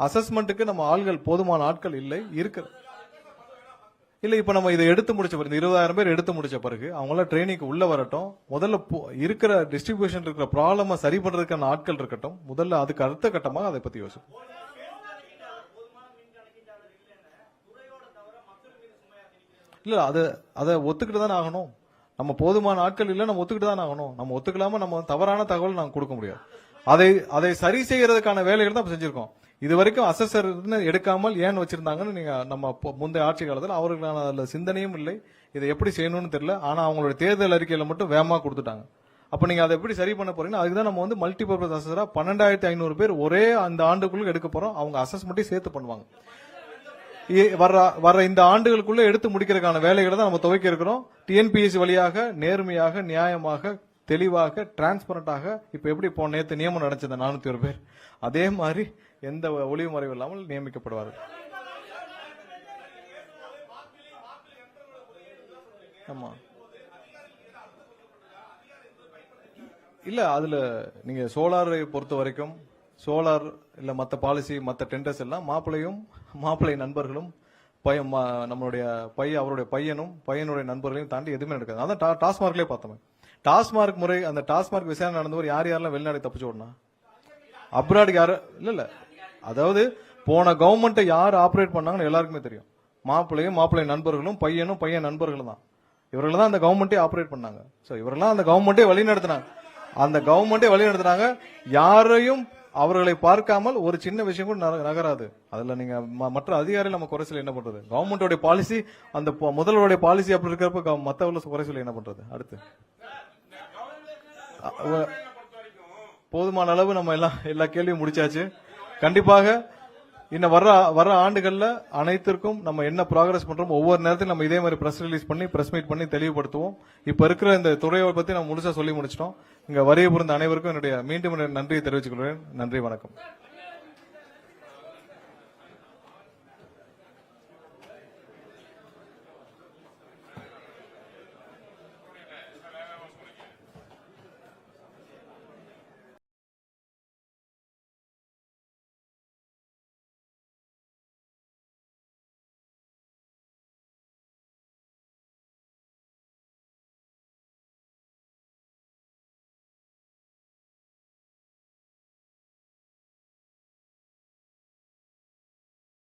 அசஸ்மெண்ட்டுக்கு நம்ம ஆள்கள் போதுமான ஆட்கள் இல்லை இல்ல. இப்ப நம்ம இதை எடுத்து முடிச்ச பிறகு 20,000 பேர் எடுத்து முடிச்ச பிறகு அவங்கள ட்ரைனிங்க்கு உள்ள வரட்டும். முதல்ல இருக்கிற டிஸ்ட்ரிபியூஷன் இருக்கிற ப்ராப்ளம சரி பண்றதுக்கான ஆட்கள் இருக்கட்டும். முதல்ல அதுக்கு அடுத்த கட்டமாக அதை பத்தி யோசிப்போம். இல்ல அதை ஒத்துக்கிட்டு தானே ஆகணும். நம்ம போதுமான ஆட்கள் இல்ல, நம்ம ஒத்துக்கிட்டு தான் ஆகணும். நம்ம ஒத்துக்கலாம நம்ம தவறான தகவல் நாங்க கொடுக்க முடியாது. அதை சரி செய்யறதுக்கான வேலைகள் தான் செஞ்சிருக்கோம். இது வரைக்கும் அசஸர் எடுக்காமல் ஏன் வச்சிருந்தாங்கன்னு நீங்க நம்ம முந்தைய ஆட்சி காலத்தில் அவர்களுக்கான அதுல சிந்தனையும் இல்லை, இதை எப்படி செய்யணும்னு தெரியல. ஆனா அவங்களுடைய தேர்தல் அறிக்கையில மட்டும் வேகமா கொடுத்துட்டாங்க. அப்ப நீங்க அதை எப்படி சரி பண்ண போறீங்கன்னா அதுக்கு தான் நம்ம மல்டிபர்பஸ் அசஸரா 12,500 பேர் ஒரே அந்த ஆண்டுக்குள்ள எடுக்க போறோம். அவங்க அசஸ்மெண்ட்டையும் சேர்த்து பண்ணுவாங்க. வர்ற இந்த ஆண்டுகளுக்குள்ள எடுத்து முடிக்கிறதுக்கான வேலைகளை தான் நம்ம துவக்கி இருக்கிறோம். டிஎன்பிஎஸ்சி வழியாக நேர்மையாக, நியாயமாக, தெளிவாக, டிரான்ஸ்பரண்டாக இப்ப எப்படி நேற்று நியமனம் நடந்தது 401 பேர் அதே மாதிரி எந்த ஒளிவு மறைவு இல்லாமல் நியமிக்கப்படுவார்கள். ஆமா இல்ல அதுல நீங்க சோலாரை பொறுத்த வரைக்கும் சோலார் இல்ல மத்த பாலிசி மத்த டெண்டர்ஸ் எல்லாம் மாப்பிள்ளை நண்பர்களும் நம்மளுடைய அவருடைய பையனுடைய நண்பர்களையும் தாண்டி எதுவுமே நடக்காது. அதான் டாஸ்மார்க்லயே பார்த்தோம். டாஸ்மார்க் முறை அந்த டாஸ்மார்க் விசாரணை நடந்தவர் யாரெல்லாம் வெளிநாடு தப்பிச்சு ஓடனா அப்ராடுக்கு யாரு இல்ல. அதாவது போன கவர்மெண்ட்டை யார் ஆபரேட் பண்ணாங்கன்னு எல்லாருக்குமே தெரியும். மாப்பிள்ளை நண்பர்களும் பையன் நண்பர்களும் தான். இவர்கள் தான் அந்த கவர்மெண்ட்டே ஆபரேட் பண்ணாங்க. சோ இவரெல்லாம் அந்த கவர்மெண்ட்டே வழிநடத்தினாங்க. யாரையும் அவர்களை பார்க்காமல் ஒரு சின்ன விஷயம் கூட நகராது. அதுல நீங்க மற்ற அதிகாரிகள் நம்ம குறை சொல்ல என்ன பண்றது? கவர்மெண்டோட பாலிசி அந்த முதல்வருடைய பாலிசி அப்படி இருக்கிறப்ப மத்தவர்கள் குறை சொல்ல என்ன பண்றது? அடுத்து போதுமான அளவு நம்ம எல்லா கேள்வியும் முடிச்சாச்சு. கண்டிப்பாக இன்னும் வர்ற ஆண்டுகள்ல அனைத்திற்கும் நம்ம என்ன ப்ராக்ரஸ் பண்றோம் ஒவ்வொரு நேரத்திலும் நம்ம இதே மாதிரி பிரஸ் ரிலீஸ் பண்ணி பிரஸ் மீட் பண்ணி தெளிவுபடுத்துவோம். இப்ப இருக்கிற இந்த துறையை பத்தி நம்ம முழுசா சொல்லி முடிச்சிட்டோம். இங்க வருகை புரிந்த அனைவருக்கும் என்னுடைய மீண்டும் நன்றியை தெரிவித்துக் கொள்கிறேன். நன்றி, வணக்கம்.